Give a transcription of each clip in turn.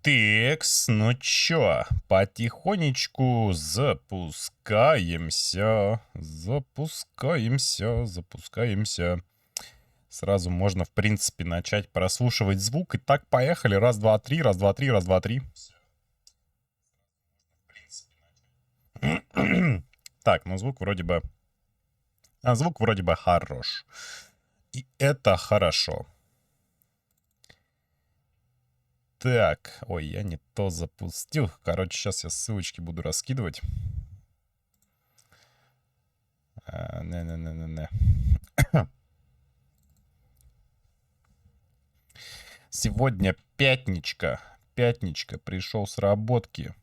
Текс, ну чё, потихонечку запускаемся. Сразу можно, в принципе, начать прослушивать звук. Итак, поехали. Раз, два, три, раз, два, три, раз, два, три. Так, ну звук вроде бы... звук вроде бы хорош. И это хорошо. Так, ой, я не то запустил. Короче, сейчас я ссылочки буду раскидывать. Не. Сегодня пятничка. Пришел с работки.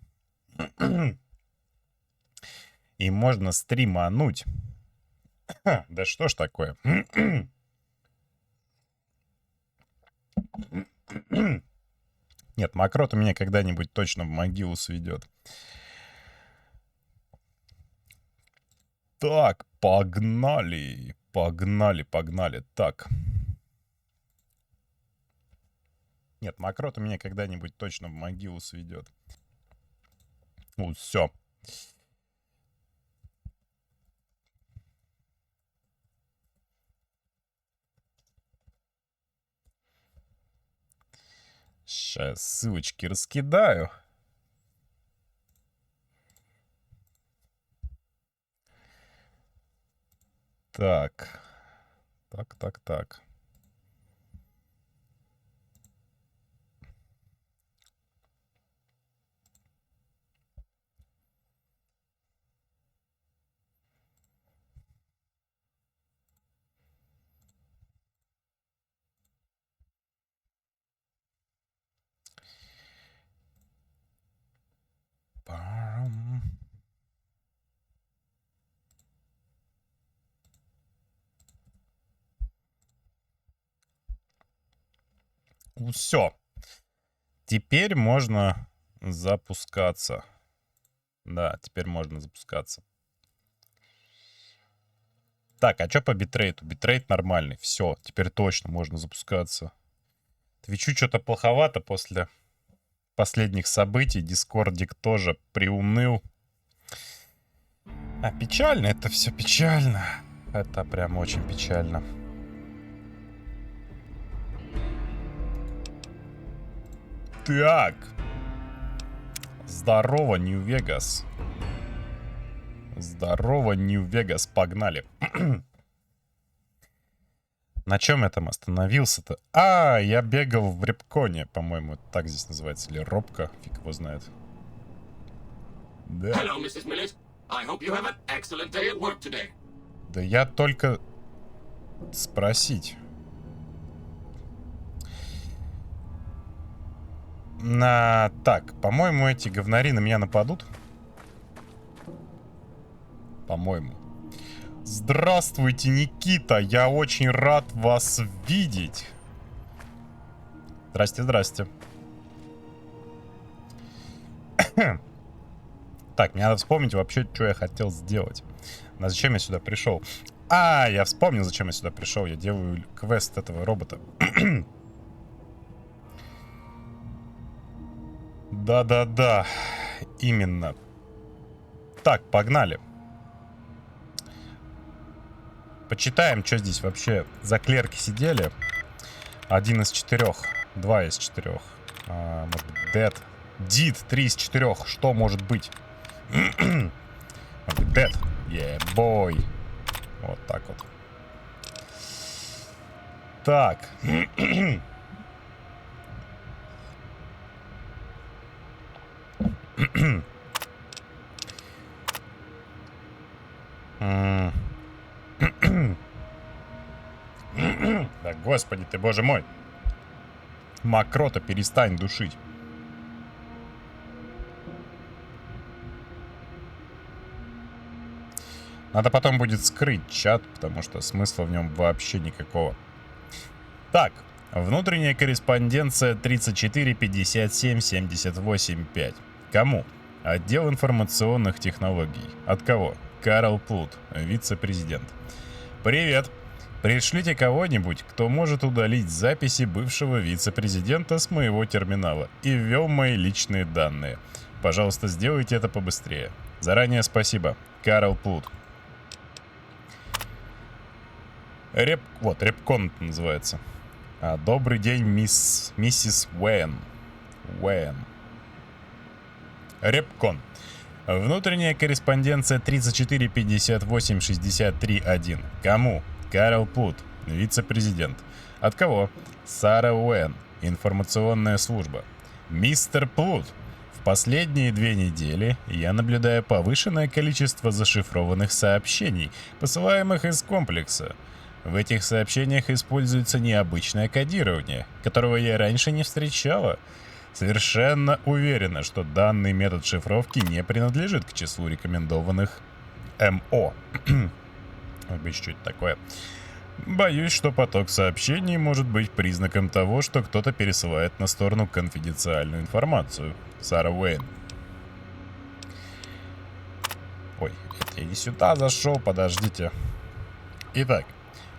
И можно стримануть. Да что ж такое? Нет, Макрот у меня когда-нибудь точно в могилу сведет. Так, погнали. Так. Нет, Макрот у меня когда-нибудь точно в могилу сведет. Ну, все. Сейчас ссылочки раскидаю. Так. Все. Теперь можно запускаться. Да, теперь можно запускаться. Так, а что по битрейту? Битрейт нормальный. Все, теперь точно можно запускаться. Твичу что-то плоховато после последних событий. Дискордик тоже приуныл. А печально, это все печально. Это прям очень печально. Так. Здорово, Нью-Вегас. Погнали. На чем я там остановился-то? Я бегал в Репконе, по-моему, это так здесь называется. Или Робка, фиг его знает. Да. Hello, Mrs. Millet. I hope you have an excellent day at work today. Да я только спросить. Так, по-моему, эти говнари на меня нападут. По-моему. Здравствуйте, Никита. Я очень рад вас видеть. Здрасте. Так, мне надо вспомнить вообще, что я хотел сделать. Зачем я сюда пришел? Я вспомнил, зачем я сюда пришел. Я делаю квест этого робота. Да. Именно. Так, погнали. Почитаем, что здесь вообще за клерки сидели. 1 из 4. 2 из 4. Может быть, Dead. Did 3 из 4. Что может быть? Dead. Yeah, boy. Вот так вот. Так. Да господи ты, боже мой. Макрота, перестань душить. Надо потом будет скрыть чат, потому что смысла в нем вообще никакого. Так, внутренняя корреспонденция 34 57 78 5. Кому? Отдел информационных технологий. От кого? Карл Плут, вице-президент. Привет. Пришлите кого-нибудь, кто может удалить записи бывшего вице-президента с моего терминала и ввел мои личные данные. Пожалуйста, сделайте это побыстрее. Заранее спасибо. Карл Плут. Репкон называется. Добрый день, миссис Уэйн. Репкон. Внутренняя корреспонденция 345863-1. Кому? Карл Плут, вице-президент. От кого? Сара Уэйн, информационная служба. Мистер Плут, в последние 2 недели я наблюдаю повышенное количество зашифрованных сообщений, посылаемых из комплекса. В этих сообщениях используется необычное кодирование, которого я раньше не встречала. Совершенно уверена, что данный метод шифровки не принадлежит к числу рекомендованных МО. Что это такое? Боюсь, что поток сообщений может быть признаком того, что кто-то пересылает на сторону конфиденциальную информацию. Сара Уэйн. Ой, я не сюда зашел, подождите. Итак,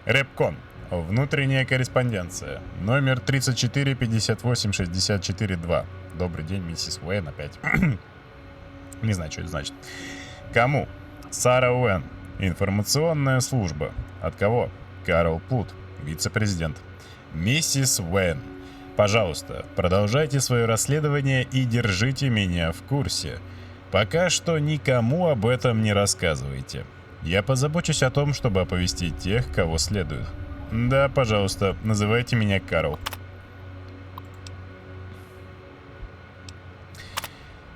Репкон. Внутренняя корреспонденция. Номер 345864-2. Добрый день, миссис Уэйн опять. Не знаю, что это значит. Кому? Сара Уэйн. Информационная служба. От кого? Карл Плут, вице-президент. Миссис Уэйн, пожалуйста, продолжайте свое расследование и держите меня в курсе. Пока что никому об этом не рассказывайте. Я позабочусь о том, чтобы оповестить тех, кого следует. Да, пожалуйста, называйте меня Карл.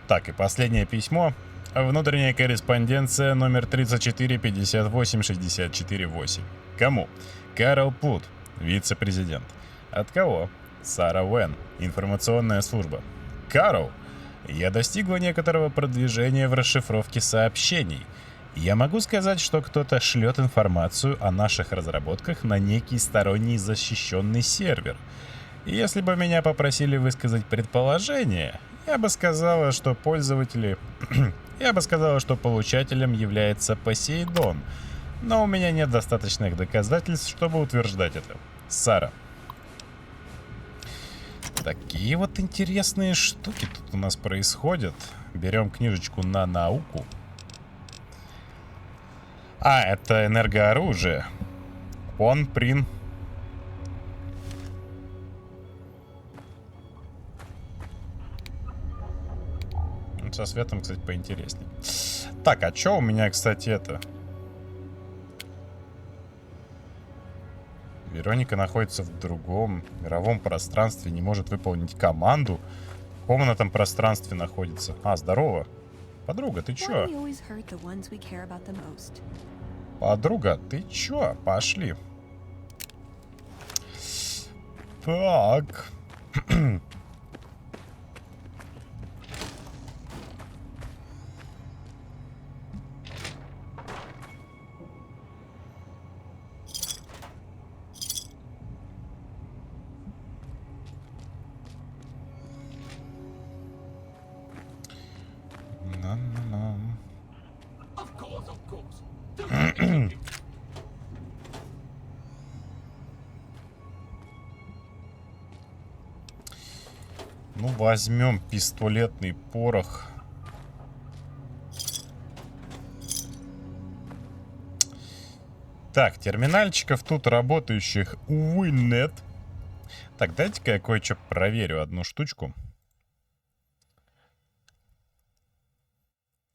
Так, и последнее письмо. Внутренняя корреспонденция номер 345864-8. Кому? Карл Плут, вице-президент. От кого? Сара Уэйн, информационная служба. Карл, я достигла некоторого продвижения в расшифровке сообщений. Я могу сказать, что кто-то шлет информацию о наших разработках на некий сторонний защищенный сервер. Если бы меня попросили высказать предположение, я бы сказала, что получателем является Посейдон, но у меня нет достаточных доказательств, чтобы утверждать это. Сара. Такие вот интересные штуки тут у нас происходят. Берем книжечку на науку. Это энергооружие. Прин. Со светом, кстати, поинтереснее. Так, а что у меня, кстати, это? Вероника находится в другом мировом пространстве, не может выполнить команду. В каком она там пространстве находится? Здорово. Подруга, ты чё? Подруга, ты чё? Пошли. Так. Ну, возьмем пистолетный порох. Так, терминальчиков тут работающих, увы, нет. Так, дайте-ка я кое-что проверю, одну штучку.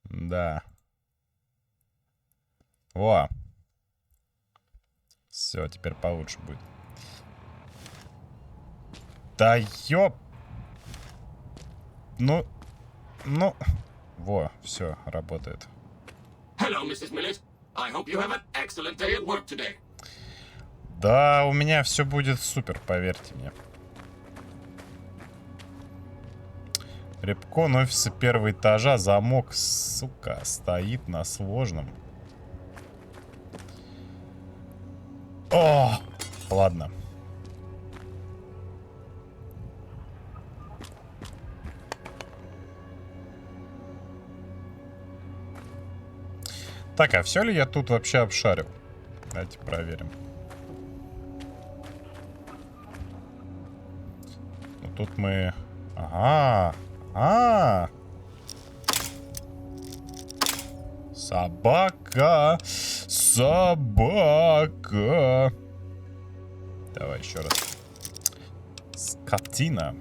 Да. Во. Все, теперь получше будет. Да ёп. Ну. Во, все, работает. Hello, Mrs. Millet. I hope you have an excellent day at work today. Да, у меня все будет супер, поверьте мне. Репкон офиса 1-го этажа, замок, сука, стоит на сложном. О, ладно. Так, а все ли я тут вообще обшарил? Давайте проверим. тут мы... Ага. Собака. Собака. Давай еще раз. Скотина.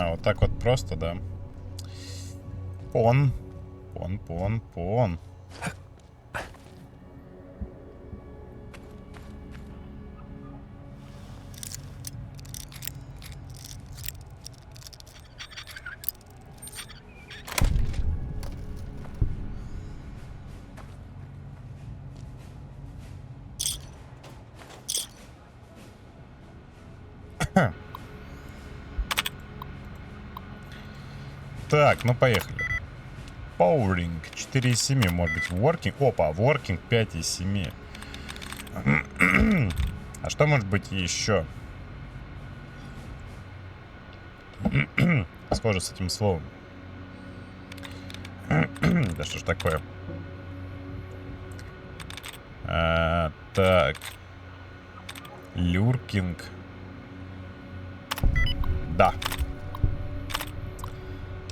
Вот так вот просто, да. Пон. Так, ну поехали. Powering 4 из 7, может быть, working. Опа, working 5 из 7. А что может быть еще? Схоже с этим словом. Да что ж такое? Так. Люркинг. Да.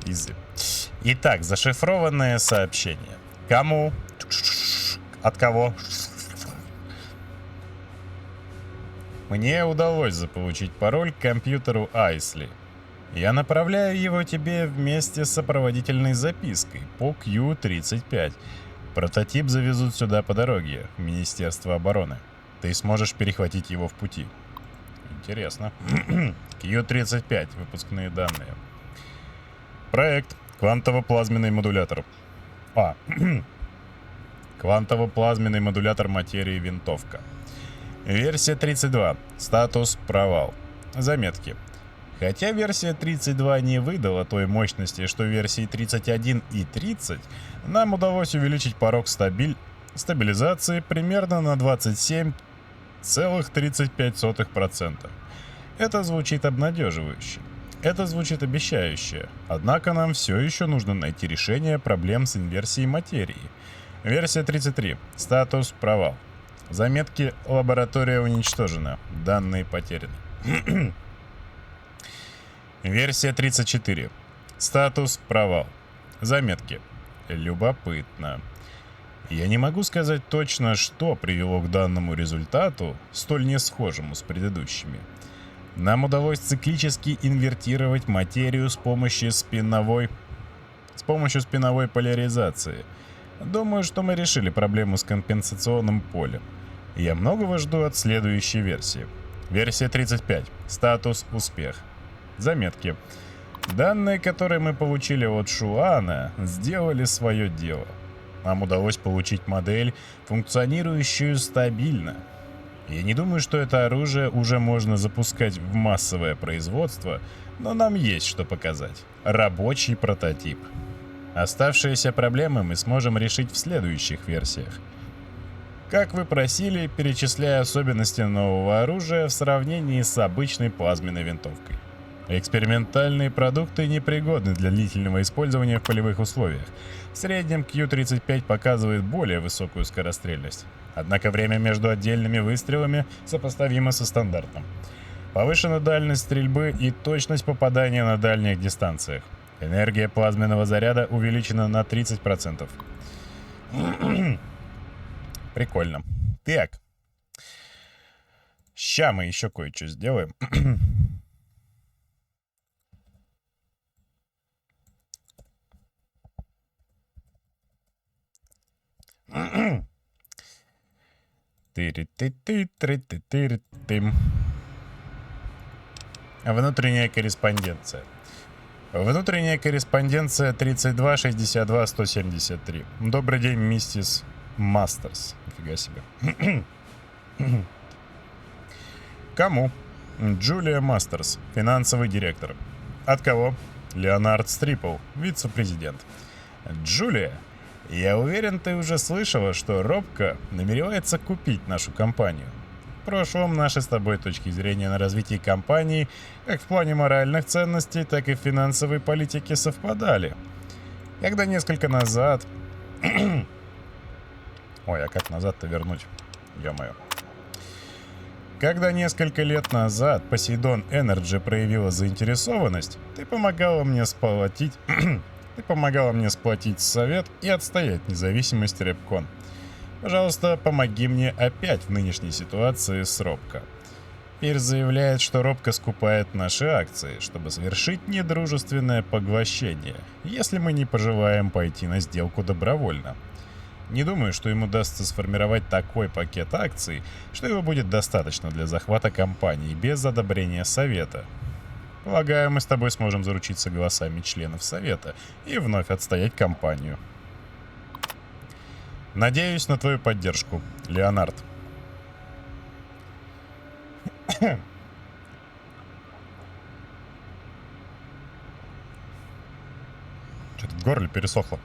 Easy. Итак, зашифрованное сообщение. Кому? От кого? Мне удалось заполучить пароль к компьютеру Айсли. Я направляю его тебе вместе с сопроводительной запиской по Q35. Прототип завезут сюда по дороге, в Министерство обороны. Ты сможешь перехватить его в пути. Интересно. Q35, выпускные данные. Проект квантово-плазменный модулятор. Квантово-плазменный модулятор материи винтовка. Версия 32. Статус провал. Заметки. Хотя версия 32 не выдала той мощности, что версии 31 и 30, нам удалось увеличить порог стабилизации примерно на 27,35%. Это звучит обнадеживающе. Это звучит обещающе. Однако нам все еще нужно найти решение проблем с инверсией материи. Версия 33. Статус провал. Заметки. Лаборатория уничтожена. Данные потеряны. Версия 34. Статус провал. Заметки. Любопытно. Я не могу сказать точно, что привело к данному результату, столь несхожему с предыдущими. Нам удалось циклически инвертировать материю с помощью спиновой поляризации. Думаю, что мы решили проблему с компенсационным полем. Я многого жду от следующей версии. Версия 35. Статус успех. Заметки. Данные, которые мы получили от Шуана, сделали свое дело. Нам удалось получить модель, функционирующую стабильно. Я не думаю, что это оружие уже можно запускать в массовое производство, но нам есть что показать. Рабочий прототип. Оставшиеся проблемы мы сможем решить в следующих версиях. Как вы просили, перечисляя особенности нового оружия в сравнении с обычной плазменной винтовкой. Экспериментальные продукты непригодны для длительного использования в полевых условиях. В среднем Q35 показывает более высокую скорострельность. Однако время между отдельными выстрелами сопоставимо со стандартным. Повышена дальность стрельбы и точность попадания на дальних дистанциях. Энергия плазменного заряда увеличена на 30%. Прикольно. Так. Ща мы еще кое-что сделаем. Внутренняя корреспонденция. Внутренняя корреспонденция 32-62-173. Добрый день, миссис Мастерс. Нифига себе. Кому? Джулия Мастерс, финансовый директор. От кого? Леонард Стрипл, вице-президент. Джулия, я уверен, ты уже слышала, что Робко намеревается купить нашу компанию. В прошлом наши с тобой точки зрения на развитие компании, как в плане моральных ценностей, так и в финансовой политике совпадали. Когда несколько назад... Ой, а как назад-то вернуть? Ё-моё. Когда несколько лет назад Посейдон Энерджи проявила заинтересованность, ты помогала мне сплотить... ты помогала мне сплотить совет и отстоять независимость Репкон. Пожалуйста, помоги мне опять в нынешней ситуации с Робко. Пирс заявляет, что Робко скупает наши акции, чтобы совершить недружественное поглощение, если мы не пожелаем пойти на сделку добровольно. Не думаю, что ему удастся сформировать такой пакет акций, что его будет достаточно для захвата компании без одобрения Совета. Полагаю, мы с тобой сможем заручиться голосами членов Совета и вновь отстоять компанию. Надеюсь на твою поддержку, Леонард. Что-то в горле пересохло.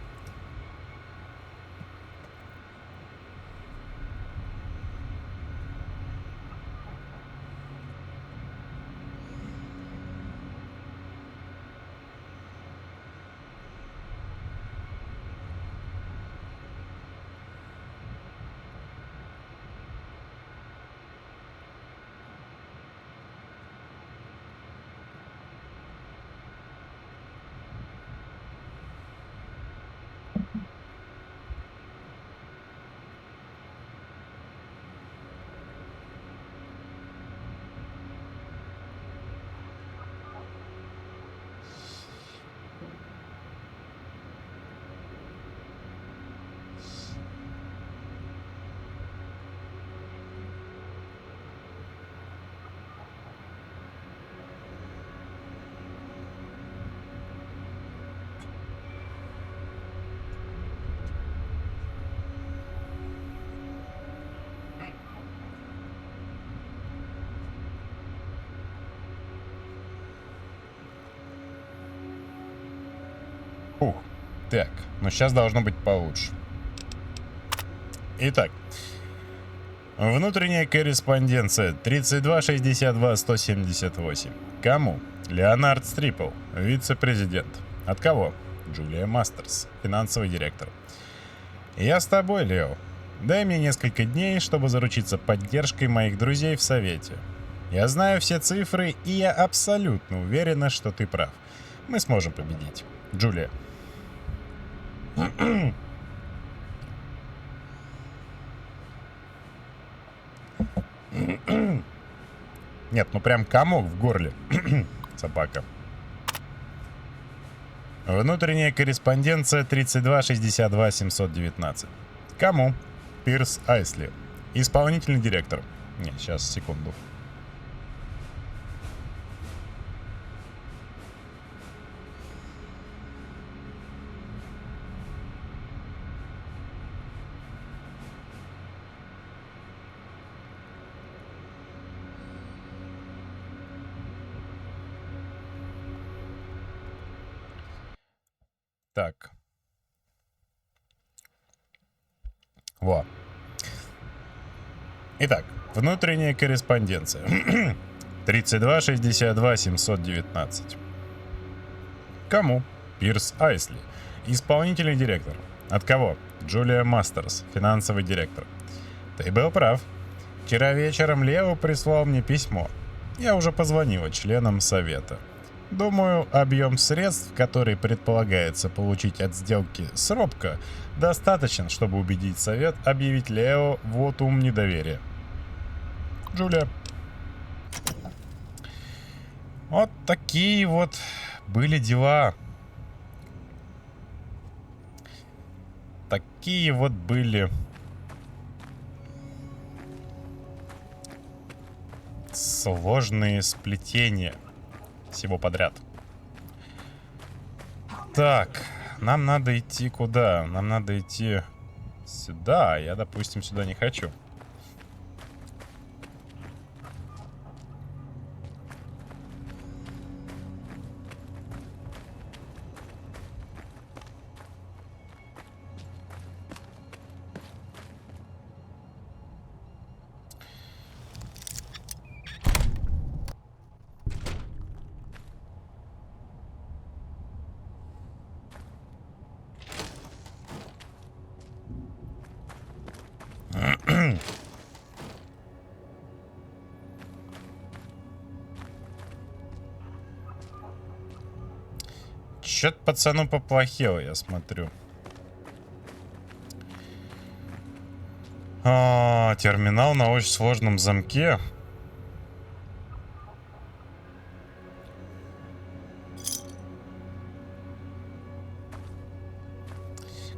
Ух, так, ну сейчас должно быть получше. Итак, внутренняя корреспонденция 3262-178. Кому? Леонард Стрипл, вице-президент. От кого? Джулия Мастерс, финансовый директор. Я с тобой, Лео. Дай мне несколько дней, чтобы заручиться поддержкой моих друзей в Совете. Я знаю все цифры, и я абсолютно уверена, что ты прав. Мы сможем победить. Джулия. Нет, ну прям комок в горле. Собака. Внутренняя корреспонденция 3262-719. Кому? Пирс Айсли. Исполнительный директор. Не, сейчас, секунду. Так. Во. Итак, внутренняя корреспонденция. 3262-719. Кому? Пирс Айсли. Исполнительный директор. От кого? Джулия Мастерс, финансовый директор. Ты был прав. Вчера вечером Лео прислал мне письмо. Я уже позвонила членам совета. Думаю, объем средств, который предполагается получить от сделки с Робко, достаточен, чтобы убедить совет объявить Лео вотум недоверия. Джулия. Вот такие вот были дела. Такие вот были сложные сплетения всего подряд. Так, нам надо идти куда? Нам надо идти сюда. Я, допустим, сюда не хочу. Чё-то пацану поплохело, я смотрю. Терминал на очень сложном замке.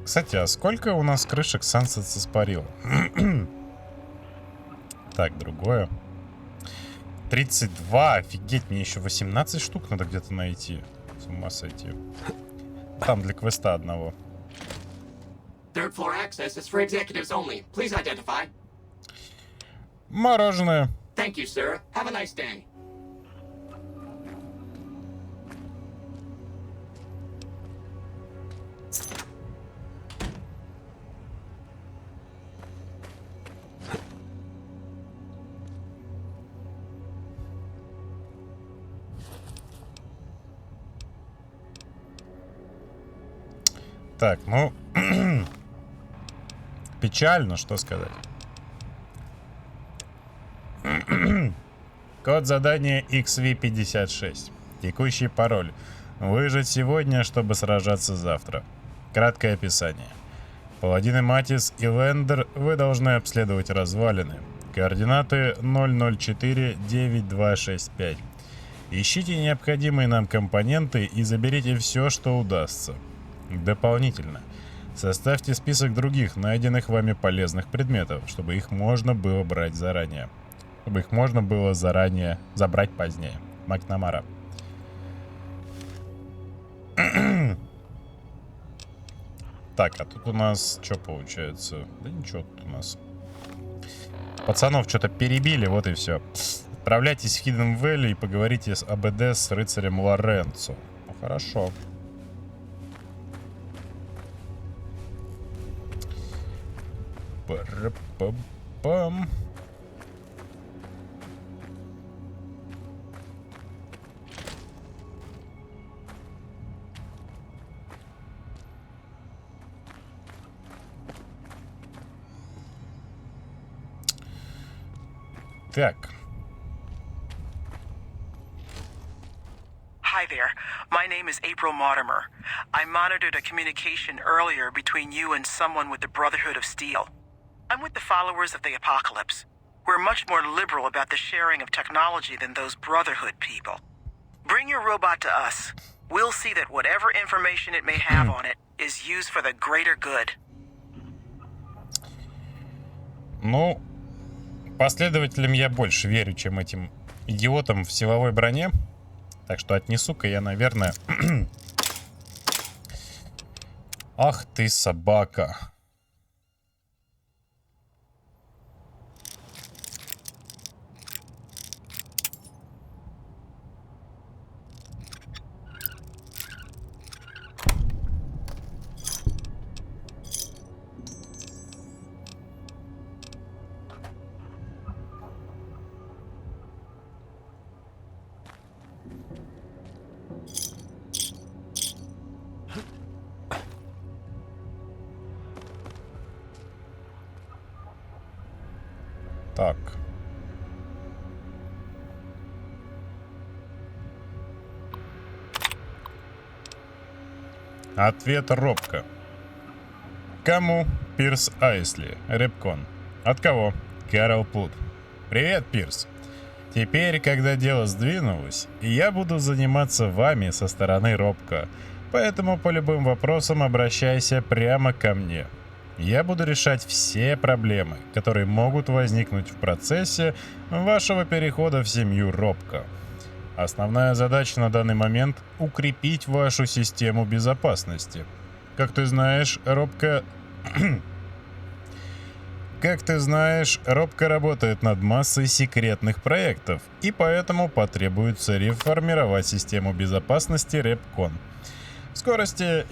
Кстати, а сколько у нас крышек Сансет испарил? Так, другое. 32, офигеть, мне еще 18 штук надо где-то найти. С ума сойти. Там для квеста одного. Third floor access is for executives only. Please identify. Мороженое. Thank you, sir. Have a nice day. Так, ну... Печально, что сказать. Код задания XV56. Текущий пароль. Выжить сегодня, чтобы сражаться завтра. Краткое описание. Паладины Матис и Лендер, вы должны обследовать развалины. Координаты 004-9265. Ищите необходимые нам компоненты и заберите все, что удастся. Дополнительно. Составьте список других найденных вами полезных предметов, чтобы их можно было брать заранее. Чтобы их можно было заранее забрать позднее. Макнамара. Так, а тут у нас что получается? Да ничего тут у нас. Пацанов что-то перебили, вот и все. Отправляйтесь в Hidden Valley и поговорите с АБД с рыцарем Лоренцо. Ну, хорошо. Пам. Так. Hi there. My name is April Mortimer. I monitored a communication earlier between you and someone with the Brotherhood of Steel. I'm with the followers of the Apocalypse. We're much more liberal about the sharing of technology than those Brotherhood people. Bring your robot to us. We'll see that whatever information it may have on it is used for the greater good. Ну, последователям я больше верю, чем этим идиотам в силовой броне. Так что отнесу-ка я, наверное... Ах ты, собака. Так. Ответ робко. Кому? Пирс Айсли, Репкон. От кого? Кэрол Плут. Привет, Пирс. Теперь, когда дело сдвинулось, я буду заниматься вами со стороны робко. Поэтому по любым вопросам обращайся прямо ко мне. Я буду решать все проблемы, которые могут возникнуть в процессе вашего перехода в семью робко. Основная задача на данный момент — укрепить вашу систему безопасности. Как ты знаешь, робко работает над массой секретных проектов, и поэтому потребуется реформировать систему безопасности Репкон. В скорости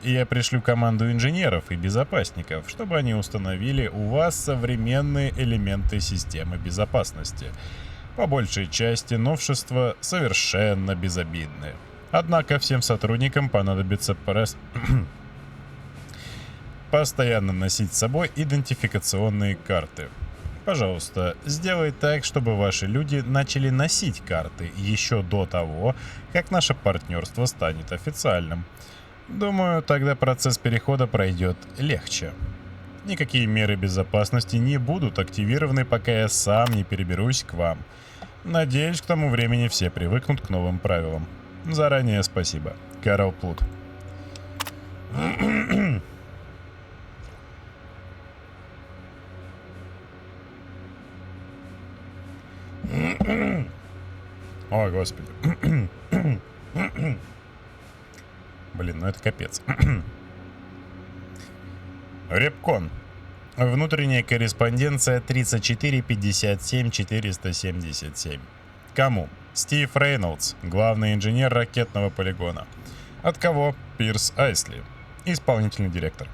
я пришлю команду инженеров и безопасников, чтобы они установили у вас современные элементы системы безопасности. По большей части новшества совершенно безобидны. Однако всем сотрудникам понадобится постоянно носить с собой идентификационные карты. Пожалуйста, сделай так, чтобы ваши люди начали носить карты еще до того, как наше партнерство станет официальным. Думаю, тогда процесс перехода пройдет легче. Никакие меры безопасности не будут активированы, пока я сам не переберусь к вам. Надеюсь, к тому времени все привыкнут к новым правилам. Заранее спасибо. Карл Плут. Ой, господи. Блин, ну это капец. Репкон. Внутренняя корреспонденция 34-57-477. Кому? Стив Рейнольдс, главный инженер ракетного полигона. От кого? Пирс Айсли, исполнительный директор.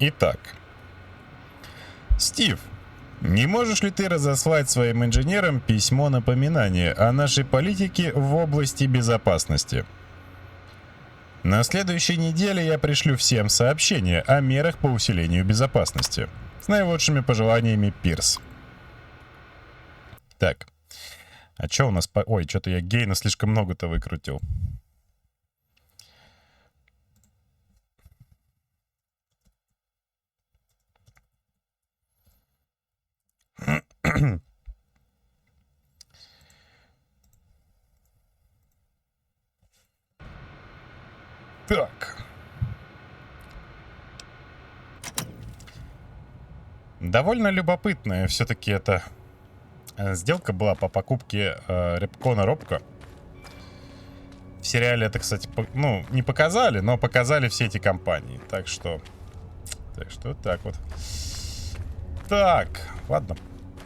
Итак, Стив, не можешь ли ты разослать своим инженерам письмо напоминания о нашей политике в области безопасности? На следующей неделе я пришлю всем сообщение о мерах по усилению безопасности. С наилучшими пожеланиями, Пирс. Так, а что у нас по... Ой, что-то я гейна слишком много-то выкрутил. Так. Довольно любопытная все-таки эта сделка была по покупке Репкона Робко. В сериале это, кстати, ну, не показали, но показали все эти компании. Так что вот так вот. Так, ладно,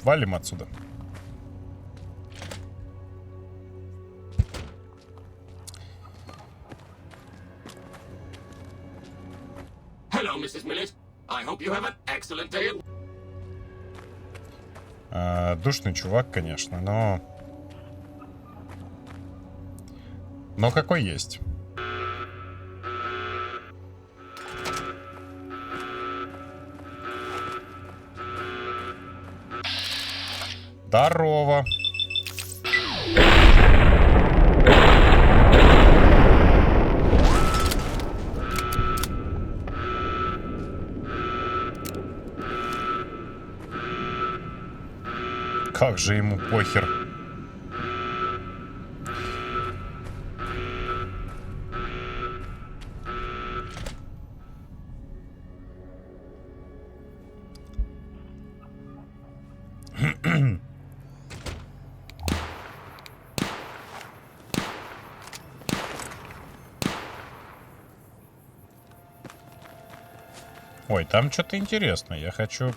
валим отсюда. Hello, Mrs. Millet. I hope you have an excellent day. Душный чувак, конечно, но какой есть. Здорово. Как же ему похер. Ой, там что-то интересное. Я хочу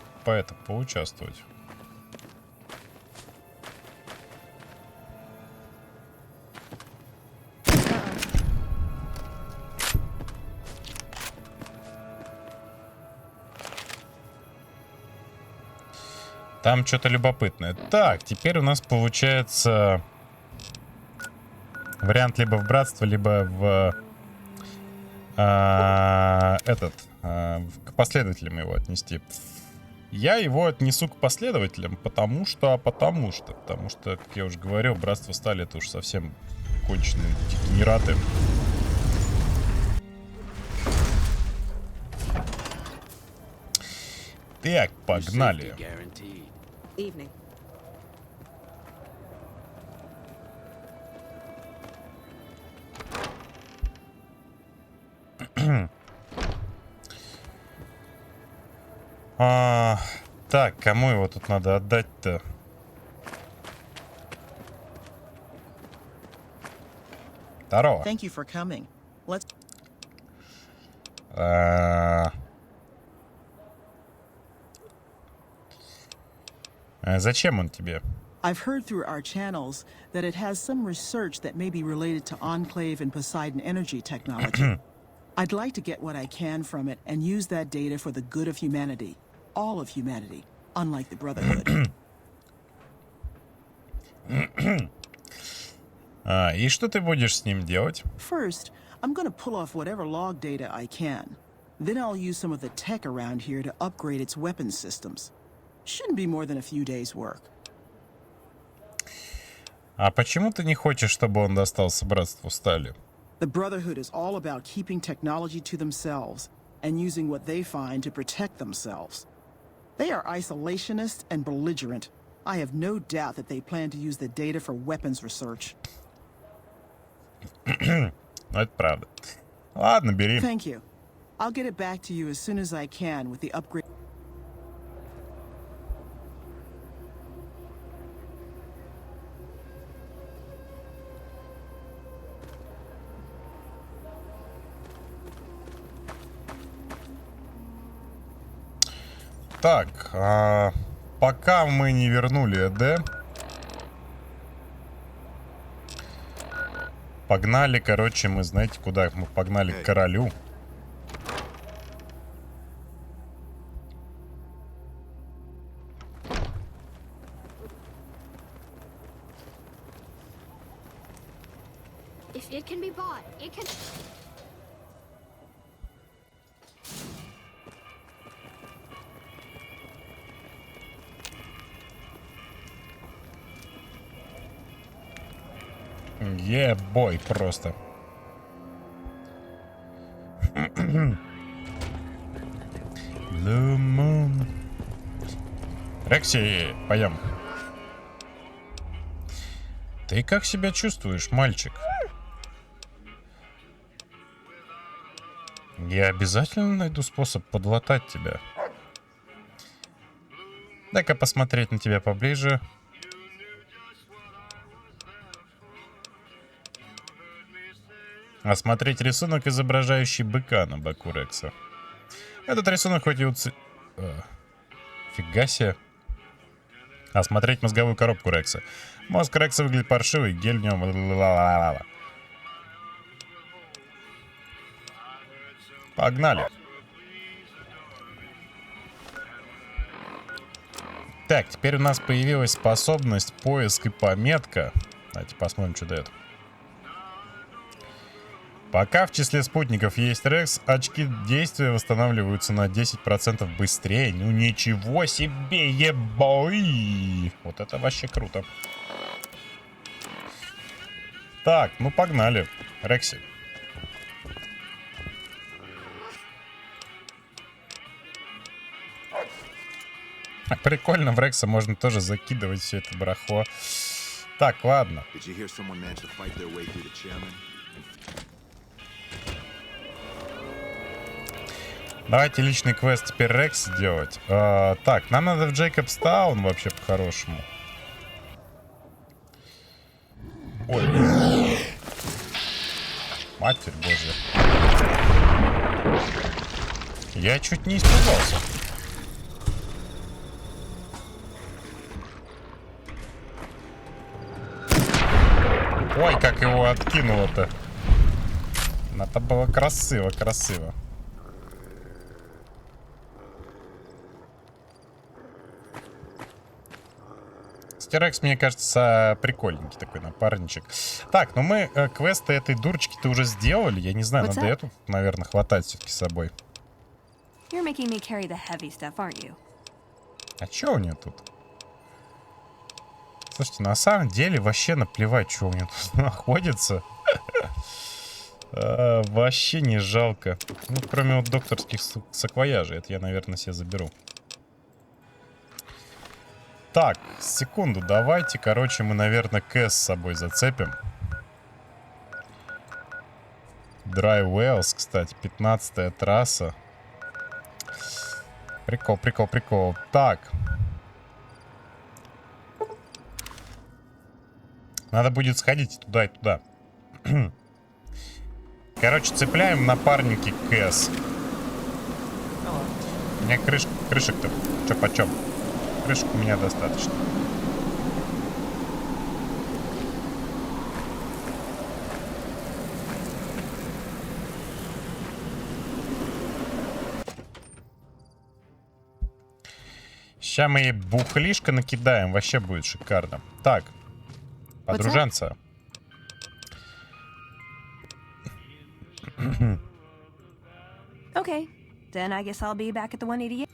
поучаствовать. Там что-то любопытное. Так, теперь у нас получается вариант либо в братство, либо в к последователям его отнести. Я его отнесу к последователям, потому что, как я уже говорил, братство стали это уж совсем конченые дегенераты. Так, погнали. Так, кому его тут надо отдать-то? Здорово. Зачем он тебе? I've heard through our channels that it has some research that may be related to Enclave and Poseidon energy technology. I'd like to get what I can from it and use that data for the good of humanity. All of humanity, unlike the Brotherhood. И что ты будешь с ним делать? First, I'm gonna pull off whatever log data I can. Then I'll use some of the tech around here to upgrade its weapons systems. Shouldn't be more than a few days' work. А почему ты не хочешь, чтобы он достался братству стали? The Brotherhood is all about keeping technology to themselves and using what they find to protect themselves. They are isolationist and belligerent. I have no doubt that they plan to use the data for weapons research. Ну, это правда. Ладно, бери. Thank you. I'll get it back to you as soon as I can with the upgrade. Так, пока мы не вернули ЭД, погнали, короче, мы, знаете, куда? Мы погнали к королю. If it can be bought, it can. Ебой просто. Рекси, пойдем. Ты как себя чувствуешь, мальчик? Я обязательно найду способ подлатать тебя. Дай-ка посмотреть на тебя поближе. Осмотреть рисунок, изображающий быка на боку Рекса. Этот рисунок хоть и фига себе. Осмотреть мозговую коробку Рекса. Мозг Рекса выглядит паршивый, гель в нем... Погнали. Так, теперь у нас появилась способность поиск и пометка. Давайте посмотрим, что дает. Пока в числе спутников есть Рекс, очки действия восстанавливаются на 10% быстрее. Ну ничего себе, ебой! Вот это вообще круто. Так, ну погнали. Рекси. Прикольно, в Рекса можно тоже закидывать все это барахло. Так, ладно. Давайте личный квест теперь Рекс делать. Так, нам надо в Джейкобстаун вообще по-хорошему. Ой. Матерь Божья. Я чуть не испугался. Ой, как его откинуло-то. Это было красиво, красиво. Рекс, мне кажется, прикольненький такой напарничек. Так, ну мы квесты этой дурочки-то уже сделали. Я не знаю, надо эту, наверное, хватать все-таки с собой. А что у нее тут? Слушайте, на самом деле вообще наплевать, что у нее тут находится. Вообще не жалко. Ну, кроме вот докторских саквояжей. Это я, наверное, себе заберу. Так, секунду, давайте, короче, мы, наверное, Кэс с собой зацепим. Dry Wells, кстати, 15-я трасса. Прикол, прикол, прикол. Так. Надо будет сходить туда и туда. Короче, цепляем напарники Кэс. У меня крышек-то чё почем. Крышек у меня достаточно. Сейчас мы ей бухлишко накидаем, вообще будет шикарно. Так, подруженца. Okay, then I guess I'll be back at the 188.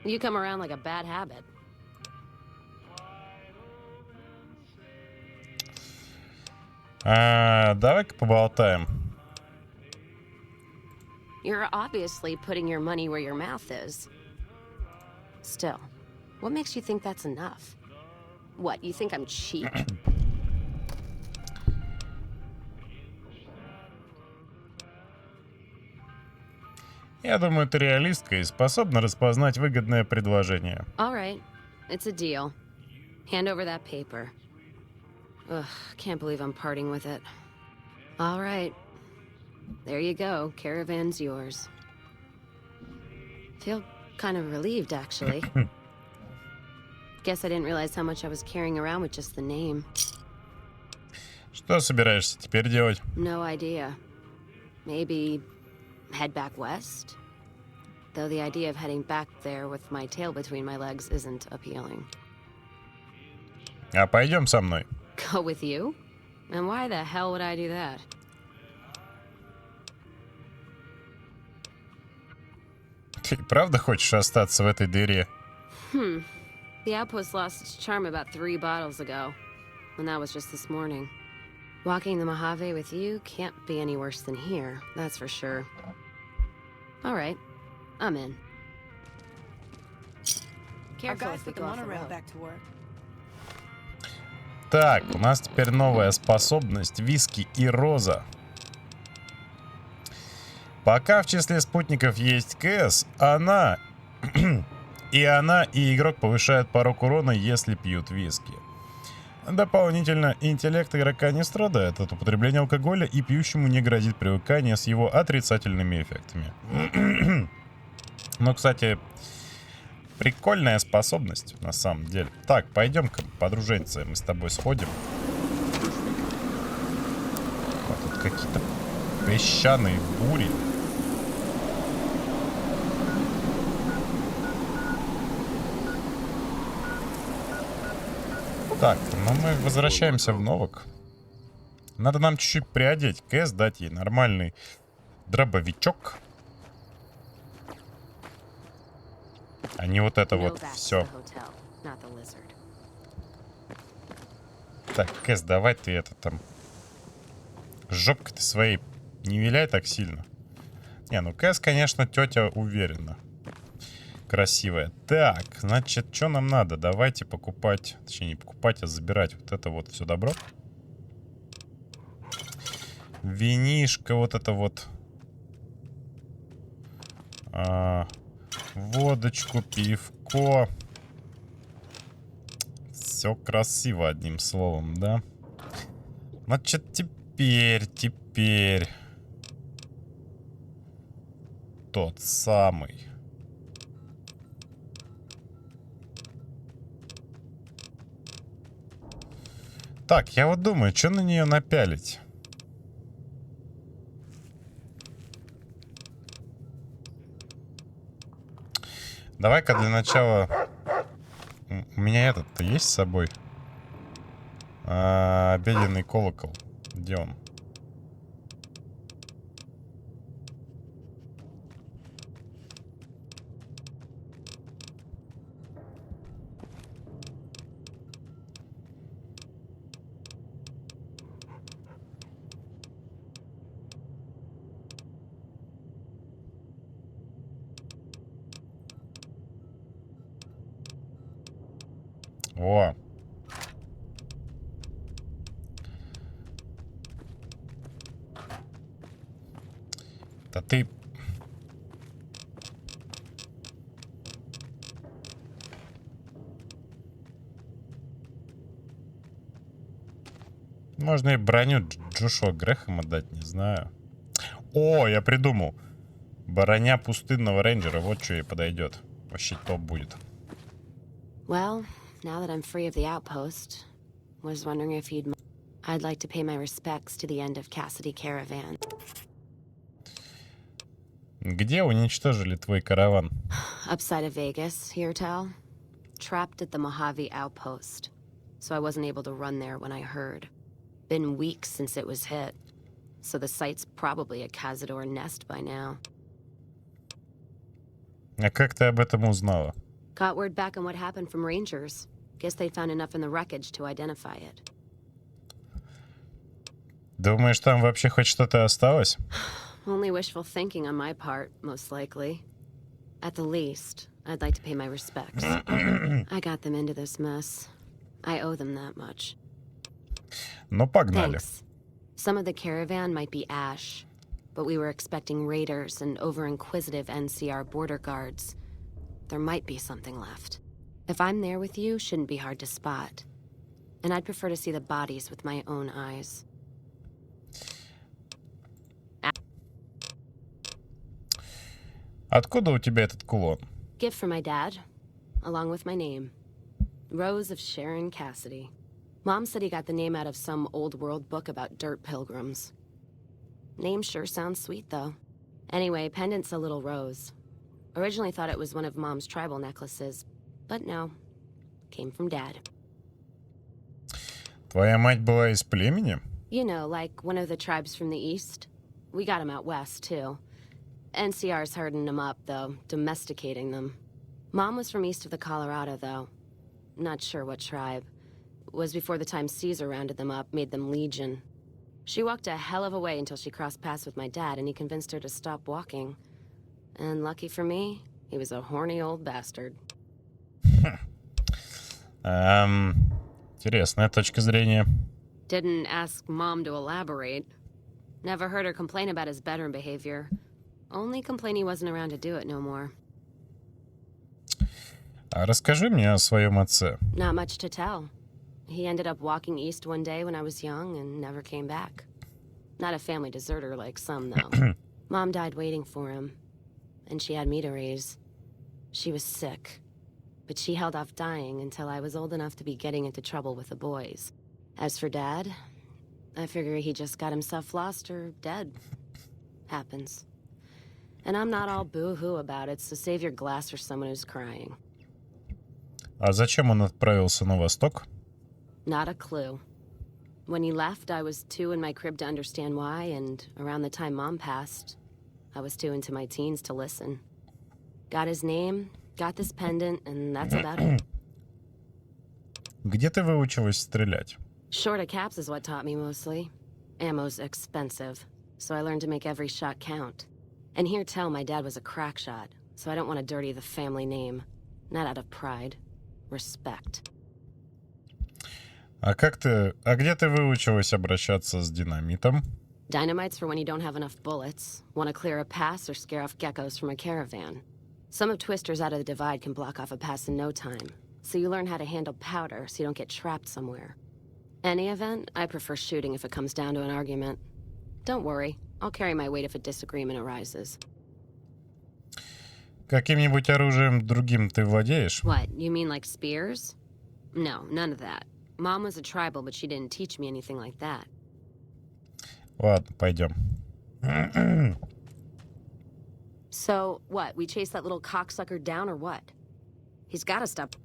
You come around like a bad habit. Давай-ка поболтаем. You're obviously putting your money where your mouth is. Still, what makes you think that's enough? What, you think I'm cheap? Я думаю, ты реалистка и способна распознать выгодное предложение. All right, it's a deal. Hand over that paper. Ugh, can't believe I'm parting with it. All right. There you go. Caravan's yours. Feel kind of relieved, actually. Guess I didn't realize how much I was carrying around with just the name. Что собираешься теперь делать? No idea. Maybe head back west? Though the idea of heading back there with my tail between my legs isn't appealing. А пойдем со мной. Go with you? And why the hell would I do that? Ты правда хочешь остаться в этой дыре? The outpost lost its charm about 3 bottles ago. And that was just this morning. Walking the Mojave with you can't be any worse than here, that's for sure. All right, I'm in. Our guys put the monorail back to work. Так, у нас теперь новая способность — виски и роза. Пока в числе спутников есть КС, она и игрок повышают порог урона, если пьют виски. Дополнительно, интеллект игрока не страдает от употребления алкоголя, и пьющему не грозит привыкание с его отрицательными эффектами. Ну, кстати, прикольная способность на самом деле. Так, пойдем-ка, подруженься, мы с тобой сходим. Вот тут какие-то песчаные бури. Так, ну мы возвращаемся в Новок. Надо нам чуть-чуть приодеть КС, дать ей нормальный дробовичок. А не вот это вот все. Так, Кэс, давай ты это там... Жопкой ты своей не виляй так сильно. Не, ну Кэс, конечно, тетя уверена. Красивая. Так, значит, что нам надо? Давайте покупать... Точнее, не покупать, а забирать вот это вот все добро. Винишко, вот это вот... водочку, пивко. Все красиво, одним словом, да? Значит, теперь... Тот самый. Так, я вот думаю, что на нее напялить? Давай-ка для начала... У меня этот-то есть с собой? Обеденный колокол. Где он? О! Да ты... Можно и броню Джошуа Грэхэма дать, не знаю. О, я придумал. Броня пустынного рейнджера, вот что ей подойдет. Вообще топ будет. Well, now that I'm free of the outpost, was wondering if you'd... I'd like to pay my respects to the end of Cassidy Caravan. Где уничтожили твой караван? Upside of Vegas, here, Tal. Trapped at the Mojave outpost. So I wasn't able to run there when I heard. Been weeks since it was hit. So the site's probably a Cazador nest by now. А как ты об этом узнала? Got word back on what happened from Rangers. Guess they found enough in the wreckage to identify it. Думаешь, там вообще хоть что-то осталось? Only wishful thinking on my part, most likely. At the least, I'd like to pay my respects. I got them into this mess. I owe them that much. Ну, погнали. Thanks. Some of the caravan might be ash, but we were expecting raiders and over-inquisitive NCR border guards. There might be something left. If I'm there with you, shouldn't be hard to spot. And I'd prefer to see the bodies with my own eyes. Откуда у тебя этот кулон? Gift for my dad, along with my name. Rose of Sharon Cassidy. Mom said he got the name out of some old world book about dirt pilgrims. Name sure sounds sweet, though. Anyway, pendant's a little rose. Originally thought it was one of Mom's tribal necklaces, but no. Came from Dad. Твоя мать была из племени? You know, like one of the tribes from the east. We got him out west, too. NCR's herding them up, though, domesticating them. Mom was from east of the Colorado, though. Not sure what tribe. Was before the time Caesar rounded them up, made them legion. She walked a hell of a way until she crossed paths with my dad, and he convinced her to stop walking. And lucky for me, he was a horny old bastard. Интересная точка зрения. Didn't ask Mom to elaborate. Never heard her complain about his bedroom behavior. Only complain he wasn't around to do it no more. А расскажи мне о своем отце. Not much to tell. He ended up walking east one day when I was young and never came back. Not a family deserter like some, though. Mom died waiting for him. And she had me to raise. She was sick. But she held off dying until I was old enough to be getting into trouble with the boys. As for Dad, I figure he just got himself lost or dead. Happens. And I'm not all boo-hoo about it, so save your glass for someone who's crying. А зачем он отправился на восток? Not a clue. When he left, I was too in my crib to understand why, and around the time Mom passed, I was too into my teens to listen. Got his name, got this pendant, and that's about it. Где ты выучилась стрелять? Short of caps is what taught me mostly. Ammo's expensive, so I learned to make every shot count. And here tell my dad was a crack shot, so I don't want to dirty the family name. Not out of pride. Respect. А где ты выучилась обращаться с динамитом? Dynamite's for when you don't have enough bullets, want to clear a pass or scare off geckos from a caravan. Some of Twister's out of the divide can block off a pass in no time, so you learn how to handle powder so you don't get trapped somewhere. Any event, I prefer shooting if it comes down to an argument. Don't worry, I'll carry my weight if a disagreement arises. Каким-нибудь оружием другим ты владеешь? What, you mean like spears? No, none of that. Mom was a tribal, but she didn't teach me anything like that. Ладно, пойдем. So, what, we chase that little cocksucker down or what? He's gotta stop.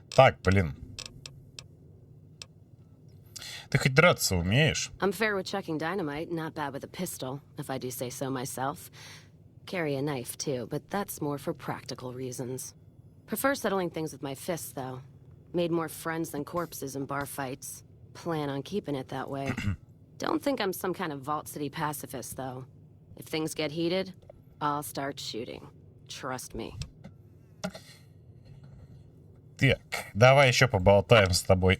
Так, блин. Ты хоть драться умеешь? I'm fair with chucking dynamite, not bad with a pistol, if I do say so myself. Carry a knife, too, but that's more for practical reasons. Prefer settling things with my fists, though. Made more friends than corpses in bar fights. Plan on keeping it that way. Don't think I'm some kind of Vault City pacifist, though. If things get heated, I'll start shooting. Trust me. Так, давай еще поболтаем с тобой.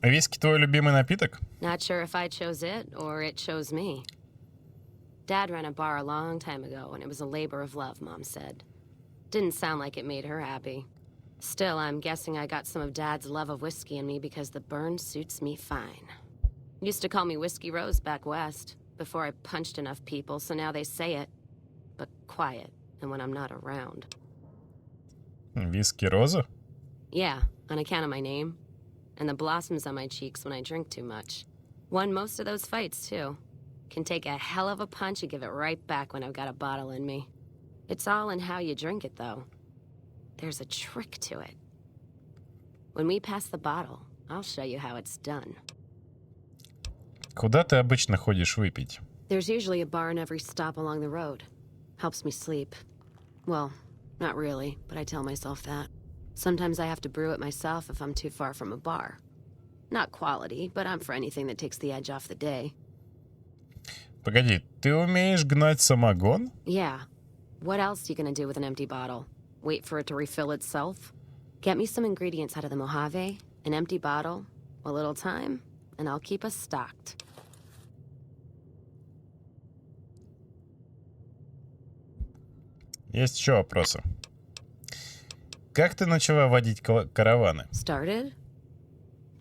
Виски твой любимый напиток? Not sure if I chose it or it chose me. Dad ran a bar a long time ago, and it was a labor of love, Mom said. Didn't sound like it made her happy. Still, I'm guessing I got some of Dad's love of whiskey in me because the burn suits me fine. Used to call me Whiskey Rose back west, before I punched enough people, so now they say it. But quiet, and when I'm not around. Виски Роза? Yeah, on account of my name. and the blossoms on my cheeks when I drink too much. Won most of those fights, too. Can take a hell of a punch and give it right back when I've got a bottle in me. It's all in how you drink it, though. There's a trick to it. When we pass the bottle, I'll show you how it's done. Куда ты обычно ходишь выпить? There's usually a bar in every stop along the road. Helps me sleep. Well, not really, but I tell myself that. Sometimes I have to brew it myself if I'm too far from a bar. Not quality, but I'm for anything that takes the edge off the day. Погоди, ты умеешь гнать самогон? Yeah. What else are you gonna do with an empty bottle? Wait for it to refill itself? Get me some ingredients out of the Mojave, an empty bottle, a little time, and I'll keep us stocked. Есть еще вопросы. Как ты начала водить караваны? Started?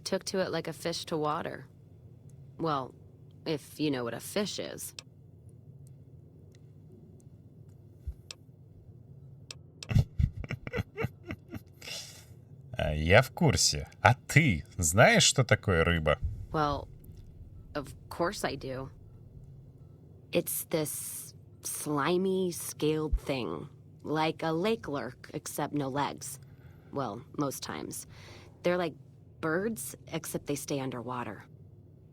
Took to it like a fish to water. Well, if you know what a fish is. Я в курсе. А ты знаешь, что такое рыба? Well, of course I do. It's this slimy, scaled thing. Like a lake lurk, except no legs. Well, most times. They're like birds, except they stay underwater.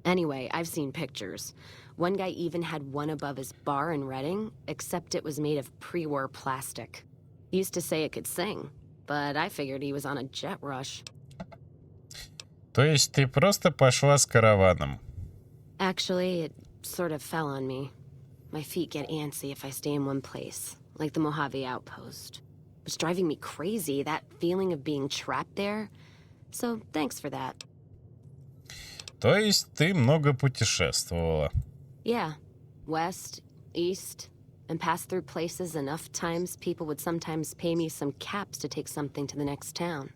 Anyway, I've seen pictures. One guy even had one above his bar in Reading, except it was made of pre-war plastic. Used to say it could sing, but I figured he was on a jet rush. То есть ты просто пошла с караваном? Actually, it sort of fell on me. My feet get antsy if I stay in one place, like the Mojave outpost. It's driving me crazy, that feeling of being trapped there. So, thanks for that. То есть ты много путешествовала? Yeah. West, east, and passed through places enough times people would sometimes pay me some caps to take something to the next town.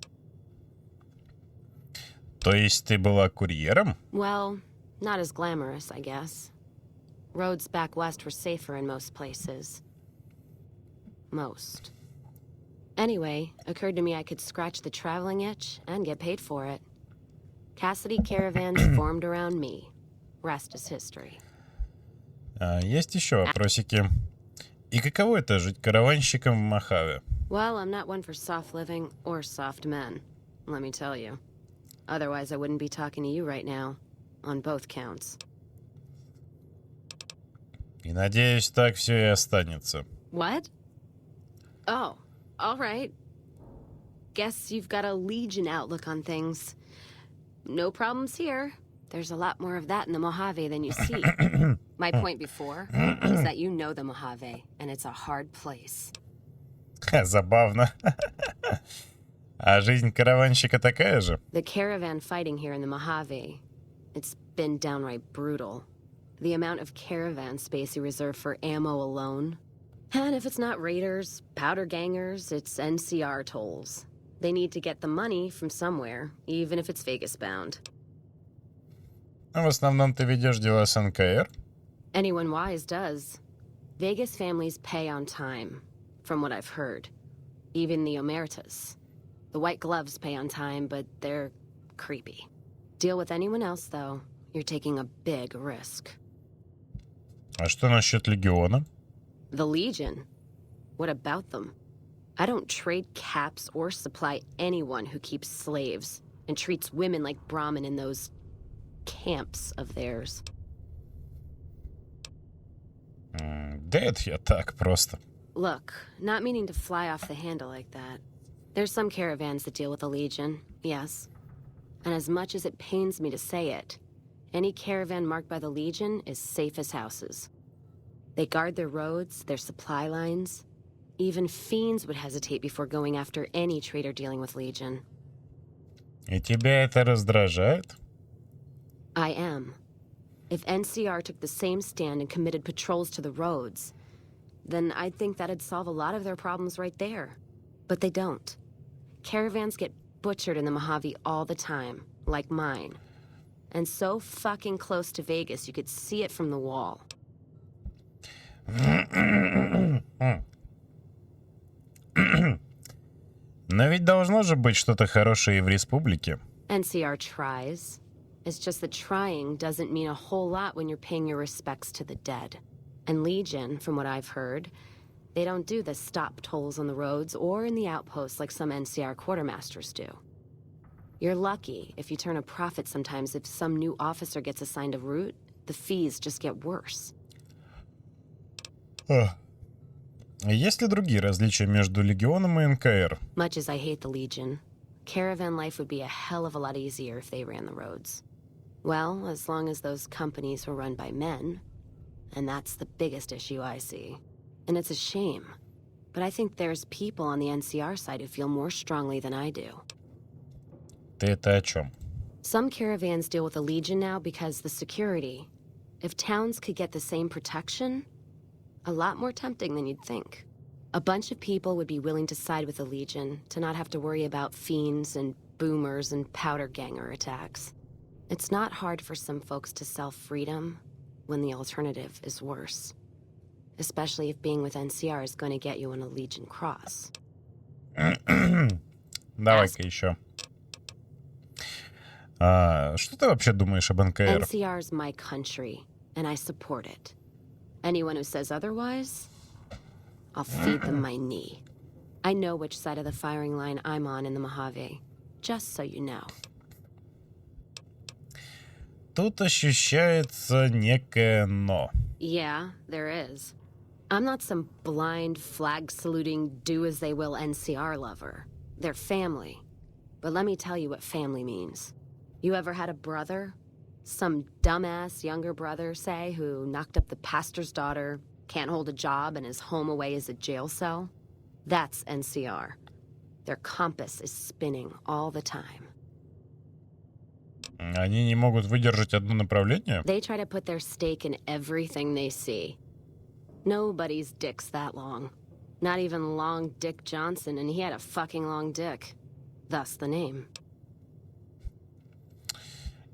То есть ты была курьером? Well, not as glamorous, I guess. Roads back west were safer in most places. Most. Anyway, occurred to me I could scratch the traveling itch and get paid for it. Cassidy caravans formed around me. Rest is history. Есть еще вопросики. И каково это жить караванщиком в Мохаве? Well, I'm not one for soft living or soft men, let me tell you. Otherwise, I wouldn't be talking to you right now, on both counts. И надеюсь, так все и останется. What? Oh, all right. Guess you've got a Legion outlook on things. No problems here. There's a lot more of that in the Mojave than you see. My point before is that you know the Mojave, and it's a hard place. Забавно. А жизнь караванщика такая же? The caravan fighting here in the Mojave, it's been downright brutal. The amount of caravan space you reserve for ammo alone. And if it's not raiders, powder gangers, it's NCR tolls. They need to get the money from somewhere, even if it's Vegas-bound. В основном ты ведешь дела с НКР? Anyone wise does. Vegas families pay on time, from what I've heard. Even the Omertas. The White Gloves pay on time, but they're creepy. Deal with anyone else, though. You're taking a big risk. А что насчет Легиона? The Legion? What about them? I don't trade caps or supply anyone who keeps slaves and treats women like Brahmin in those camps of theirs. Да это я так просто. Look, not meaning to fly off the handle like that. There's some caravans that deal with the Legion, yes. And as much as it pains me to say it, any caravan marked by the Legion is safe as houses. They guard their roads, their supply lines. Even fiends would hesitate before going after any trader dealing with Legion. И тебя это раздражает? I am. If NCR took the same stand and committed patrols to the roads, then I'd think that'd solve a lot of their problems right there. But they don't. Caravans get butchered in the Mojave all the time, like mine. And so fucking close to Vegas, you could see it from the wall. Но ведь должно же быть что-то хорошее и в республике. NCR tries. It's just that trying doesn't mean a whole lot when you're paying your respects to the dead. And Legion, from what I've heard, they don't do the stop tolls on the roads or in the outposts like some NCR quartermasters do. You're lucky if you turn a profit sometimes. If some new officer gets assigned a route, the fees just get worse. Есть ли другие различия между Легионом и НКР? Much as I hate the Legion, caravan life would be a hell of a lot easier if they ran the roads. Well, as long as those companies were run by men. And that's the biggest issue I see. And it's a shame. But I think there's people on the NCR side who feel more strongly than I do. Ты это о чем? Some caravans deal with the Legion now because the security. If towns could get the same protection, a lot more tempting than you'd think. A bunch of people would be willing to side with the Legion to not have to worry about fiends and boomers and powder ganger attacks. It's not hard for some folks to sell freedom when the alternative is worse. Especially if being with NCR is going to get you on a Legion cross. Давай-ка еще. Что ты вообще думаешь об НКР? NCR is my country, and I support it. Anyone who says otherwise, I'll feed them my knee. I know which side of the firing line I'm on in the Mojave, just so you know. Тут ощущается некое «но». Yeah, there is. I'm not some blind, flag-saluting, do-as-they-will NCR lover. They're family. But let me tell you what family means. You ever had a brother? Some dumbass younger brother, say, who knocked up the pastor's daughter, can't hold a job, and is home away as a jail cell? That's NCR. Their compass is spinning all the time. Они не могут выдержать одно направление? They try to put their stake in everything they see. Nobody's dick's that long. Not even Long Dick Johnson, and he had a fucking long dick. Thus the name.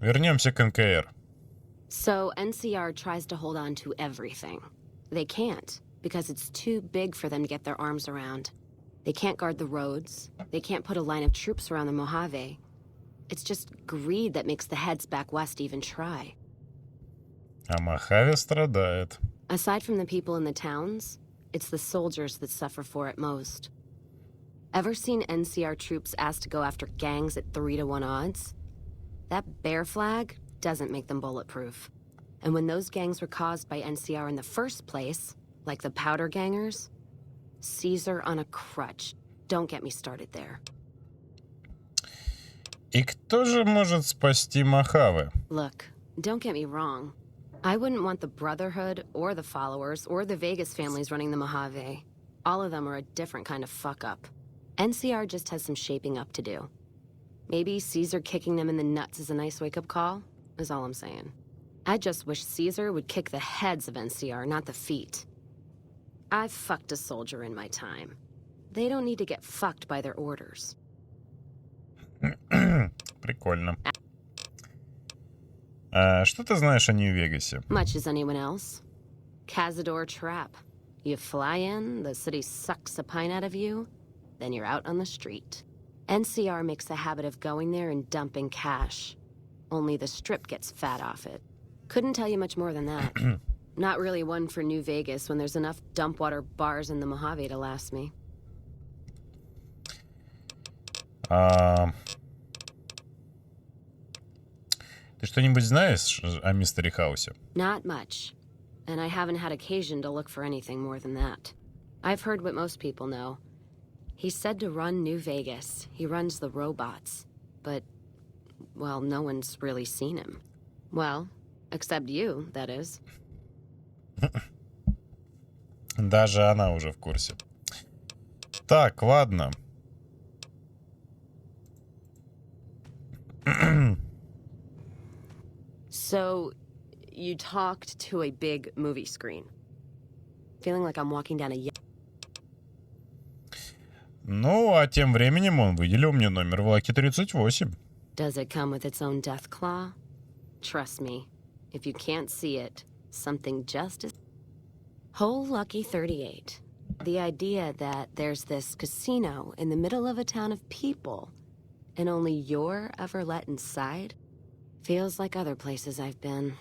Вернемся к НКР. So NCR tries to hold on to everything. They can't, because it's too big for them to get their arms around. They can't guard the roads. They can't put a line of troops around the Mojave. It's just greed that makes the heads back west even try. А Мохаве страдает. Aside from the people in the towns, it's the soldiers that suffer for it most. Ever seen NCR troops asked to go after gangs at 3-to-1 odds? That bear flag doesn't make them bulletproof. And when those gangs were caused by NCR in the first place, like the powder gangers, Caesar on a crutch. Don't get me started there. И кто же может спасти Мохаве? Look, don't get me wrong. I wouldn't want the Brotherhood or the Followers or the Vegas families running the Mojave. All of them are a different kind of fuck-up. NCR just has some shaping up to do. Maybe Caesar kicking them in the nuts is a nice wake-up call, is all I'm saying. I just wish Caesar would kick the heads of NCR, not the feet. I've fucked a soldier in my time. They don't need to get fucked by their orders. Прикольно. Что ты знаешь о Нью-Вегасе? Much as anyone else. Cazador trap. You fly in, the city sucks a pint out of you, then you're out on the street. NCR makes a habit of going there and dumping cash. Only the strip gets fat off it. Couldn't tell you much more than that. Not really one for New Vegas when there's enough dump water bars in the Mojave to last me. Ты что-нибудь знаешь о мистере Хаусе? Not much. And I haven't had occasion to look for anything more than that. I've heard what most people know. He's said to run New Vegas. He runs the robots. But, well, no one's really seen him. Well, except you, that is. Даже она уже в курсе. Так, ладно. So, you talked to a big movie screen. Feeling like I'm walking down a... Ну, а тем временем он выделил мне номер в Лаки 38. Does it come with its own death claw? Trust me, if you can't see it, something just as... Whole Lucky 38. The idea that there's this casino in the middle of a town of people, and only you're ever let inside? Feels like other places I've been.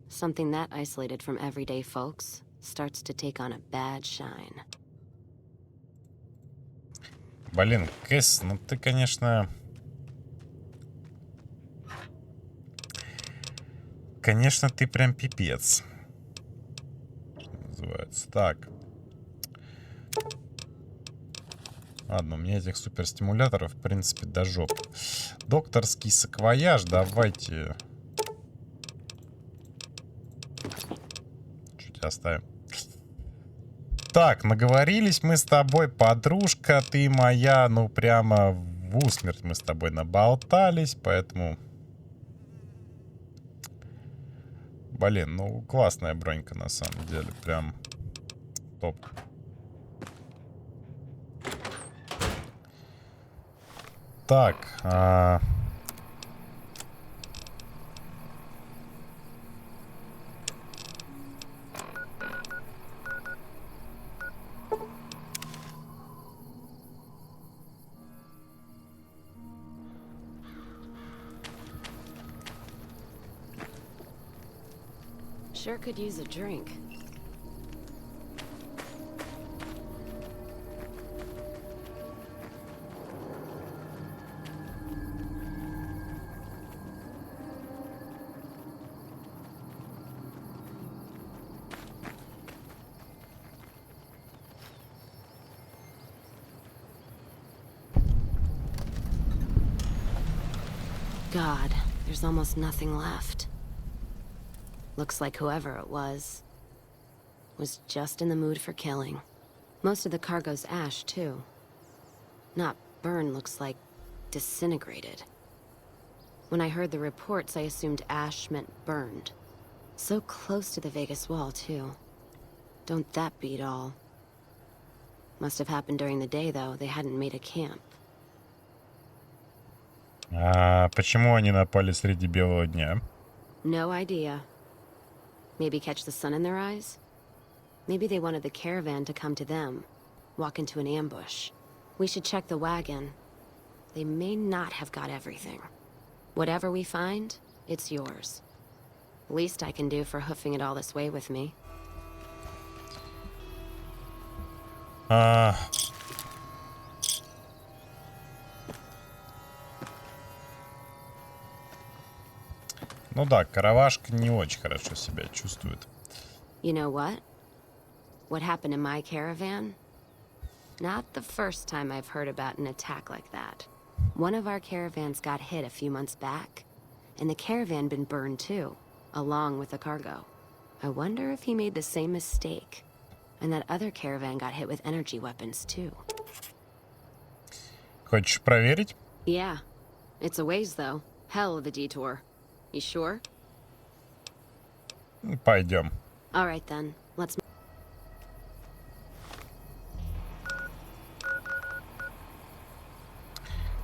Something that isolated from everyday folks starts to take on a bad shine. Блин, Кэс, ну ты, конечно... Конечно, ты прям пипец. Называется. Так. Ладно, у меня этих суперстимуляторов, в принципе, до жопы. Докторский саквояж, давайте... Чуть оставим. Так, наговорились мы с тобой, подружка, ты моя, ну прямо в усмерть мы с тобой наболтались, поэтому... Блин, ну классная бронька на самом деле, прям топ. Так, Sure could use a drink. God, there's almost nothing left. Looks like whoever it was just in the mood for killing. Most of the cargo's ash, too. Not burned, looks like disintegrated. When I heard the reports, I assumed ash meant burned. So close to the Vegas wall, too. Don't that beat all? Must have happened during the day, though. They hadn't made a camp. почему они напали среди белого дня? No idea. Maybe catch the sun in their eyes? Maybe they wanted the caravan to come to them, walk into an ambush. We should check the wagon. They may not have got everything. Whatever we find, it's yours. Least I can do for hoofing it all this way with me. Ну да, каравашка не очень хорошо себя чувствует. You know what? What happened in my caravan? Not the first time I've heard about an attack like that. One of our caravans got hit a few months back, and the caravan been burned too, along with the cargo. I wonder if he made the same mistake, and that other caravan got hit with energy weapons too. Хочешь проверить? Yeah. It's a ways though. Hell of a detour. You sure? Пойдем. All right then. Let's...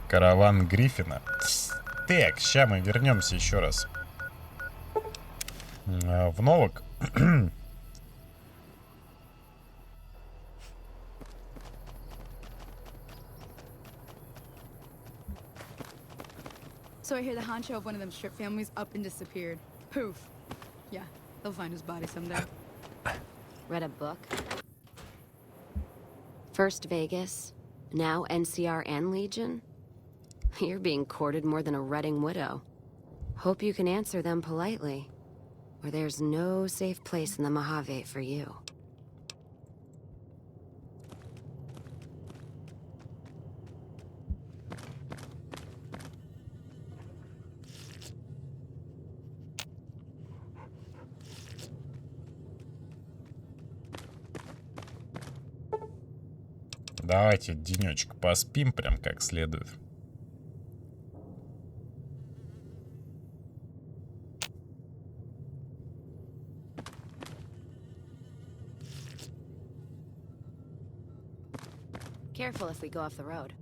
Караван Гриффина. Так, сейчас мы вернемся еще раз в Новок. So I hear the honcho of one of them strip families up and disappeared. Poof. Yeah, they'll find his body someday. Read a book? First Vegas, now NCR and Legion? You're being courted more than a Redding widow. Hope you can answer them politely, or there's no safe place in the Mojave for you. Давайте денечек поспим прям как следует. Careful if we go off the road.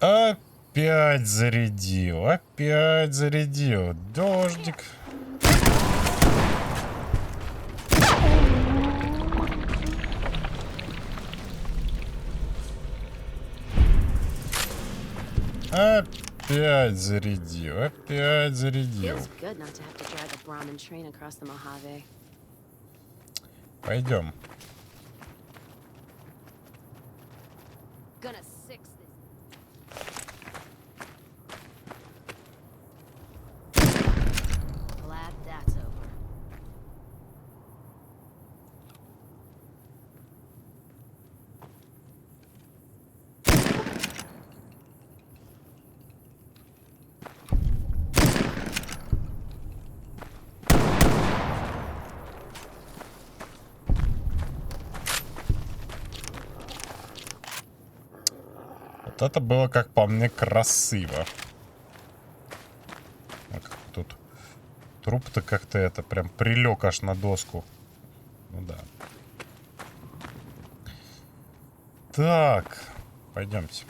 Опять зарядил. Опять зарядил. Дождик. Опять зарядил. Опять зарядил. Feels good not to have to drag a Brahmin train across the Mojave. Пойдем. Gonna six this. Glad that's over. Вот это было, как по мне, красиво. А как тут труп-то как-то это прям прилег аж на доску. Ну да. Так, пойдемте.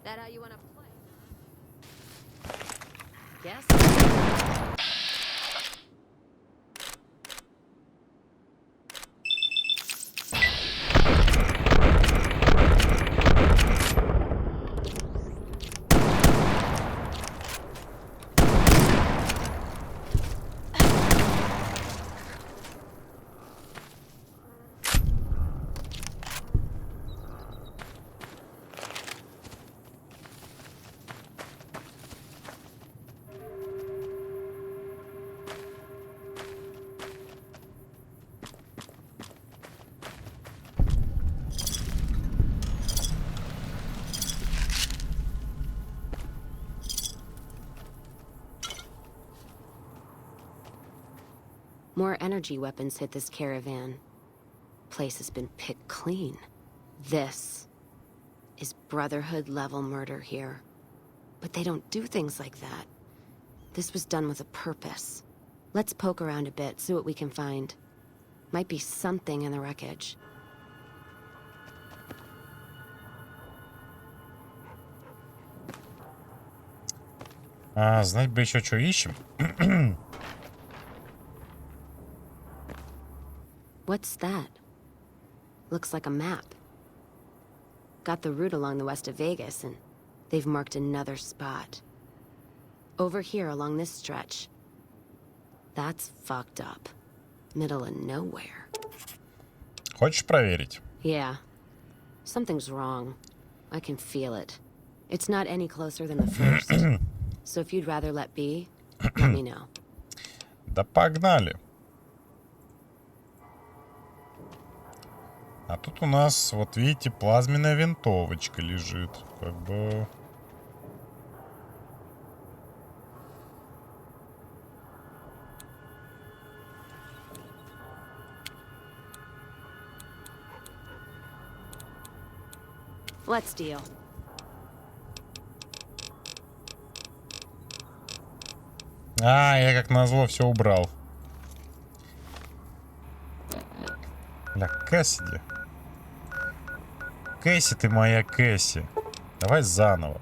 That how you wanna play? Yes. More energy weapons hit this caravan. Place has been picked clean. This is Brotherhood level murder here. But they don't do things like that. This was done with a purpose. Let's poke around a bit, see what we can find. Might be something in the wreckage. Знать бы еще, что ищем. What's that? Looks like a map. Got the route along the west of Vegas, and they've marked another spot. Over here along this stretch. That's fucked up. Middle of nowhere. Хочешь проверить? Yeah. Something's wrong. I can feel it. It's not any closer than the first. So if you'd rather let be, let me know. Да погнали. А тут у нас, вот видите, плазменная винтовочка лежит. Как бы... Let's deal. Я как назло все убрал. Бля, Кэссиди. Кэсси, ты моя Кэсси. Давай заново.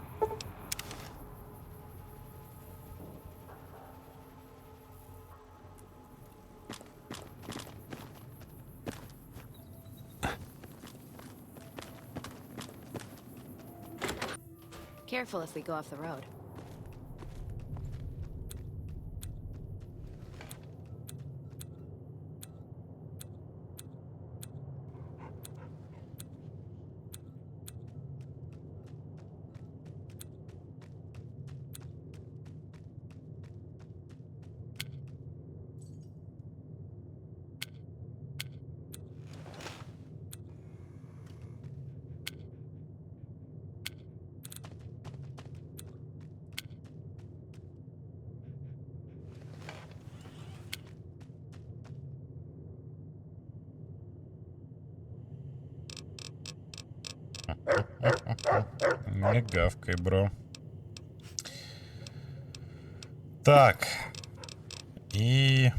Careful if we go off the road. Не гавкай, бро. Так. И...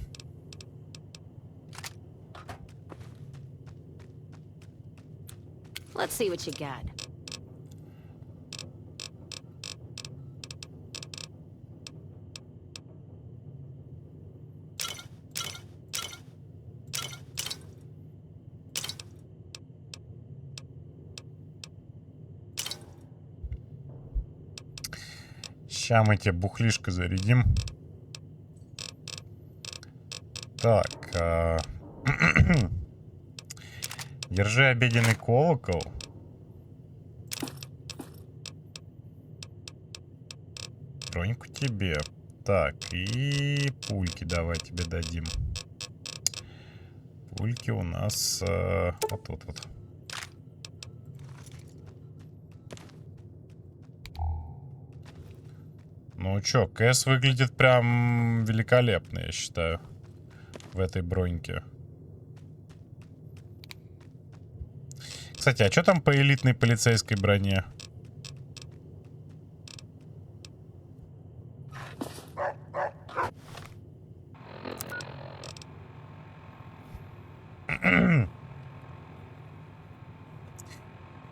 Let's see what you got. Ща мы тебе бухлишко зарядим. Так. Держи обеденный колокол. Броньку тебе. Так, и пульки давай тебе дадим. Пульки у нас вот тут вот. Ну чё, КС выглядит прям великолепно, я считаю, в этой броньке. Кстати, а что там по элитной полицейской броне?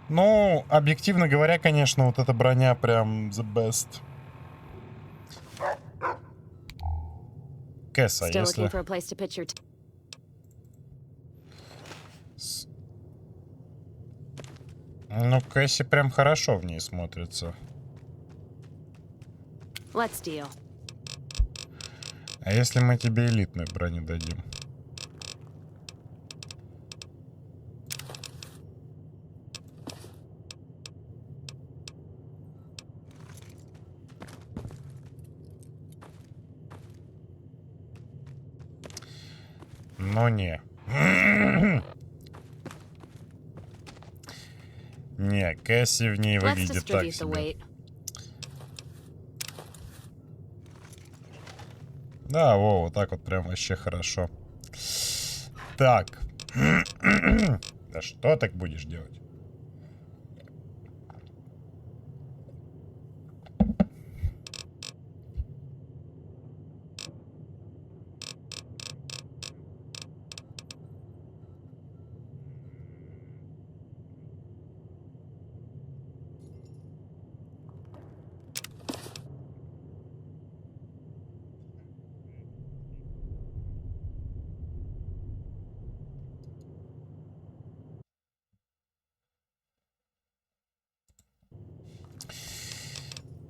Ну, объективно говоря, конечно, вот эта броня прям the best. Кэс, а если... Ну, Кэсси прям хорошо в ней смотрится. Let's deal. А если мы тебе элитную броню дадим? Ну не. Не, Кэсси в ней выглядит так себе. Да, во, вот так вот прям вообще хорошо. Так. Да что так будешь делать?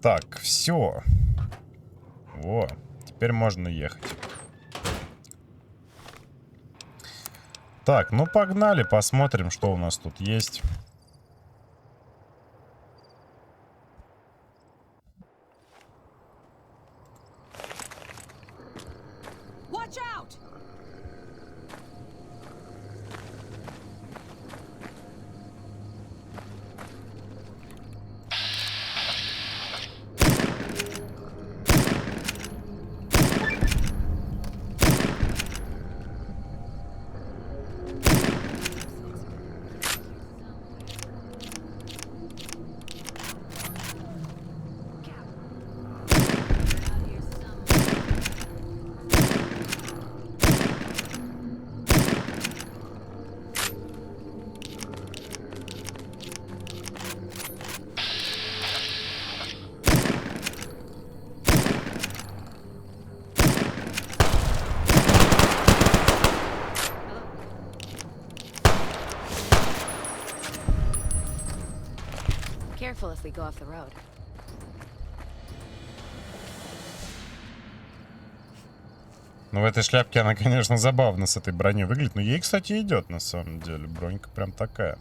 Так, все. Во, теперь можно ехать. Так, ну погнали, посмотрим, что у нас тут есть. Careful if we go off the road. Ну, в этой шляпке она, конечно, забавно с этой броней выглядит. Но ей, кстати, идет, на самом деле. Бронька прям такая.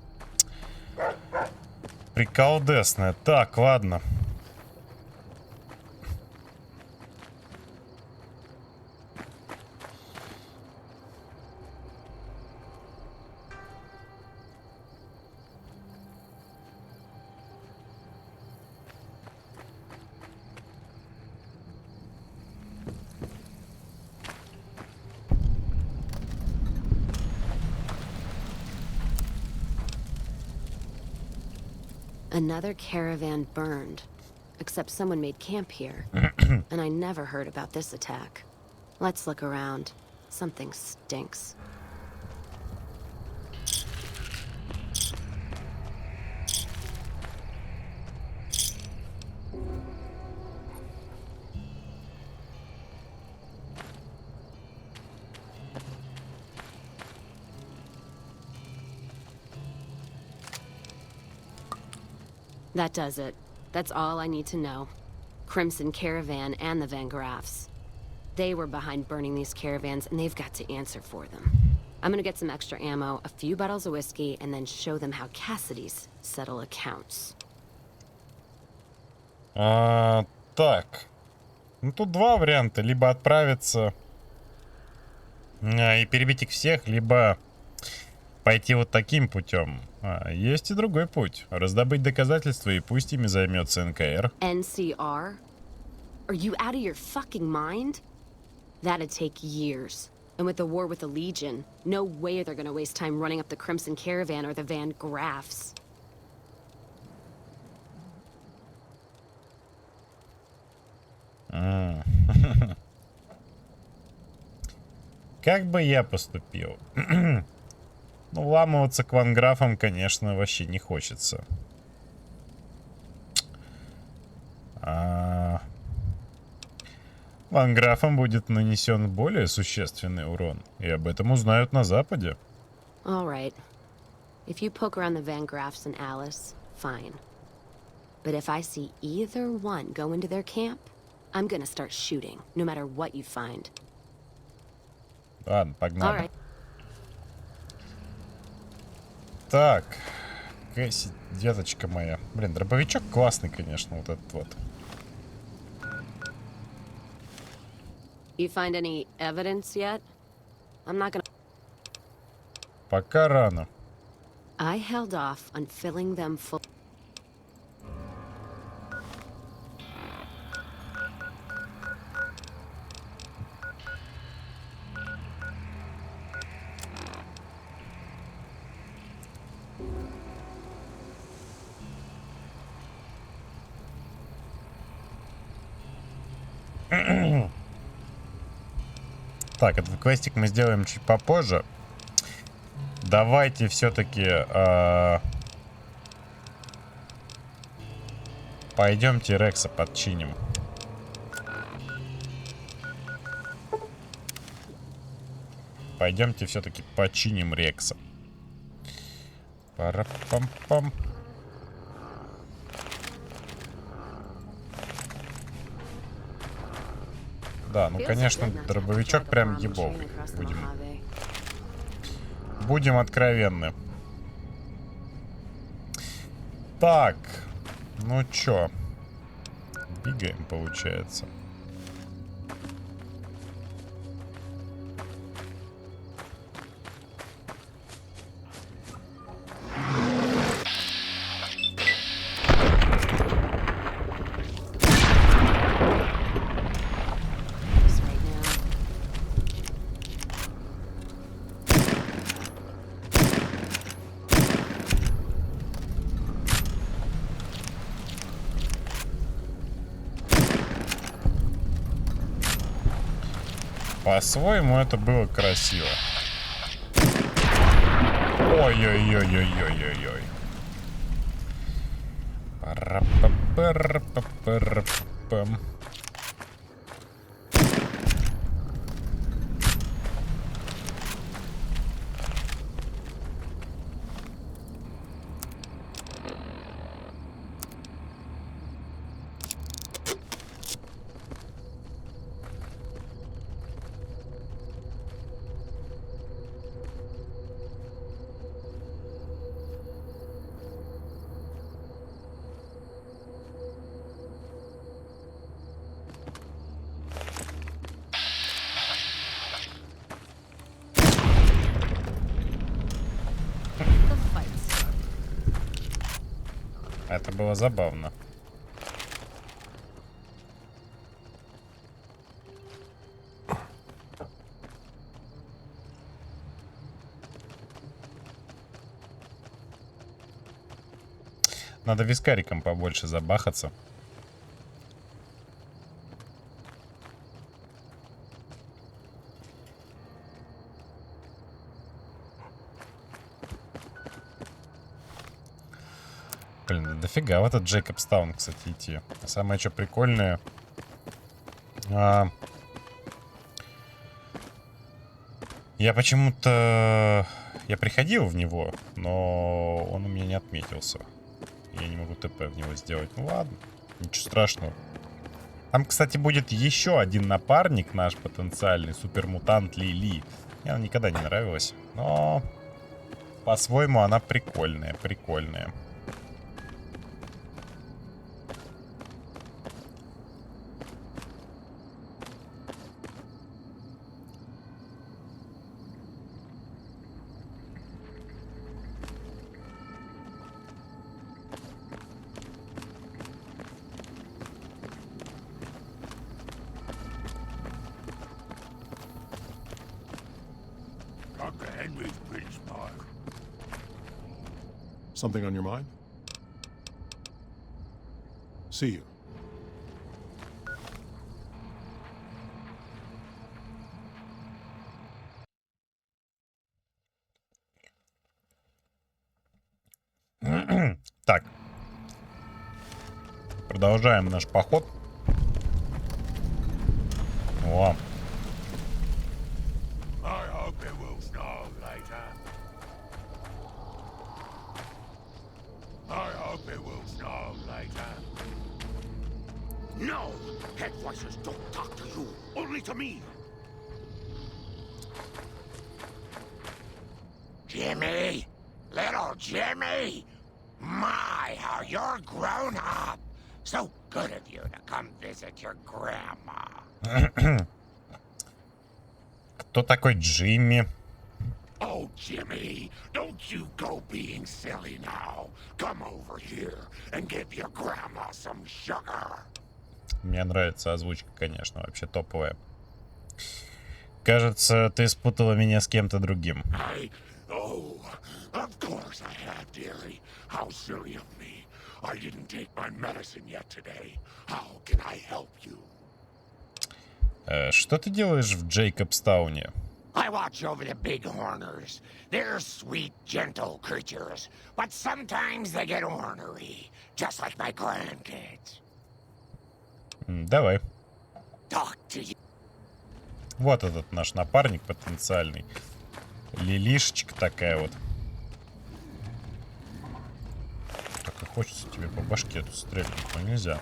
Приколдесная. Так, ладно. Another caravan burned. Except someone made camp here. And I never heard about this attack. Let's look around. Something stinks. That does it. That's all I need to know. Crimson Caravan and the Van Graffs. They were behind burning these caravans, and they've got to answer for them. I'm gonna get some extra ammo, a few bottles of whiskey, and then show them how Cassidy's settle accounts. Так. Ну, тут два варианта. Либо отправиться и перебить их всех, либо пойти вот таким путем. Есть и другой путь. Раздобыть доказательства, и пусть ими займется НКР. NCR? Are you out of your fucking mind? That'd take years. And with the war with the Legion, no way they're gonna waste time running up the Crimson Caravan or the Van Graffs. Как бы я поступил? Ну, вламываться к ванграфам, конечно, вообще не хочется. Ванграфам будет нанесен более существенный урон, и об этом узнают на Западе. All right. If you poke around the Van Graffs and Alice, fine. But if I see either one go into their camp, I'm gonna start shooting, no matter what you find. Ладно, погнали. All right. Так, Кэсси, деточка моя. Блин, дробовичок классный, конечно, вот этот вот. You find any evidence yet? I'm not gonna... Пока рано. I held off on filling them full... Так, этот квестик мы сделаем чуть попозже. Давайте все-таки пойдемте Рекса подчиним. Пойдемте все-таки починим Рекса. Пара-пам-пам. Да, ну конечно, дробовичок прям ебовый. Будем откровенны. Так, ну чё, бигаем, получается. По-своему это было красиво. Ой-ой-ой-ой-ой-ой-ой. Пара-па-пара-па-пара-па-пам. Это было забавно. Надо вискариком побольше забахаться. Блин, дофига в этот Джейкобстаун, кстати, идти. А самое что прикольное... Я почему-то... Я приходил в него, но он у меня не отметился. Я не могу ТП в него сделать. Ну ладно, ничего страшного. Там, кстати, будет еще один напарник наш потенциальный, супермутант Лили. Мне она никогда не нравилась, но по-своему она прикольная, прикольная. Something on your mind? See you. Так. Продолжаем наш поход. О. No! Head voices don't talk to you, only to me! Jimmy! Little Jimmy! My, how you're grown up! So good of you to come visit your grandma. Кто такой Джимми? Oh, Jimmy, don't you go being silly now. Come over here and give your grandma some sugar. Мне нравится озвучка, конечно, вообще топовая. Кажется, ты спутала меня с кем-то другим. Oh, of course I have, dearie. How silly of me. I didn't take my medicine yet today. How can I help you? Что ты делаешь в Джейкобстауне? I watch over the bighorners. They're sweet, gentle creatures, but sometimes they get ornery, just like my grandkids. Давай. Talk to you. Вот этот наш напарник потенциальный. Лилишечка такая вот. Так и хочется тебе по башке тут стрельнуть, но нельзя.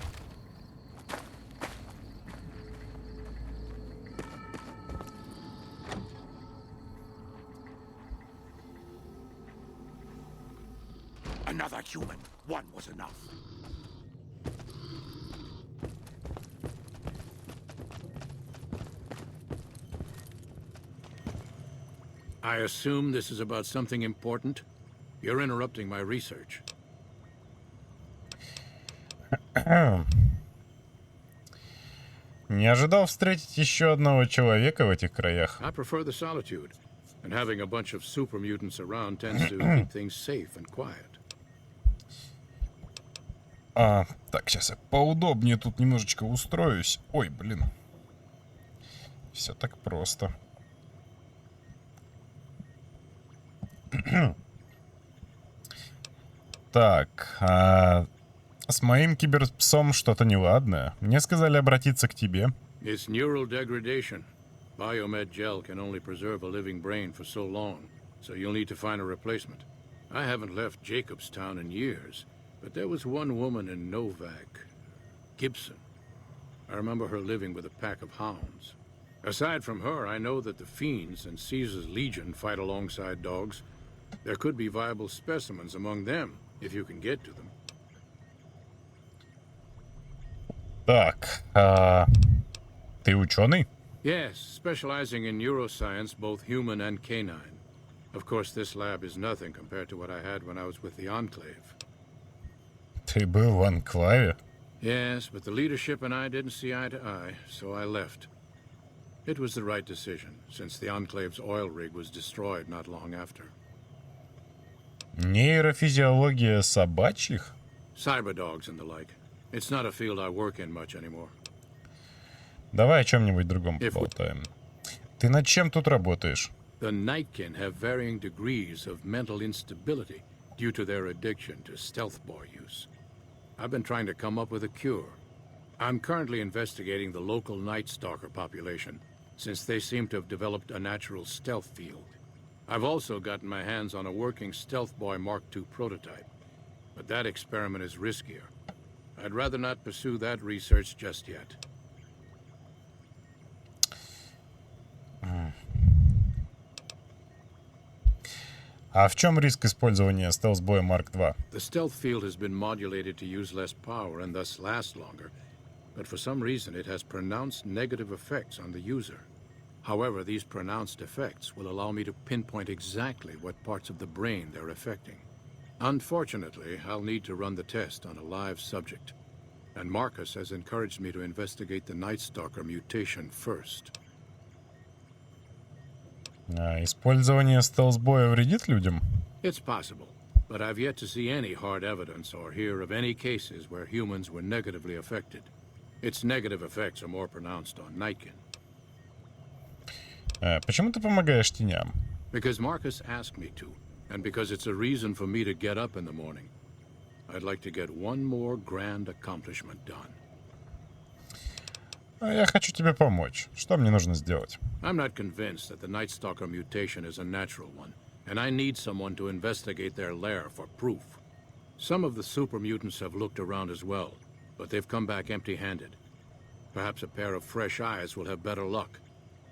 Another human. One was enough. I assume this is about something important? You're interrupting my research. Не ожидал встретить еще одного человека в этих краях. I prefer the solitude, and having a bunch of super mutants around tends to keep things safe and quiet. Так, сейчас я поудобнее тут немножечко устроюсь. Ой, блин. Все так просто. Так, с моим киберпсом что-то неладное. Мне сказали обратиться к тебе. It's neural degradation. Biomed gel can only preserve a living brain for so long, so you'll need to find a replacement. I haven't left Jacobstown in years, but there was one woman in Novak, Gibson. I remember her living with a pack of hounds. Aside from her, I know that the Fiends and Caesar's Legion fight alongside dogs. There could be viable specimens among them, if you can get to them. Так, ты ученый? Yes, specializing in neuroscience, both human and canine. Of course, this lab is nothing compared to what I had when I was with the Enclave. Ты был в Анклаве? Yes, but the leadership and I didn't see eye to eye, so I left. It was the right decision, since the Enclave's oil rig was destroyed not long after. Нейрофизиология собачьих? Cyberdogs and the like. It's not a field I work in much anymore. Давай о чем-нибудь другом поболтаем. Ты над чем тут работаешь? The Nightkin have varying degrees of mental instability, due to their addiction to stealth boy use. I've been trying to come up with a cure. I'm currently investigating the local Night Stalker population, since they seem to have developed a natural stealth field. I've also gotten my hands on a working Stealth Boy Mark II prototype, but that experiment is riskier. I'd rather not pursue that research just yet. А в чем риск использования стелс-боя Марк II? The stealth field has been modulated to use less power and thus last longer, but for some reason it has pronounced negative effects on the user. However, these pronounced effects will allow me to pinpoint exactly what parts of the brain they're affecting. Unfortunately, I'll need to run the test on a live subject, and Marcus has encouraged me to investigate the Night Stalker mutation first. Использование стелс-боя вредит людям? It's possible, but I've yet to see any hard evidence or hear of any cases where humans were negatively affected. Its negative effects are more pronounced on Nightkin. Почему ты помогаешь теням? Because Marcus asked me to, and because it's a reason for me to get up in the morning. I'd like to get one more grand accomplishment done. Я хочу тебе помочь. Что мне нужно сделать? I'm not convinced that the Night Stalker mutation is a natural one, and I need someone to investigate their lair for proof. Some of the super mutants have looked around as well, but they've come back empty-handed. Perhaps a pair of fresh eyes will have better luck.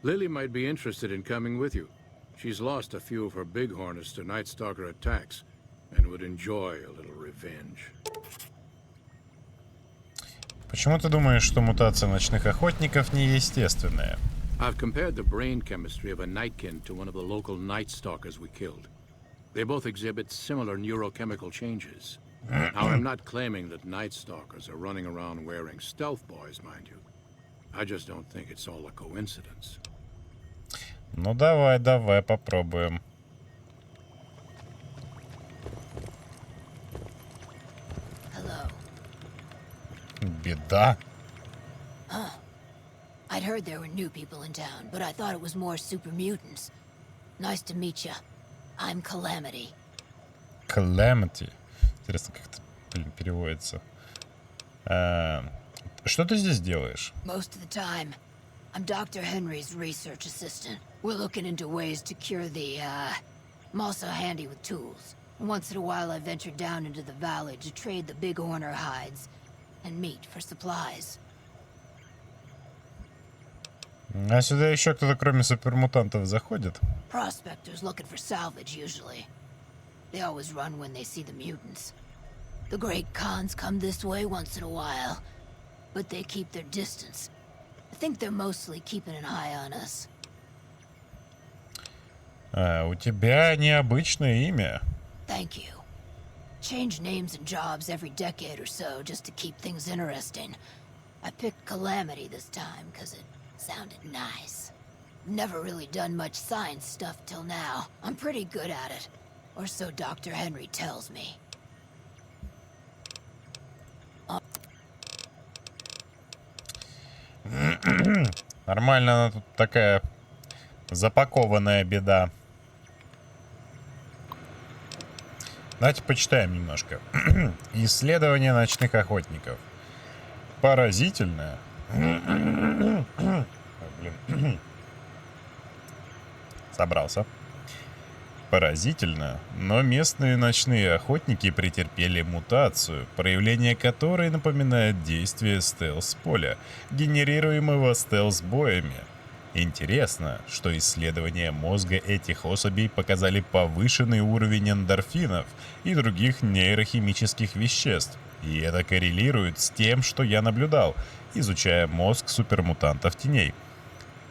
Lily might be interested in coming with you. She's lost a few of her bighorners to Night Stalker attacks and would enjoy a little revenge. Почему ты думаешь, что мутация ночных охотников неестественная? I've compared the brain chemistry of a Nightkin to one of the local Night Stalkers we killed. They both exhibit similar neurochemical changes. Now, I'm not claiming that Night Stalkers are running around wearing stealth boys, mind you. I just don't think it's all a coincidence. Ну давай попробуем. Беда. Huh. I'd heard there were new people in town, but I thought it was more super mutants. Nice to meet you. I'm Calamity. Calamity. Интересно, как это, переводится. Что ты здесь делаешь? Most of the time, I'm Dr. Henry's research assistant. We're looking into ways to cure the, I'm also handy with tools. Once in a while I venture down into the valley to trade the bighorner hides and meat for supplies. А сюда еще кто-то кроме супермутантов заходит? Prospectors looking for salvage usually. They always run when they see the mutants. The great Khans come this way once in a while, but they keep their distance. I think they're mostly keeping an eye on us. У тебя необычное имя. Thank you. Change names and jobs every decade or so just to keep things interesting. I picked Calamity this time because it sounded nice. Never really done much science stuff till now. I'm pretty good at it. Or so Dr. Henry tells me. Нормально, она тут такая запакованная беда. Давайте почитаем немножко. Исследование ночных охотников. Поразительное. Блин. Собрался. Поразительно, но местные ночные охотники претерпели мутацию, проявление которой напоминает действие стелс-поля, генерируемого стелс-боями. Интересно, что исследования мозга этих особей показали повышенный уровень эндорфинов и других нейрохимических веществ, и это коррелирует с тем, что я наблюдал, изучая мозг супермутантов теней.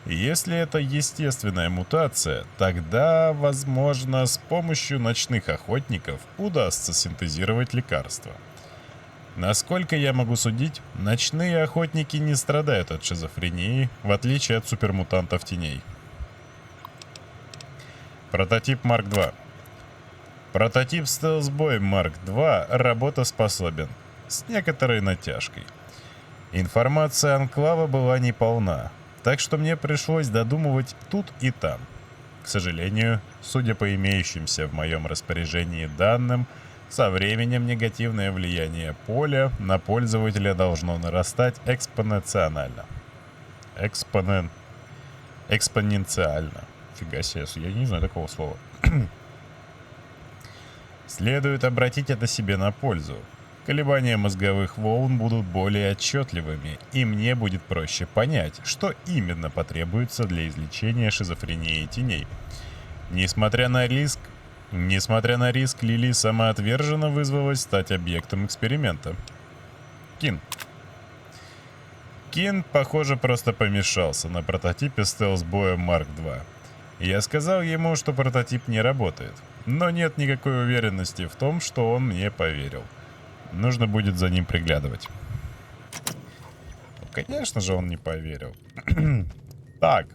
Если это естественная мутация, тогда, возможно, с помощью ночных охотников удастся синтезировать лекарства. Насколько я могу судить, ночные охотники не страдают от шизофрении, в отличие от супермутантов теней. Прототип Марк II. Прототип стелс-бой Марк II работоспособен, с некоторой натяжкой. Информация Анклава была неполна, так что мне пришлось додумывать тут и там. К сожалению, судя по имеющимся в моем распоряжении данным, со временем негативное влияние поля на пользователя должно нарастать экспоненциально. Экспоненциально. Фига себе, я не знаю такого слова. Следует обратить это себе на пользу. Колебания мозговых волн будут более отчетливыми, и мне будет проще понять, что именно потребуется для излечения шизофрении теней. Несмотря на риск, Лили самоотверженно вызвалась стать объектом эксперимента. Кин, похоже, просто помешался на прототипе стелс-боя Марк 2. Я сказал ему, что прототип не работает, но нет никакой уверенности в том, что он мне поверил. Нужно будет за ним приглядывать. Ну, конечно же, он не поверил. Так.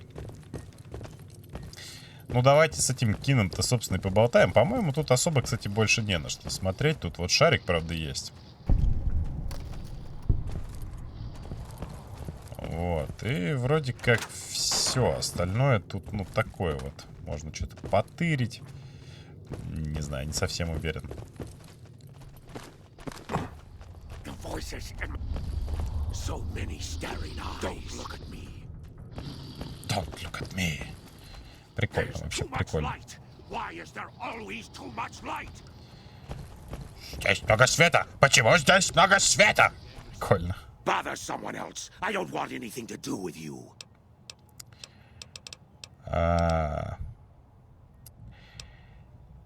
Ну, давайте с этим Кином-то, собственно, и поболтаем. По-моему, тут особо, кстати, больше не на что смотреть. Тут вот шарик, правда, есть. Вот. И вроде как все. Остальное тут, ну, такое вот. Можно что-то потырить. Не знаю, не совсем уверен. Don't look at me. Прикольно, вообще прикольно. Здесь много света. Почему здесь много света? Прикольно.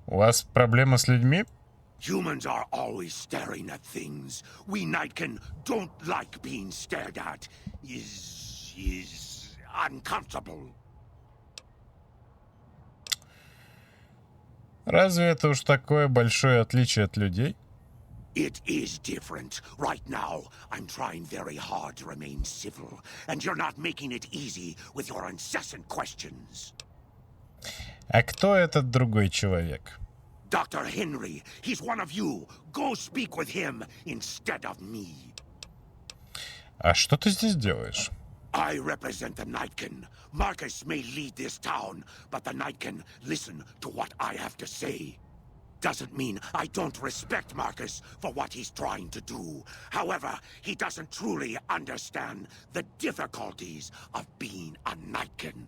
У вас проблема с людьми? Humans are always staring at things. We Nightkin don't like being stared at. Is uncomfortable. Разве это уж такое большое отличие от людей? It is different. Right now, I'm trying very hard to remain civil, and you're not making it easy with your incessant questions. А кто этот другой человек? Dr. Henry, he's one of you. Go speak with him instead of me. А что ты здесь делаешь? I represent the Nightkin. Marcus may lead this town, but the Nightkin listen to what I have to say. Doesn't mean I don't respect Marcus for what he's trying to do. However, he doesn't truly understand the difficulties of being a Nightkin.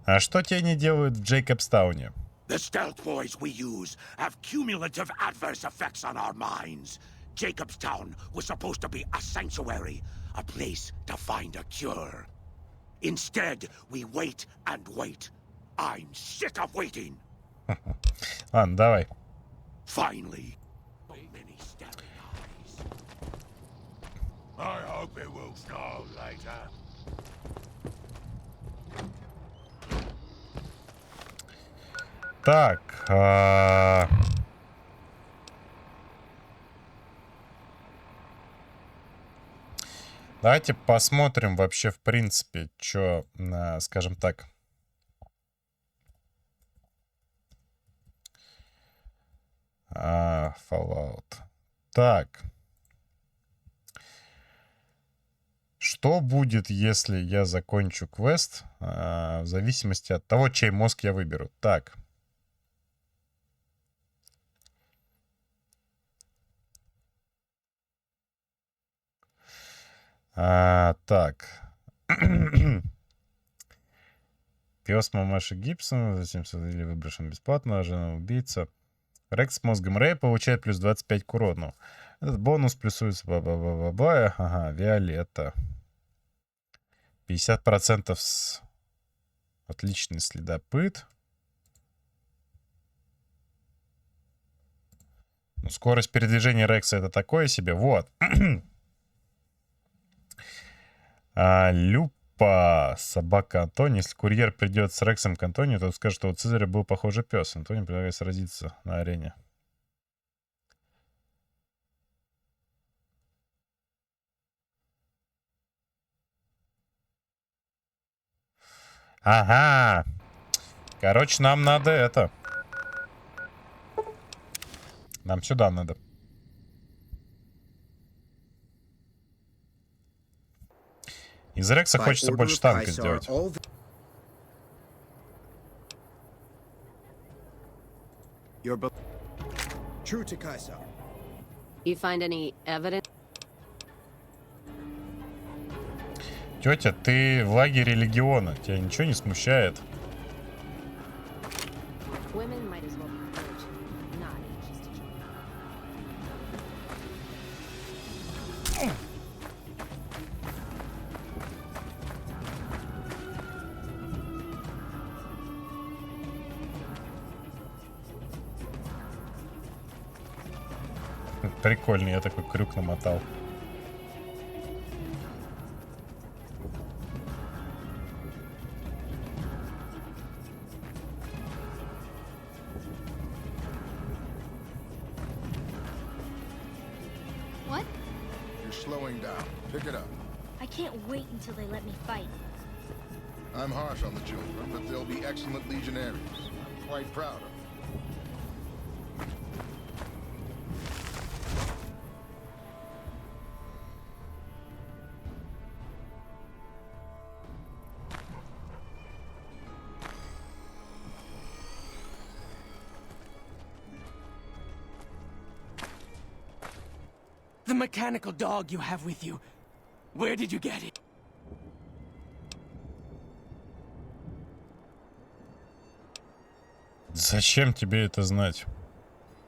А что тени делают в Джейкобстауне? The stealth boys we use have cumulative adverse effects on our minds. Jacobstown was supposed to be a sanctuary, a place to find a cure. Instead, we wait and wait. I'm sick of waiting. Ладно, давай. Finally. So many staring eyes. I hope it will snow later. Так. Давайте посмотрим вообще, в принципе, что, скажем так. Fallout. Так. Что будет, если я закончу квест, в зависимости от того, чей мозг я выберу? Так. Так. Пес мамаши Гибсон, затем или выброшен бесплатно, жена убийца. Рекс с мозгом Рэй получает плюс 25 к урону. Этот бонус плюсуется бла-бла-бла-бла. Ага, Виолетта. 50% с... Отличный следопыт. Ну, скорость передвижения Рекса это такое себе. Вот. Люпа, собака Антони. Если курьер придет с Рексом к Антонию, то скажет, что у Цезаря был похожий пес. Антоний предлагает сразиться на арене. Ага. Короче, нам надо это. Нам сюда надо. Из Рекса хочется больше танка сделать. True to Kaisar. You find any evidence? Тетя, ты в лагере легиона. Тебя ничего не смущает? Women might as well be hurt, not anxious to join. Прикольно, я такой крюк намотал. What? You're slowing down. Pick it up. I can't wait until they let me fight. I'm harsh on the children, but they'll be excellent legionaries. I'm quite proud of them. The mechanical dog you have with you. Where did you get it? Зачем тебе это знать?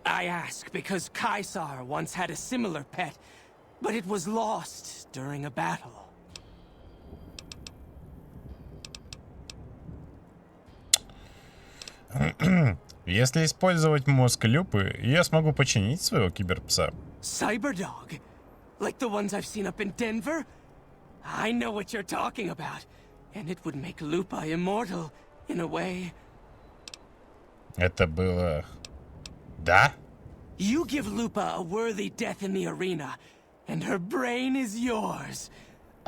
I ask because Kaisar once had a similar pet, but it was lost during a battle. Если использовать мозг Люпы, я смогу починить своего киберпса. Cyberdog? Like the ones I've seen up in Denver? I know what you're talking about. And it would make Lupa immortal, in a way. Это было... Да? You give Lupa a worthy death in the arena, and her brain is yours.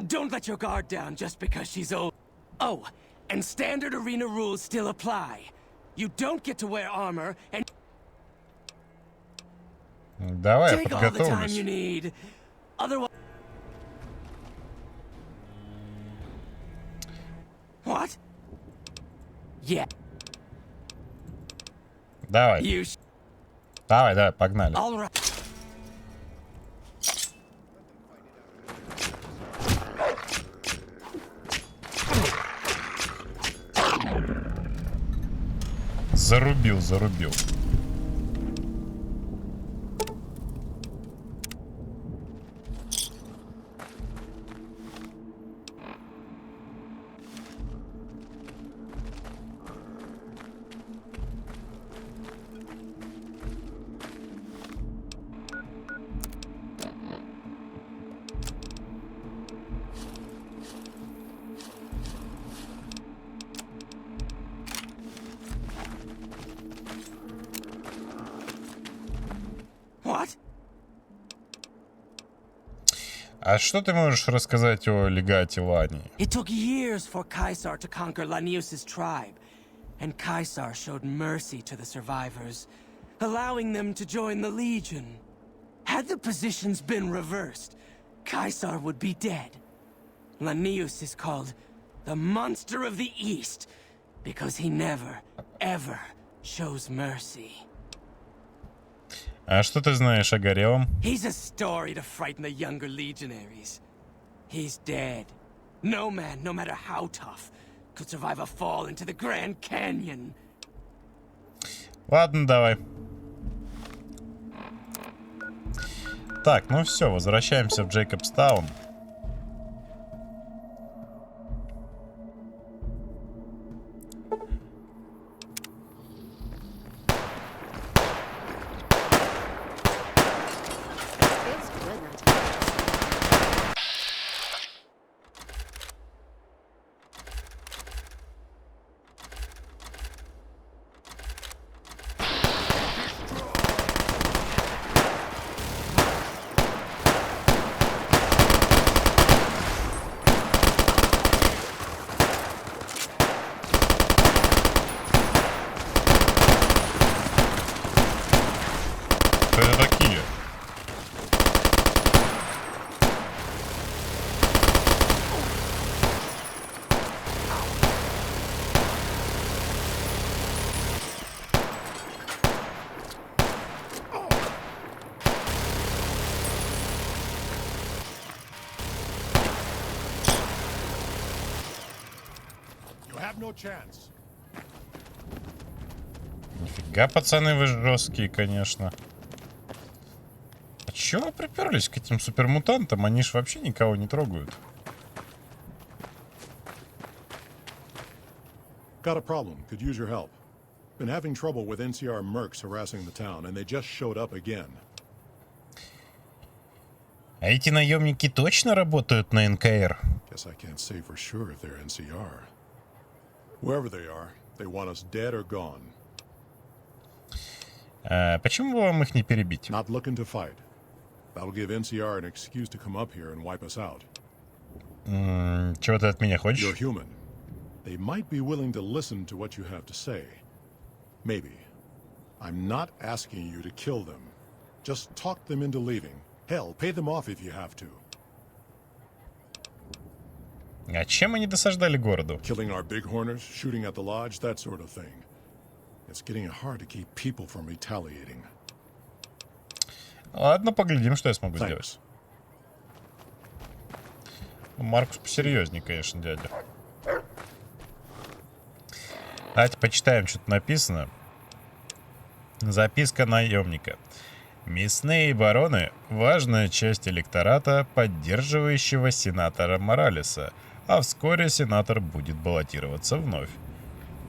Don't let your guard down just because she's old. Oh, and standard arena rules still apply. You don't get to wear armor, and... Давай, я Take all the time подготовлюсь. you need. Otherwise... What? Yeah. Давай. You Давай, погнали. All right. Зарубил, зарубил. What? А что ты можешь рассказать о легате Лани? It took years for Kaisar to conquer Lanius's tribe, and Kaisar showed mercy to the survivors, allowing them to join the Legion. Had the positions been reversed, Kaisar would be dead. Lanius is called the Monster of the East, because he never, ever shows mercy. А что ты знаешь о Горелом? He's a story to frighten the younger legionaries. He's dead. No man, no matter how tough, could survive a fall into the Grand Canyon. Ладно, давай. Так, ну все, возвращаемся в Джейкобстаун. no chance. Нифига, пацаны, вы жесткие, конечно. А чё вы приперлись к этим супермутантам? Они ж вообще никого не трогают. Got a problem. Could use your help. Been having trouble with NCR mercs harassing the town, and they just showed up again. А эти наемники точно работают на НКР? Guess I can't say for sure if they're NCR. Whoever they are, they want us dead or gone. А почему вам их не перебить? Not looking to fight. That'll give NCR an excuse to come up here and wipe us out. Чего ты от меня хочешь? You're human. They might be willing to listen to what you have to say. Maybe. I'm not asking you to kill them. Just talk them into leaving. Hell, pay them off if you have to. А чем они досаждали городу? Killing our bighorners, shooting at the lodge, that sort of thing. It's getting hard to keep people from retaliating. Ладно, поглядим, что я смогу сделать. Маркус посерьезнее, конечно, дядя. Давайте почитаем, что тут написано. Записка наемника. Мясные бароны – важная часть электората, поддерживающего сенатора Моралеса, а вскоре сенатор будет баллотироваться вновь.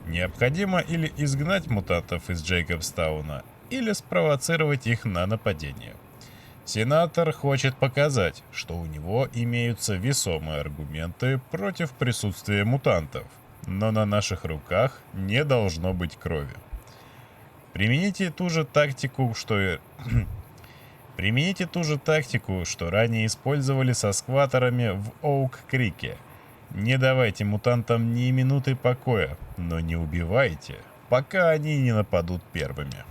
Необходимо или изгнать мутантов из Джейкобстауна, или спровоцировать их на нападение. Сенатор хочет показать, что у него имеются весомые аргументы против присутствия мутантов, но на наших руках не должно быть крови. Примените ту же тактику, что ранее использовали со скваторами в Оук-Крике. Не давайте мутантам ни минуты покоя, но не убивайте, пока они не нападут первыми.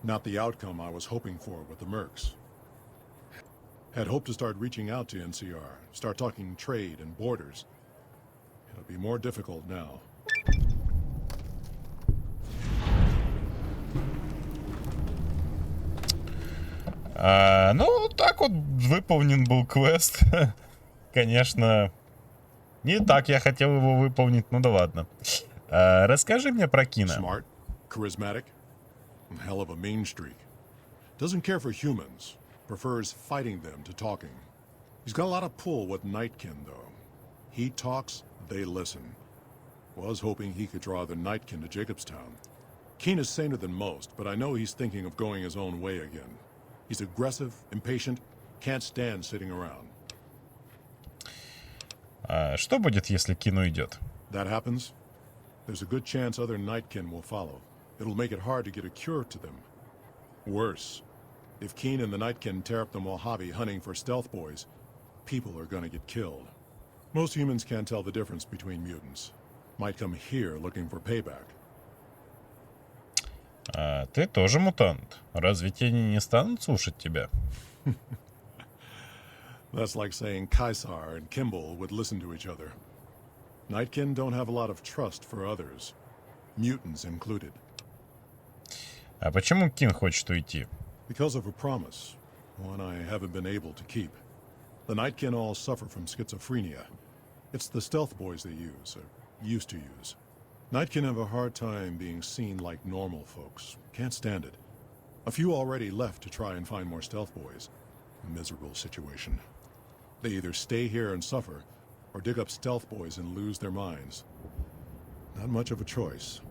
Not the outcome I was hoping for with the mercs. Had hoped to start reaching out to NCR, start talking trade and borders. It'll be more difficult now. Ну, так вот выполнен был квест. Конечно, не так я хотел его выполнить, ну да ладно. Расскажи мне про Кина. Smart, charismatic, and hell of a mean streak. Doesn't care for humans. Prefers fighting them to talking. He's got a lot of pull with Nightkin, though. He talks, they listen. Was hoping he could draw the Nightkin to Jacobstown. Keen is saner than most, but I know he's thinking of going his own way again. He's aggressive, impatient, can't stand sitting around. Что будет, если Кин уйдет? That happens, there's a good chance other Nightkin will follow. It'll make it hard to get a cure to them. Worse, if Keen and the Nightkin tear up the Mojave hunting for stealth boys, people are gonna get killed. Most humans can't tell the difference between mutants. Might come here looking for payback. Ты тоже мутант. Разве тени не станут слушать тебя? That's like saying Kaisar and Kimball would listen to each other. Nightkin don't have a lot of trust for others, mutants included. А почему Кин хочет уйти? Because of a promise, one I haven't been able to keep. The Nightkin all suffer from schizophrenia. It's the stealth boys they use, or used to use. Nightkin have a hard time being seen like normal folks. Can't stand it. A few already left to try and find more stealth boys. A miserable situation. They either stay here and suffer, or dig up stealth boys and lose their minds. Not much of a choice.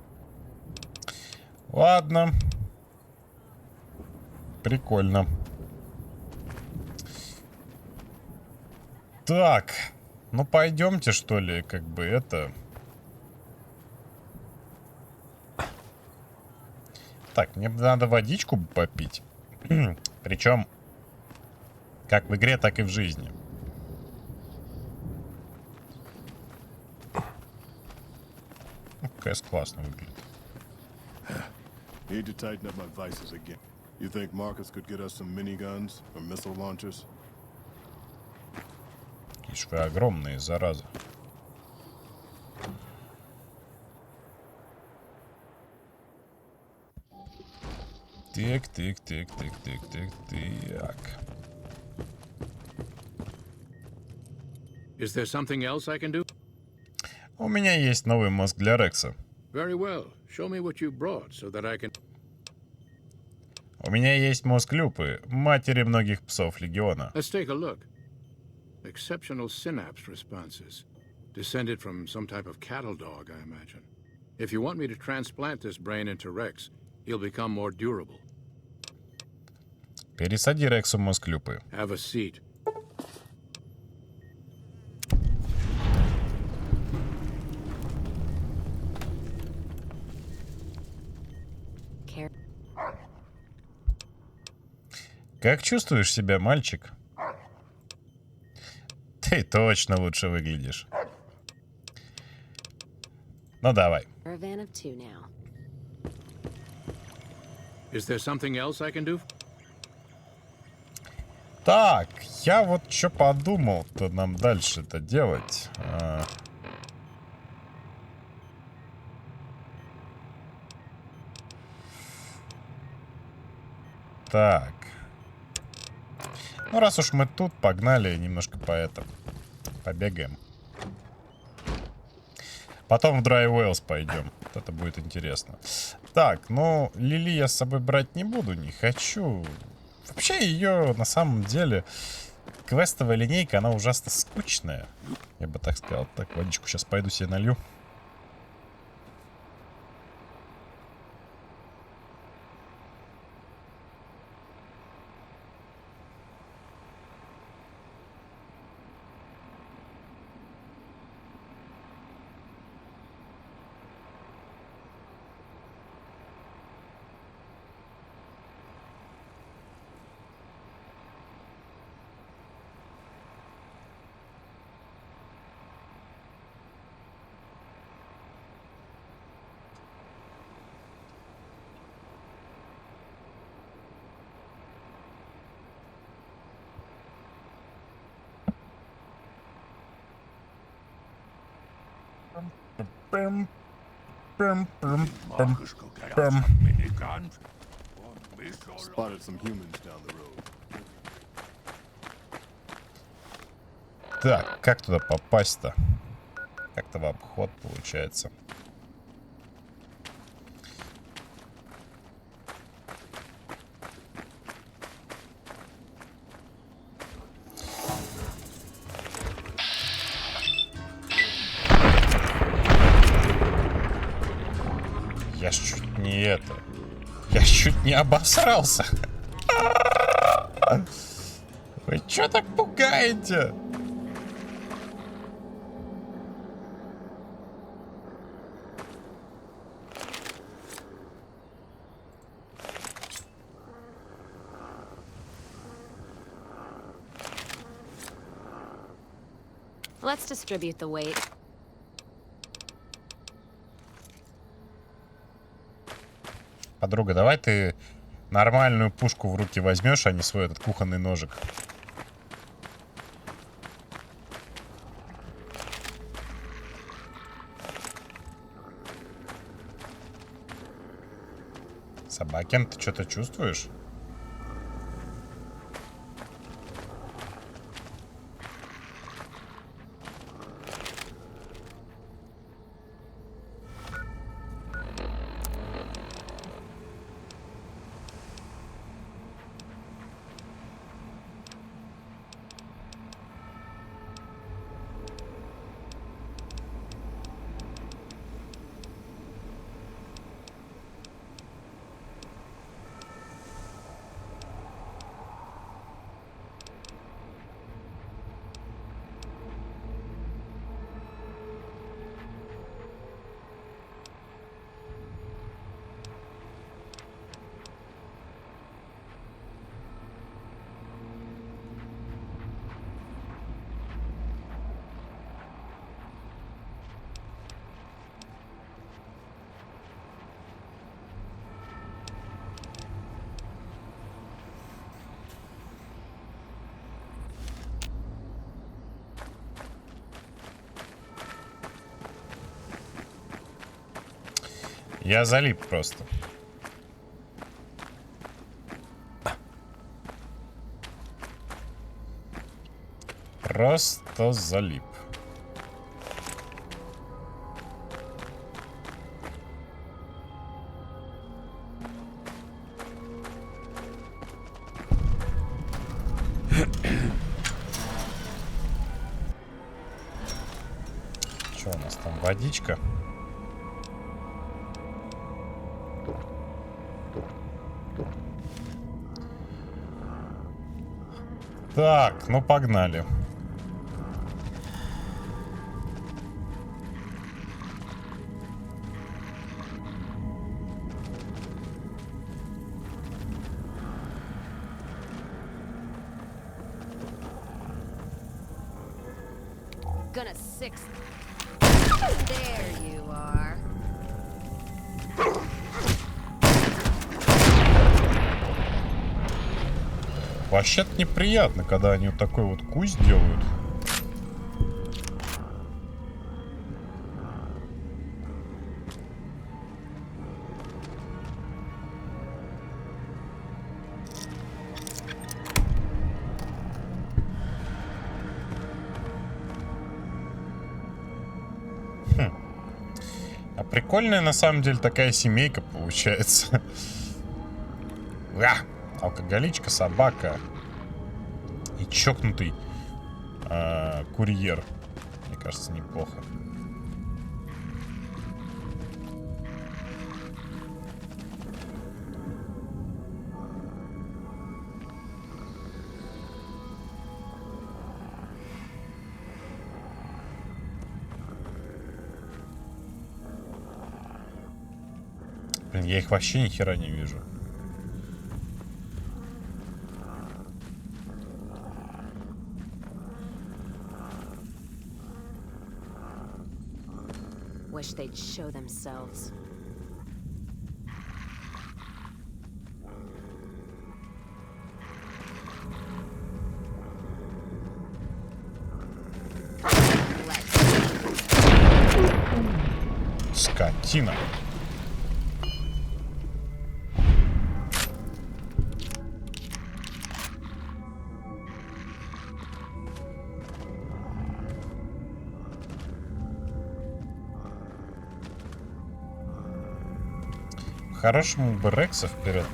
Ладно. Прикольно. Так. Ну пойдемте, что ли, как бы это... Так, мне надо водичку попить. Причем, как в игре, так и в жизни. КС классно выглядит. Need to tighten up my vices again. You think Marcus could get us some miniguns or missile launchers? Ишь вы огромные, зараза. Так. Is there something else I can do? У меня есть новый мозг для Рекса. Very well. Show me what you brought so that I can... У меня есть мозг Люпы, матери многих псов Легиона. Let's take a look. Exceptional synapse responses. Descended from some type of cattle dog, I imagine. If you want me to transplant this brain into Rex, he'll become more durable. Пересади Рексу мозг Люпы. Have a seat. Как чувствуешь себя, мальчик? Ты точно лучше выглядишь. Ну давай. Is there something else I can do? Так, я вот что подумал, что нам дальше-то делать. Так. Ну, раз уж мы тут, погнали немножко по этому. Побегаем. Потом в Dry Wells пойдем. Вот это будет интересно. Так, ну, Лили я с собой брать не буду, не хочу. Вообще ее, на самом деле, квестовая линейка, она ужасно скучная. Я бы так сказал. Так, водичку сейчас пойду себе налью. Spotted some humans down the road. Так, как туда попасть-то? Как-то в обход получается. Я ж чуть не это. Я чуть не обосрался. Вы чё так пугаете? Let's distribute the weight. Подруга, давай ты нормальную пушку в руки возьмешь, а не свой этот кухонный ножик. Собакин, ты что-то чувствуешь? Я залип просто. Просто залип. Что у нас там? Водичка. Так, ну погнали. Gonna six. There you are. Вообще-то неприятно, когда они вот такой вот кусь делают. А прикольная на самом деле такая семейка получается. Алкоголичка, собака и чокнутый курьер. Мне кажется, неплохо. Блин, я их вообще ни хера не вижу. Wish they'd show themselves. Скотина. Хорошему бы Рекса вперед.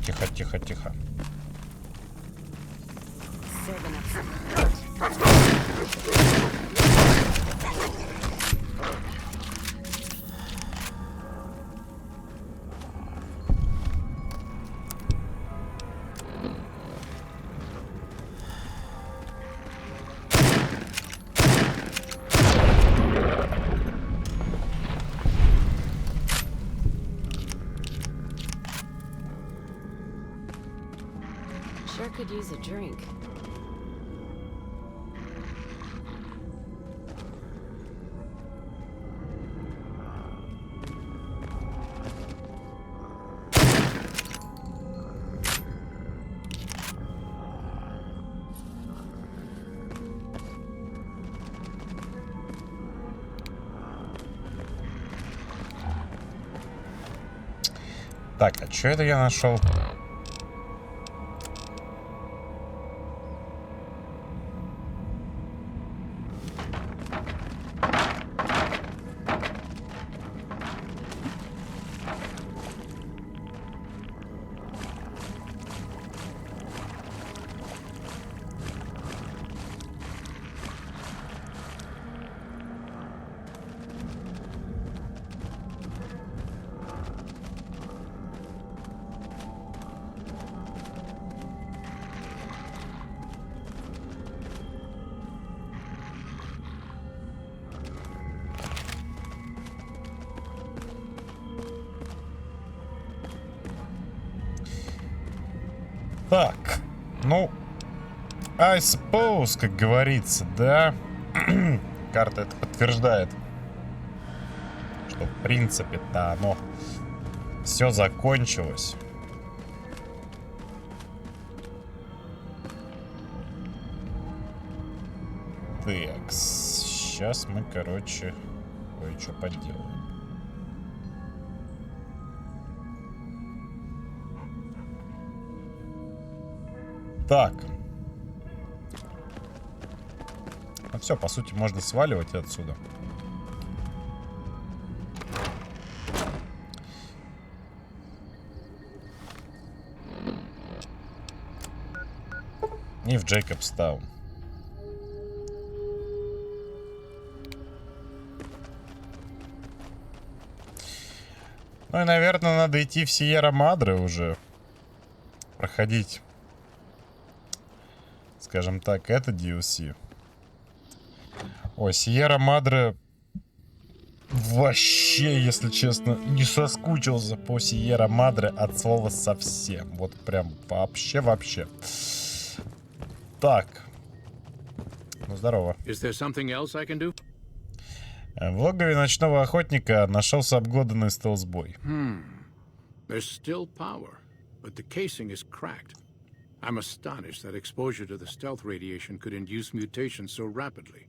Тихо, тихо, тихо. Sure could use a drink. Так, а что это я нашел? Так, ну, I suppose, как говорится, да, карта это подтверждает, что в принципе-то оно все закончилось. Так, сейчас мы, короче, кое-что поделаем. Так. Ну все, по сути, можно сваливать отсюда. И в Джейкобстаун. Ну и, наверное, надо идти в Сьерра-Мадре уже. Проходить, скажем так, это DLC. Ой, Сьерра-Мадре вообще, если честно, не соскучился по Сьерра-Мадре от слова совсем. Вот прям вообще. Так. Ну, здорово. В логове ночного охотника нашелся обглоданный стелсбой. There's still power, but the casing is cracked. I'm astonished that exposure to the stealth radiation could induce mutations so rapidly.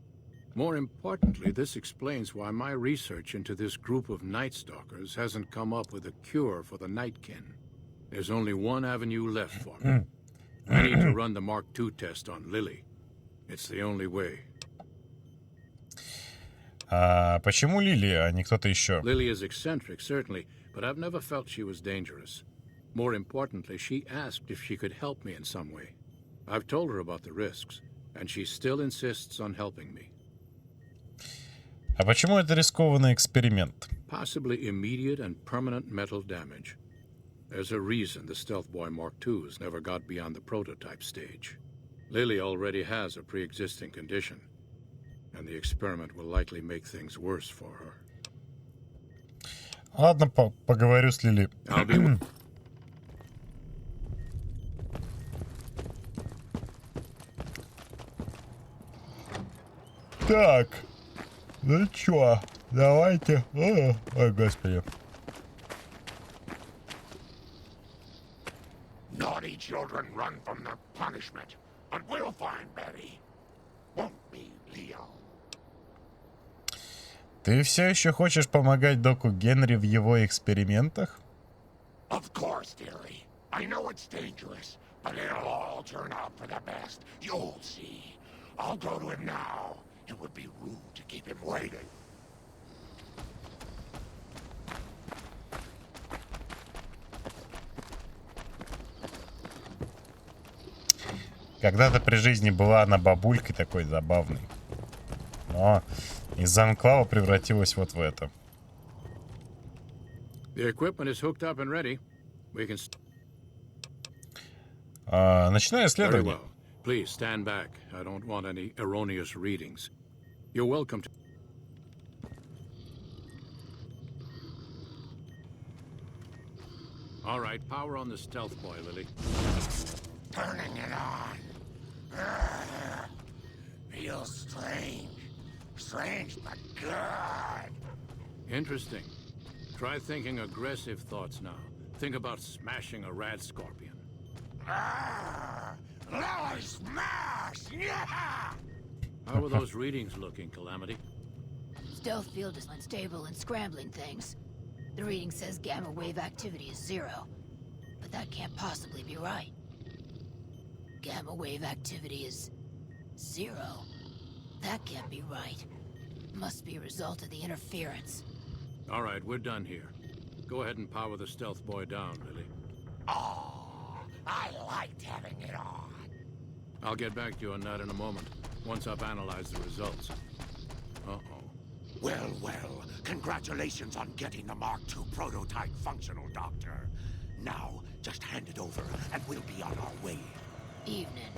More importantly, this explains why my research into this group of Night Stalkers hasn't come up with a cure for the Nightkin. There's only one avenue left for me. I need to run the Mark II test on Lily. It's the only way. А почему Лили, а не кто-то еще? Lily is eccentric, certainly, but I've never felt she was dangerous. More importantly, she asked if she could help me in some way. I've told her about the risks, and she still insists on helping me. А почему это рискованный эксперимент? Possibly immediate and permanent mental damage. There's a reason the Stealth Boy Mark IIs never got beyond the prototype stage. Lily already has a pre-existing condition, and the experiment will likely make things worse for her. Ладно, поговорю с Лили. Так, ну чё, давайте. Ой, господи. Naughty children run from their punishment, but we'll find Betty. Won't we, Leo? Ты все еще хочешь помогать доку Генри в его экспериментах? Of course, dearie. I know it's dangerous, but it'll all turn out for the best. You'll see. I'll go to him now. It would be rude to keep him waiting. Когда-то при жизни была она бабулькой такой забавной. Но из-за анклава превратилась вот в это. Начинаю исследование. Please stand back. I don't want any erroneous readings. You're welcome to... All right, power on the stealth boy, Lily. Turning it on. Feels strange. Strange but good. Interesting. Try thinking aggressive thoughts now. Think about smashing a rad scorpion. Lily smash! Yeah! How are those readings looking, Calamity? Stealth field is unstable and scrambling things. The reading says gamma wave activity is 0. But that can't possibly be right. Gamma wave activity is 0. That can't be right. Must be a result of the interference. All right, we're done here. Go ahead and power the stealth boy down, Lily. Oh, I liked having it on. I'll get back to you on that in a moment, once I've analyzed the results. Uh-oh. Well, congratulations on getting the Mark II prototype functional, Doctor. Now, just hand it over, and we'll be on our way. Evening.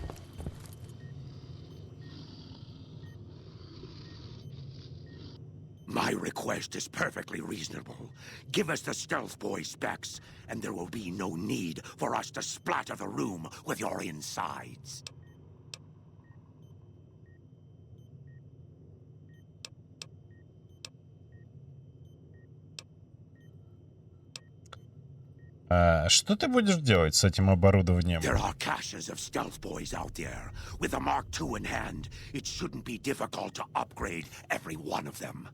My request is perfectly reasonable. Give us the stealth boy specs, and there will be no need for us to splatter the room with your insides. Что ты будешь делать с этим оборудованием? There are caches of stealth boys out there. With a Mark II in hand, it shouldn't be difficult to upgrade every one of them.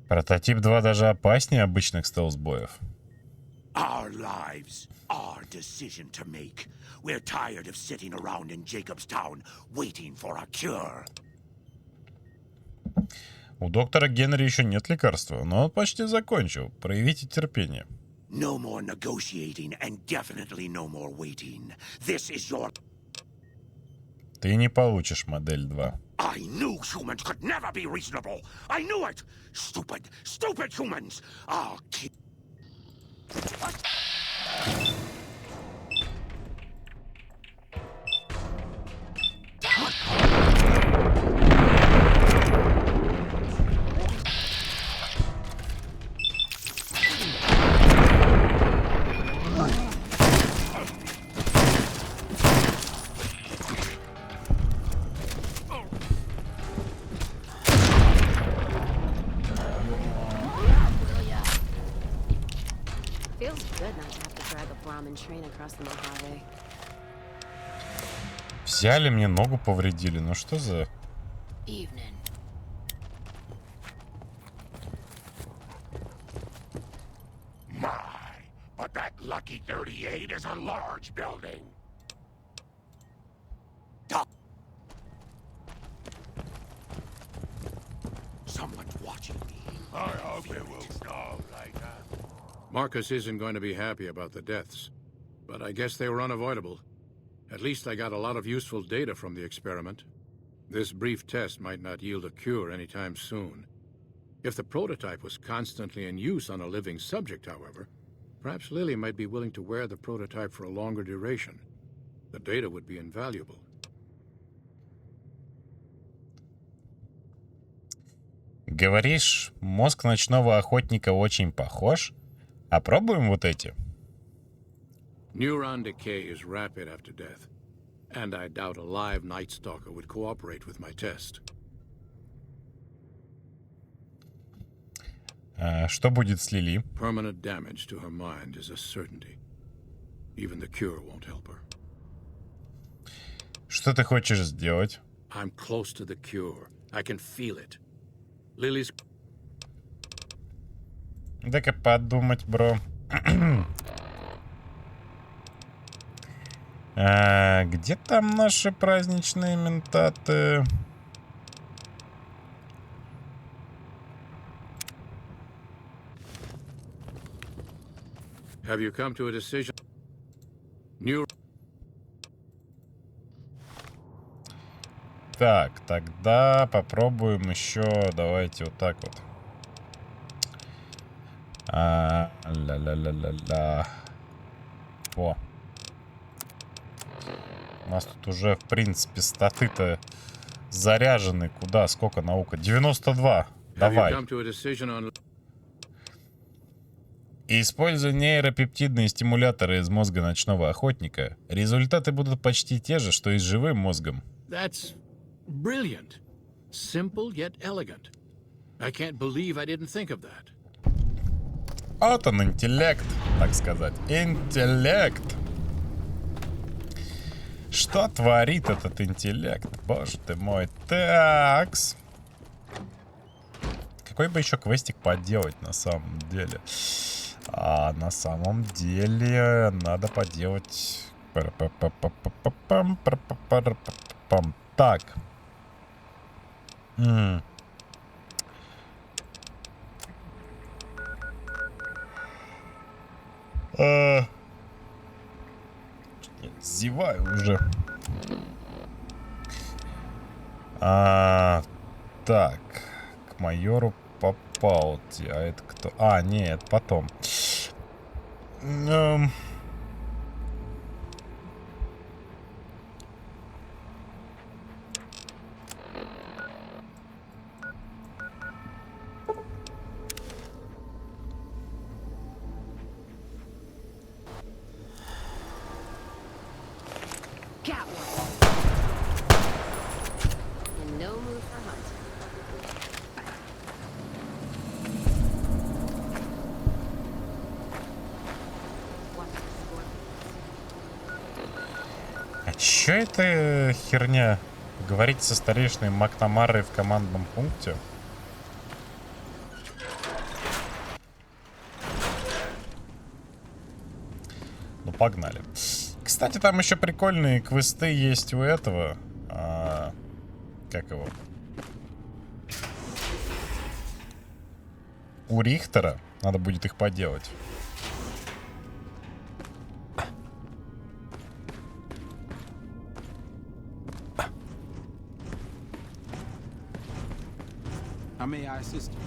Прототип 2 даже опаснее обычных стелс-боев. Our lives, our decision to make. We're tired of sitting around in Jacobstown waiting for a cure. У доктора Генри еще нет лекарства, но он почти закончил. Проявите терпение. No more negotiating and definitely no more waiting. This is your... Ты не получишь модель 2. I knew humans could never be reasonable. I knew it. Stupid, stupid humans. I'll keep... Feels good not to have to drag a Brahmin train across the Mojave. Взяли, мне ногу повредили. Ну что за... Evening. My, but that lucky 38 is a large building. Someone's watching me. I hope it will stop later. Marcus isn't going to be happy about the deaths, but I guess they were unavoidable. At least I got a lot of useful data from the experiment. This brief test might not yield a cure anytime soon. If the prototype was constantly in use on a living subject, however, perhaps Lily might be willing to wear the prototype for a longer duration. The data would be invaluable. Говоришь, мозг ночного охотника очень похож? Опробуем вот эти. Neuron decay is rapid after death, and I doubt a live Night Stalker would cooperate with my test. Что будет с Лили? Permanent damage to her mind is a certainty. Even the cure won't help her. Что ты хочешь сделать? I'm close to the cure. I can feel it. Lily's... Дай-ка подумать, бро. Где там наши праздничные ментаты? Have you come to a decision? New... Так, тогда попробуем еще. Давайте вот так вот. Ла-ла-ла-ла-ла. О. У нас тут уже, в принципе, статы-то заряжены. Куда? Сколько наука? 92. Давай. Используя нейропептидные стимуляторы из мозга ночного охотника, результаты будут почти те же, что и с живым мозгом. That's brilliant. Simple yet elegant. I can't believe I didn't think of that. Вот он, интеллект, так сказать. Интеллект. Что творит этот интеллект? Боже ты мой. Такс. Какой бы еще квестик поделать на самом деле? На самом деле надо поделать... Так. Зеваю уже. Так. К майору попал. А это кто? Нет, потом. А чё это херня? Говорить со старейшиной Макнамарой в командном пункте? Ну, погнали. Кстати, там еще прикольные квесты есть у этого. Как его? У Рихтера. Надо будет их поделать. How may I assist you?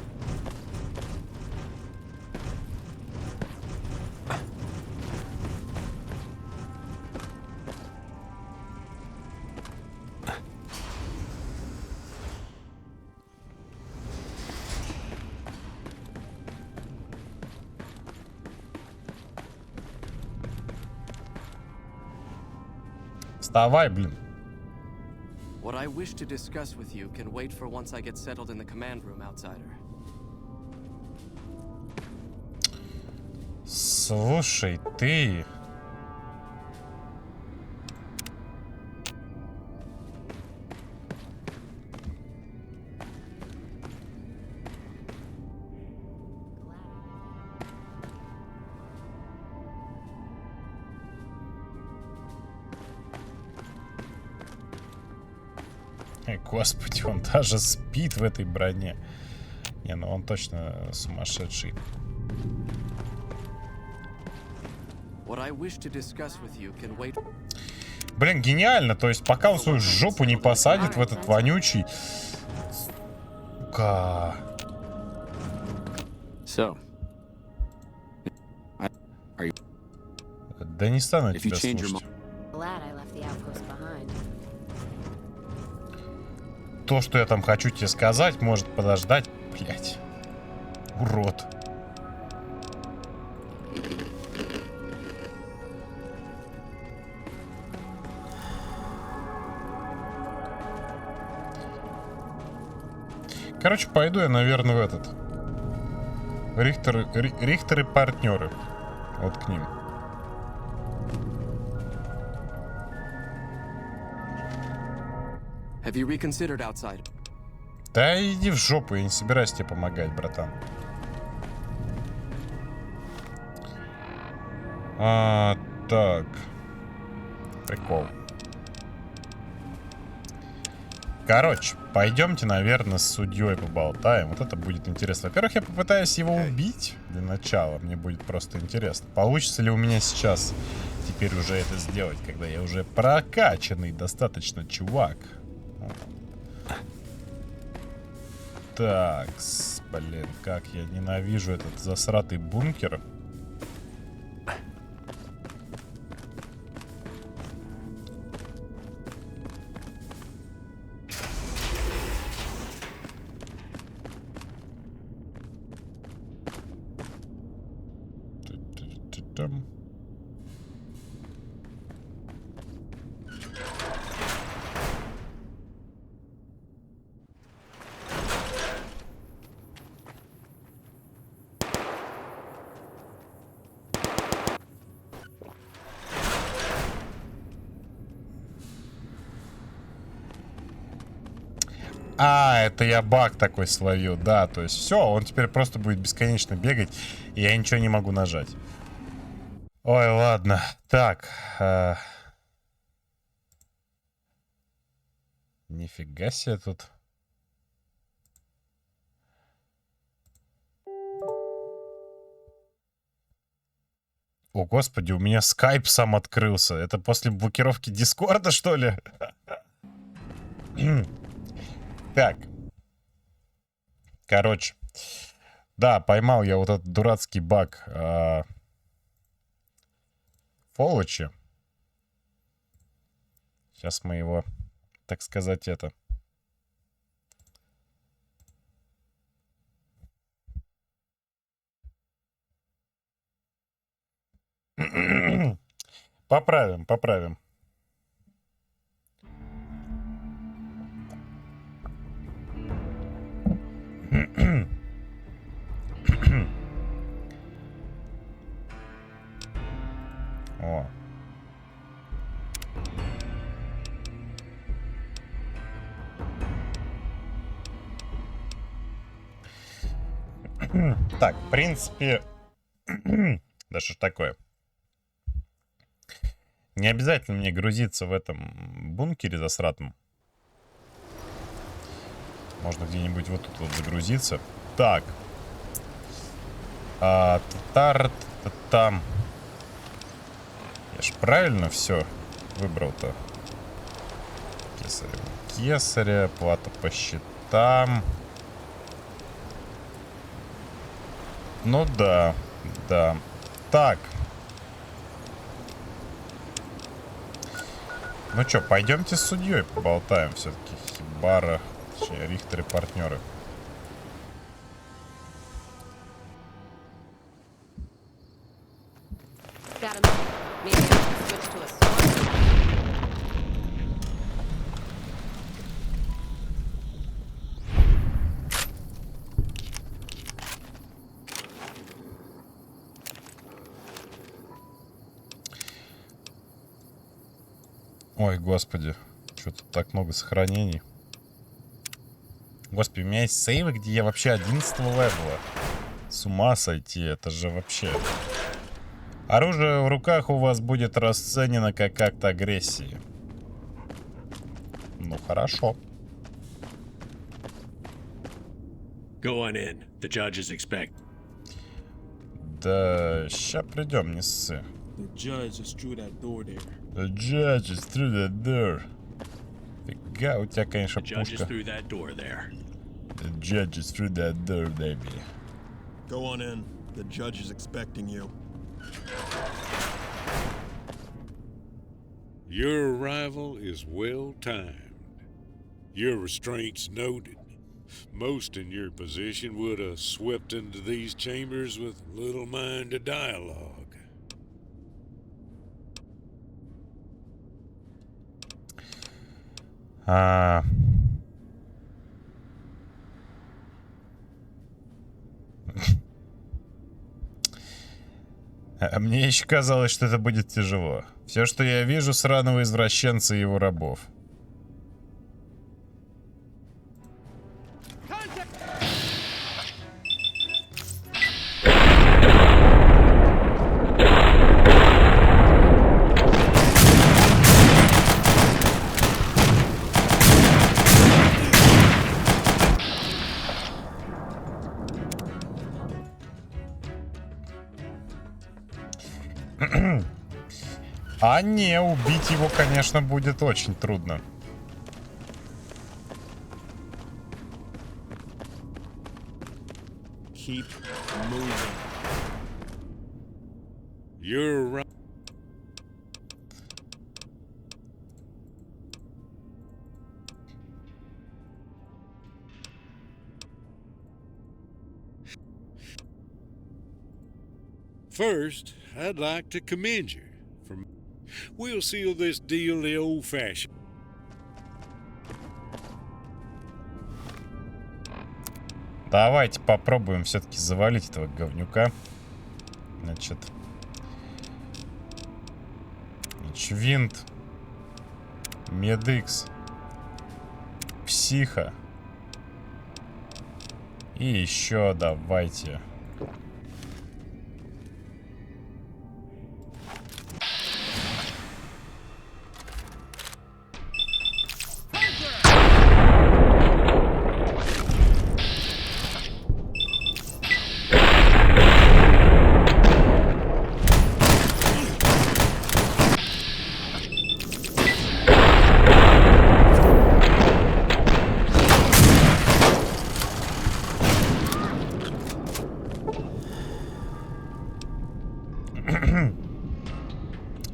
Вставай, блин. What I wish to discuss with you can wait for once I get settled in the command room, outsider. Слушай, ты... Господи, он даже спит в этой броне. Не, ну он точно сумасшедший. Блин, гениально. То есть пока он свою жопу не посадит в этот вонючий... Сука. Да не стану я тебя слушать. То, что я там хочу тебе сказать, может подождать. Блять. Урод. Короче, пойду я, наверное, в этот. Рихтеры партнеры. Вот к ним. Have you reconsidered, outside? Да иди в жопу, я не собираюсь тебе помогать, братан. Так. Прикол. Короче, пойдемте, наверное, с судьей поболтаем. Вот это будет интересно. Во-первых, я попытаюсь его убить для начала. Мне будет просто интересно. Получится ли у меня сейчас теперь уже это сделать, когда я уже прокачанный достаточно чувак. Так, блин, как я ненавижу этот засратый бункер. Это я баг такой словил, да, то есть все, он теперь просто будет бесконечно бегать, и я ничего не могу нажать. Ой, ладно, так. Нифига себе тут. О, господи, у меня скайп сам открылся. Это после блокировки Дискорда, что ли? Так. Короче. Да, поймал я вот этот дурацкий баг Фолочи. Сейчас мы его, так сказать, это... Поправим, поправим. О. Так, в принципе... Да что ж такое? Не обязательно мне грузиться в этом бункере засратом. Можно где-нибудь вот тут вот загрузиться. Так. Там. Я ж правильно все выбрал-то. Кесаря, плата по счетам. Ну да, да. Так. Ну чё, пойдемте с судьей поболтаем все-таки. Хибара, Рихтеры, партнеры. Ой, господи, что тут так много сохранений. Господи, у меня есть сейвы, где я вообще 11 левела. С ума сойти, это же вообще... Оружие в руках у вас будет расценено как акт агрессии. Ну, хорошо. Go on in. The judges expect. Да, ща придем, не ссы. The judge is through that door there. The judge is through that door. Фига, у тебя, конечно, The judge is пушка. through that door there. The judge is through that door, baby. Go on in. The judge is expecting you. Your arrival is well timed. Your restraints noted. Most in your position would have swept into these chambers with little mind to dialogue. А мне еще казалось, что это будет тяжело. Все, что я вижу, сраного извращенца и его рабов. А не, убить его, конечно, будет очень трудно. Keep moving. You're right. First, I'd like to commend you. We'll seal this deal the old-fashioned. Давайте попробуем все-таки завалить этого говнюка. Значит, винт, медикс, психа. И еще давайте.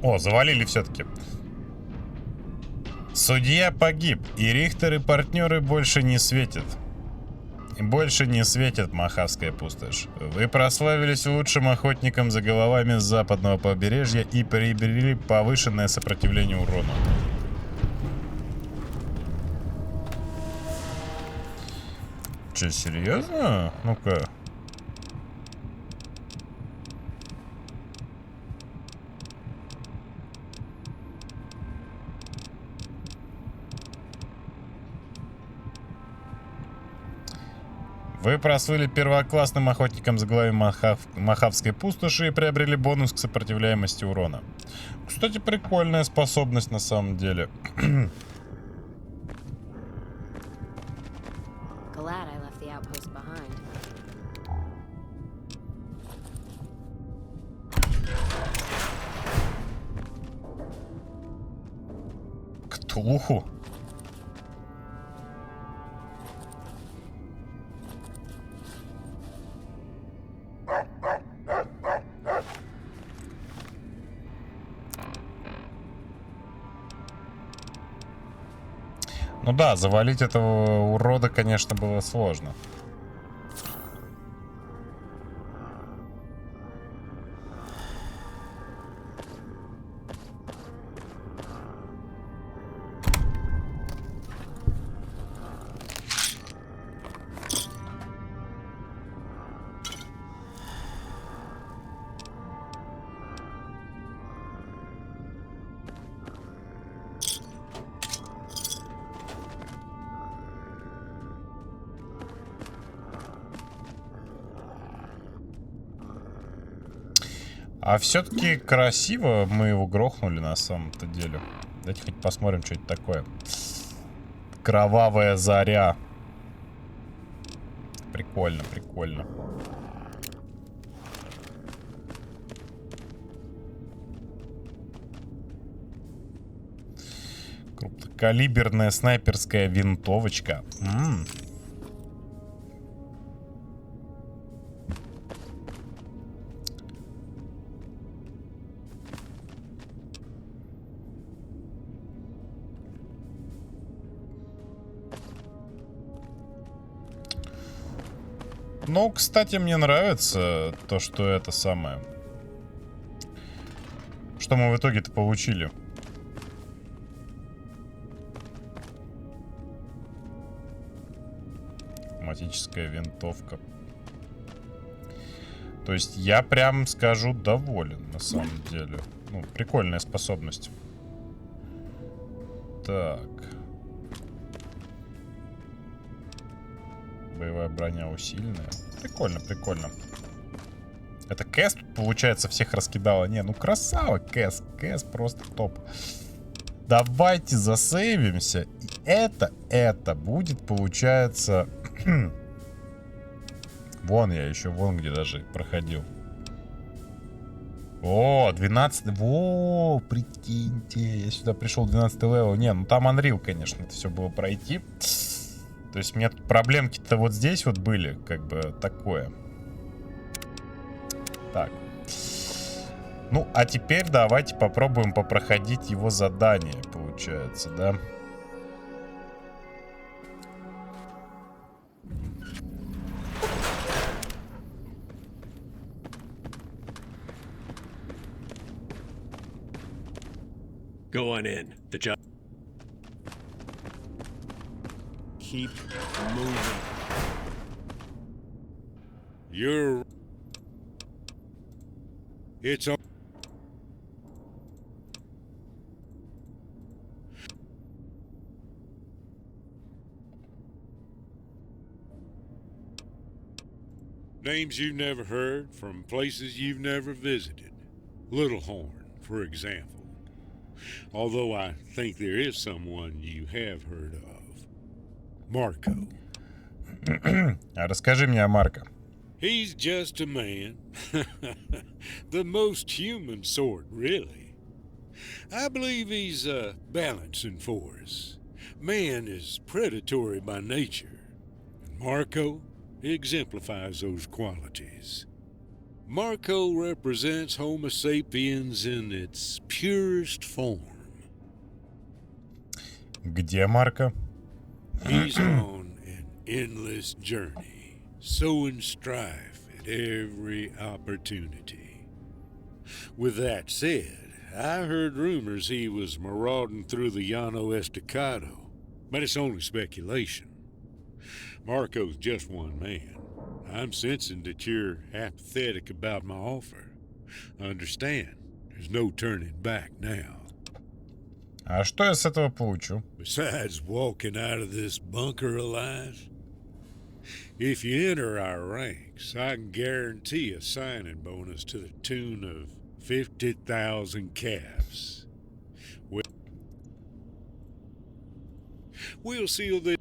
О, завалили все-таки. Судья погиб, и Рихтер и партнеры больше не светят. Больше не светит Мохавская пустошь. Вы прославились лучшим охотником за головами с западного побережья и приобрели повышенное сопротивление урону. Че, серьезно? Ну-ка. Вы прослыли первоклассным охотником за главой Мохавской пустоши и приобрели бонус к сопротивляемости урона. Кстати, прикольная способность на самом деле. Ктулху. Ну да, завалить этого урода, конечно, было сложно. А все-таки красиво мы его грохнули на самом-то деле. Давайте хоть посмотрим, что это такое. Кровавая заря. Прикольно, прикольно. Крупнокалиберная снайперская винтовочка. Ну, кстати, мне нравится то, что это самое. Что мы в итоге-то получили? Автоматическая винтовка. То есть я прям скажу доволен, на самом деле. Ну, прикольная способность. Так. Боевая броня усиленная. Прикольно, прикольно. Это Кэс тут, получается, всех раскидала. Не, ну красава, Кэс. Кэс просто топ. Давайте засейвимся. И это будет, получается... Вон я еще, вон где даже проходил. О, 12... Во, прикиньте. Я сюда пришел 12 левел. Не, ну там Unreal, конечно, это все было пройти. То есть у меня тут проблемки-то вот здесь вот были, как бы такое. Так. Ну, а теперь давайте попробуем попроходить его задание, получается, да? Go on in. The job. Keep moving. You're... It's on... Names you've never heard from places you've never visited. Littlehorn, for example. Although I think there is someone you have heard of. Marco. Расскажи мне о Марко. He's just a man. The most human sort, really. I believe he's a balancing force. Man is predatory by nature. And Marco exemplifies those qualities. Marco represents Homo sapiens in its purest form. Где Марко? He's on an endless journey, sowing strife at every opportunity. With that said, I heard rumors he was marauding through the Llano Estacado, but it's only speculation. Marco's just one man. I'm sensing that you're apathetic about my offer. Understand, there's no turning back now. А что я с этого получу? Besides walking out of this bunker alive, if you enter our ranks, I can guarantee a signing bonus to the tune of 50,000 calves. We'll seal this.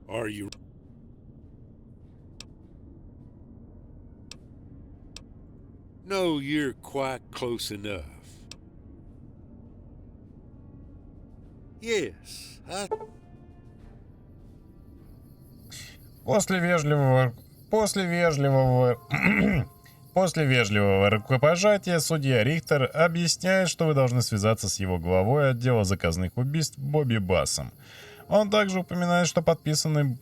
Are you? No, you're quite close enough. Yes, После вежливого рукопожатия судья Рихтер объясняет, что вы должны связаться с его главой отдела заказных убийств Бобби Бассом. Он также упоминает, что подписной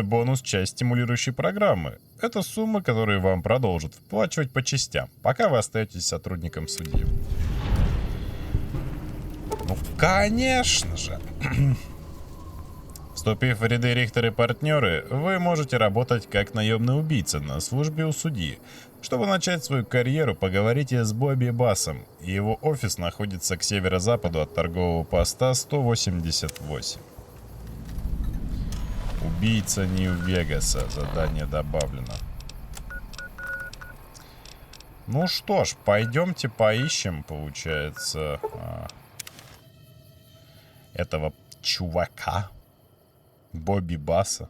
бонус — часть стимулирующей программы. Это сумма, которую вам продолжат вплачивать по частям, пока вы остаетесь сотрудником судьи. Ну, конечно же. Вступив в ряды Рихтера и партнеры, вы можете работать как наемный убийца на службе у судьи. Чтобы начать свою карьеру, поговорите с Бобби Бассом. Его офис находится к северо-западу от торгового поста 188. Убийца Нью-Вегаса. Задание добавлено. Ну что ж, пойдемте поищем, получается, этого чувака. Бобби Басса.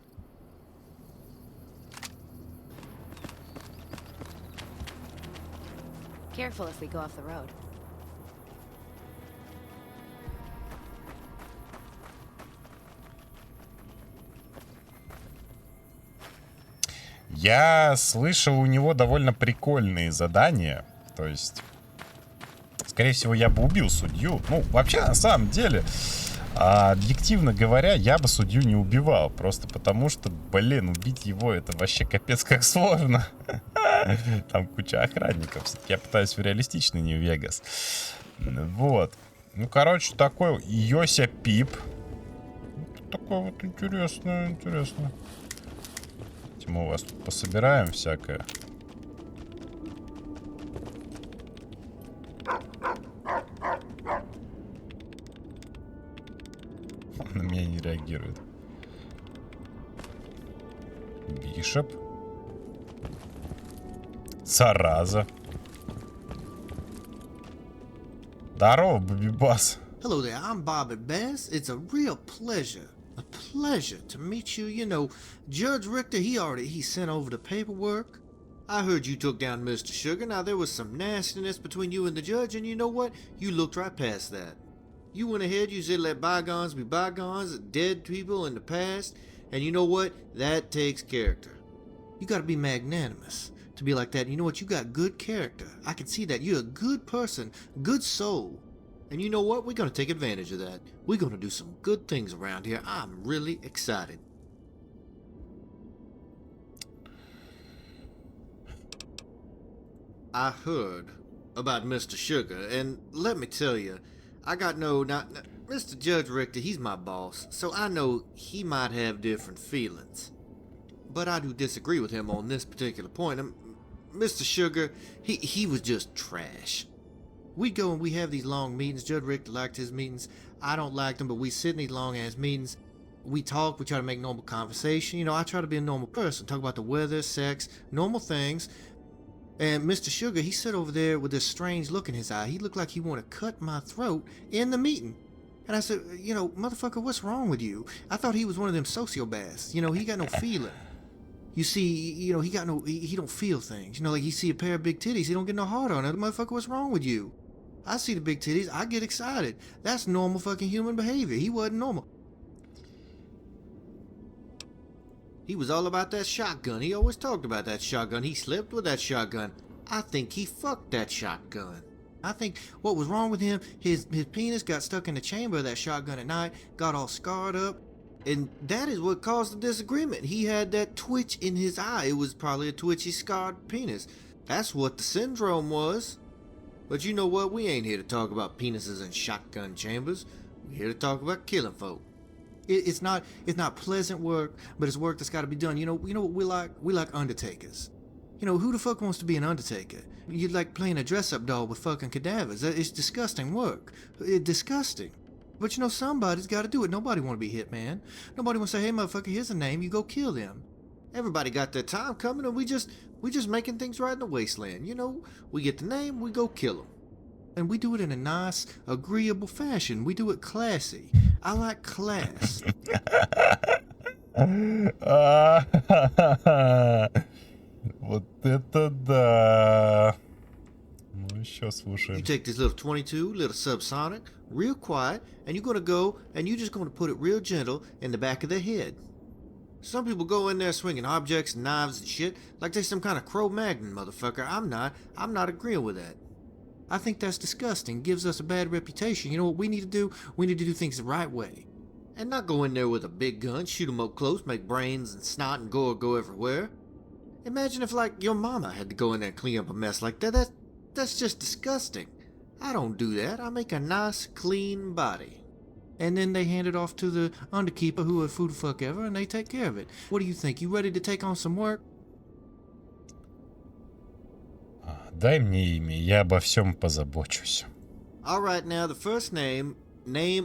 Careful if we go off the road. Я слышал, у него довольно прикольные задания. То есть, скорее всего, я бы убил судью. Ну, вообще, на самом деле, объективно говоря, я бы судью не убивал. Просто потому что, блин, убить его — это вообще капец как сложно. Там куча охранников. Я пытаюсь в реалистичный Нью-Вегас. Вот. Ну, короче, такой Йося Пип. Такое вот интересно. Мы у вас тут пособираем всякое. Он на меня не реагирует. Бишоп. Зараза. Здорово, Бобби Басс. Hello there, I'm Bobby Bass. It's a real pleasure. A pleasure to meet you. You know, Judge Richter, he sent over the paperwork. I heard you took down Mr. Sugar. Now, there was some nastiness between you and the judge, and you know what? You looked right past that. You went ahead, you said let bygones be bygones, dead people in the past, and you know what? That takes character. You gotta be magnanimous to be like that. You know what? You got good character. I can see that. You're a good person, good soul. And you know what? We're gonna take advantage of that. We're gonna do some good things around here. I'm really excited. I heard about Mr. Sugar, and let me tell you, I got Mr. Judge Richter, he's my boss, so I know he might have different feelings. But I do disagree with him on this particular point. Mr. Sugar, he was just trash. We go and we have these long meetings. Judge Richter liked his meetings. I don't like them, but we sit in these long-ass meetings. We talk, we try to make normal conversation. You know, I try to be a normal person. Talk about the weather, sex, normal things. And Mr. Sugar, he sat over there with this strange look in his eye. He looked like he wanted to cut my throat in the meeting. And I said, you know, motherfucker, what's wrong with you? I thought he was one of them sociopaths. You know, he got no feeling. You see, you know, he don't feel things. You know, like he see a pair of big titties, he don't get no heart on it. Motherfucker, what's wrong with you? I see the big titties, I get excited. That's normal fucking human behavior. He wasn't normal. He was all about that shotgun. He always talked about that shotgun. He slept with that shotgun. I think he fucked that shotgun. I think what was wrong with him, his penis got stuck in the chamber of that shotgun at night, got all scarred up, and that is what caused the disagreement. He had that twitch in his eye. It was probably a twitchy, scarred penis. That's what the syndrome was. But you know what? We ain't here to talk about penises and shotgun chambers. We're here to talk about killing folk. It's not pleasant work, but it's work that's got to be done. You know what we like? We like undertakers. You know, who the fuck wants to be an undertaker? You'd like playing a dress-up doll with fucking cadavers. It's disgusting work. It's disgusting. But you know, somebody's got to do it. Nobody want to be hit, man. Nobody want to say, hey, motherfucker, here's a name. You go kill them. Everybody got their time coming, and we just making things right in the wasteland. You know, we get the name, we go kill them. And we do it in a nice, agreeable fashion. We do it classy. I like class. Вот это да. Ну еще слушаем. You take this little 22, little subsonic, real quiet, and you're gonna go and you're just gonna put it real gentle in the back of their head. Some people go in there swinging objects and knives and shit like they some kind of Cro-Magnon motherfucker. I'm not agreeing with that. I think that's disgusting. Gives us a bad reputation. You know what we need to do? We need to do things the right way. And not go in there with a big gun, shoot them up close, make brains and snot and gore go everywhere. Imagine if, like, your mama had to go in there and clean up a mess like that. That's just disgusting. I don't do that. I make a nice, clean body. And then they hand it off to the underkeeper who would who the fuck ever, and they take care of it. What do you think? You ready to take on some work? Дай мне имя, я обо всем позабочусь. Alright, now the first name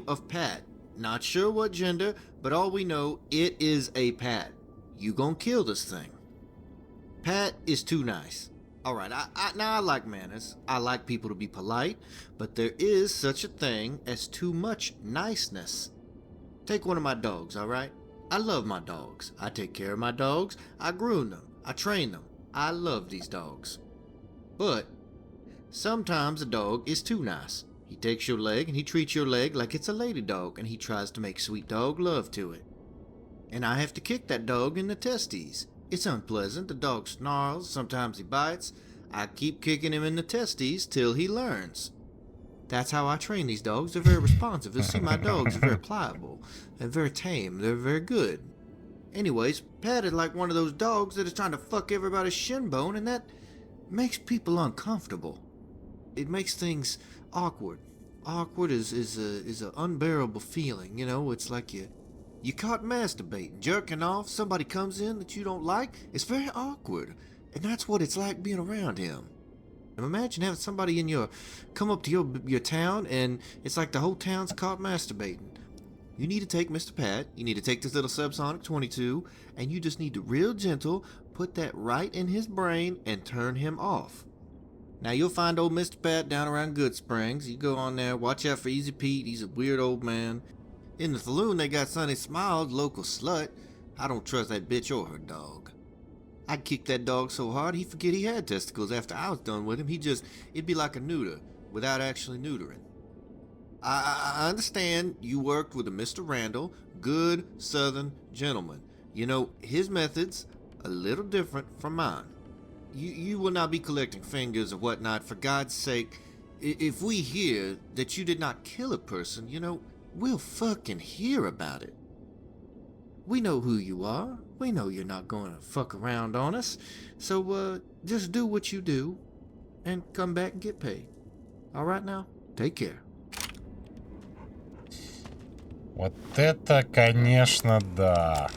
of Pat. Not sure what gender, but all we know, it is a Pat. You gonna kill this thing. Pat is too nice. Alright, now I like manners. I like people to be polite, but there is such a thing as too much niceness. Take one of my dogs, alright? I love my dogs. I take care of my dogs. I groom them. I train them. I love these dogs. But sometimes a dog is too nice. He takes your leg and he treats your leg like it's a lady dog, and he tries to make sweet dog love to it. And I have to kick that dog in the testes. It's unpleasant. The dog snarls. Sometimes he bites. I keep kicking him in the testes till he learns. That's how I train these dogs. They're very responsive. You see, my dogs are very pliable and very tame. They're very good. Anyways, Pat is like one of those dogs that is trying to fuck everybody's shin bone, and that makes people uncomfortable. It makes things awkward. Awkward is an unbearable feeling, you know. It's like you caught masturbating, jerking off, somebody comes in that you don't like. It's very awkward, and that's what it's like being around him. And imagine having somebody come up to your town, and it's like the whole town's caught masturbating. You need to take Mr. Pat, you need to take this little subsonic 22, and you just need to real gentle put that right in his brain and turn him off. Now you'll find old Mr. Pat down around Good Springs. You go on there, watch out for Easy Pete, he's a weird old man. In the saloon they got Sunny Smiles, local slut. I don't trust that bitch or her dog. I'd kick that dog so hard he'd forget he had testicles after I was done with him. It'd be like a neuter, without actually neutering. I understand you worked with a Mr. Randall, good southern gentleman. You know, his methods a little different from mine. You will not be collecting fingers or whatnot, for God's sake. If we hear that you did not kill a person, you know, we'll fucking hear about it. We know who you are. We know you're not going to fuck around on us. So, just do what you do and come back and get paid. Alright now? Take care. Вот это, конечно, да.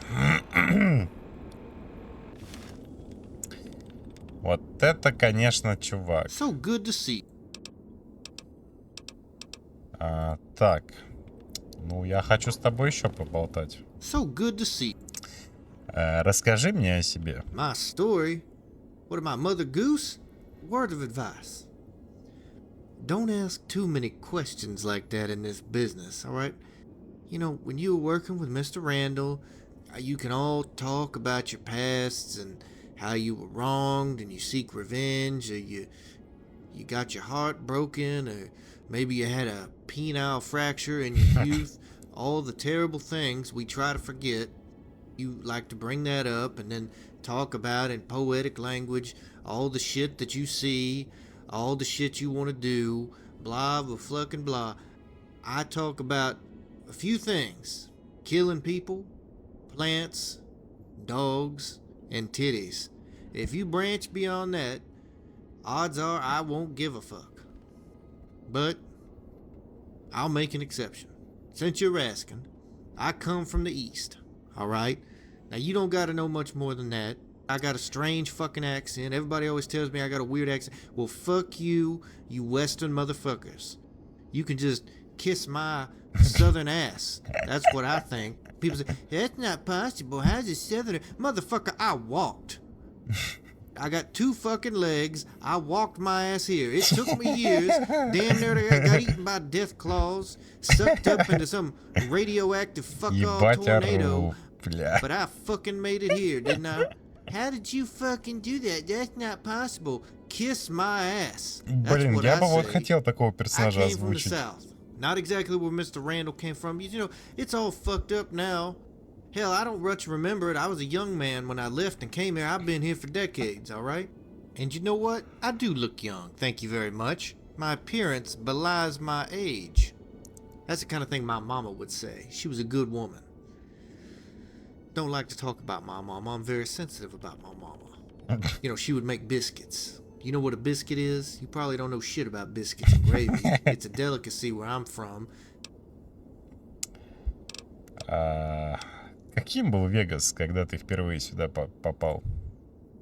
Вот это, конечно, чувак. So good to see. Так. Ну, я хочу с тобой еще поболтать. So good to see. Расскажи мне о себе. My story? What am I, Mother Goose? Word of advice. Don't ask too many questions like that in this business, alright? You know, when you were working with Mr. Randall, you can all talk about your pasts and how you were wronged and you seek revenge, or you got your heart broken, or maybe you had a penile fracture in your youth. All the terrible things we try to forget. You like to bring that up and then talk about in poetic language all the shit that you see, all the shit you want to do, blah blah fucking blah. I talk about a few things: killing people, plants, dogs, and titties. If you branch beyond that, odds are I won't give a fuck. But I'll make an exception. Since you're asking, I come from the East, alright? Now, you don't gotta know much more than that. I got a strange fucking accent. Everybody always tells me I got a weird accent. Well, fuck you, you Western motherfuckers. You can just kiss my Southern ass. That's what I think. People say, that's not possible. How's a Southerner? Motherfucker, I walked. I got 2 fucking legs. I walked my ass here. It took me years. Damn near I got eaten by death claws, sucked up into some radioactive fuck-all tornado. But I fucking made it here, didn't I? How did you fucking do that? That's not possible. Kiss my ass. Блин, я бы вот хотел такого персонажа озвучить. Not exactly where Mr. Randall came from. You know, it's all fucked up now. Hell, I don't much remember it. I was a young man when I left and came here. I've been here for decades, alright? And you know what? I do look young, thank you very much. My appearance belies my age. That's the kind of thing my mama would say. She was a good woman. Don't like to talk about my mama. I'm very sensitive about my mama. You know, she would make biscuits. You know what a biscuit is? You probably don't know shit about biscuits and gravy. It's a delicacy where I'm from. Каким был Вегас, когда ты впервые сюда попал?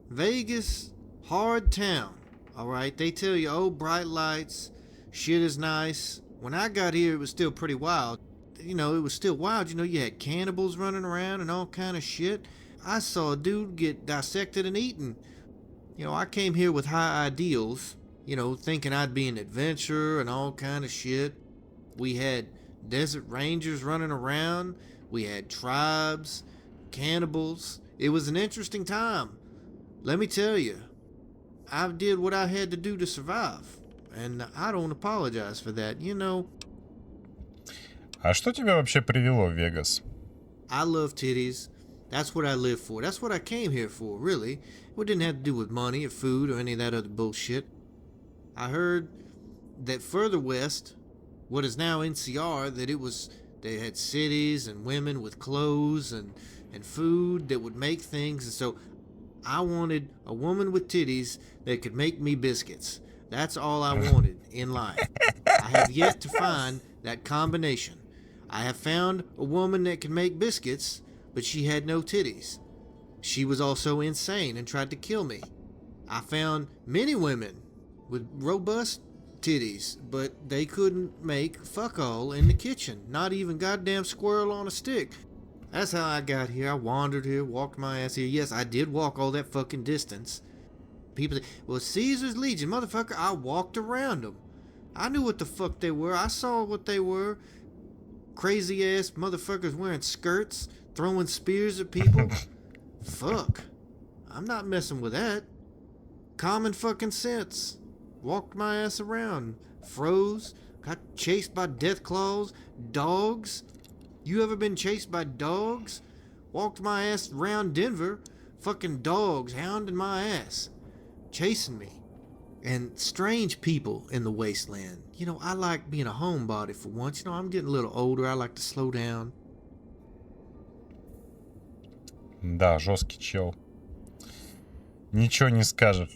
Vegas, hard town. Alright, they tell you, oh, bright lights, shit is nice. When I got here, it was still pretty wild. You know, it was still wild. You know, you had cannibals running around and all kind of shit. I saw a dude get dissected and eaten. You know, I came here with high ideals, you know, thinking I'd be an adventurer and all kind of shit. We had desert rangers running around. We had tribes, cannibals. It was an interesting time. Let me tell you, I did what I had to do to survive. And I don't apologize for that, you know. А что тебя вообще привело в Вегас? I love titties. That's what I live for. That's what I came here for, really. It didn't have to do with money or food or any of that other bullshit. I heard that further west, what is now NCR, that they had cities and women with clothes and food that would make things. And so I wanted a woman with titties that could make me biscuits. That's all I wanted in life. I have yet to find that combination. I have found a woman that can make biscuits, but she had no titties. She was also insane and tried to kill me. I found many women with robust titties, but they couldn't make fuck all in the kitchen. Not even goddamn squirrel on a stick. That's how I got here. I wandered here, walked my ass here. Yes, I did walk all that fucking distance. People say, well, Caesar's Legion, motherfucker, I walked around them. I knew what the fuck they were. I saw what they were. Crazy ass motherfuckers wearing skirts, throwing spears at people. Fuck. I'm not messing with that. Common fucking sense. Walked my ass around. Froze. Got chased by death claws. Dogs. You ever been chased by dogs? Walked my ass around Denver. Fucking dogs hounding my ass. Chasing me. And strange people in the wasteland. You know, I like being a homebody for once. You know, I'm getting a little older. I like to slow down. Да, жесткий чел. Ничего не скажешь.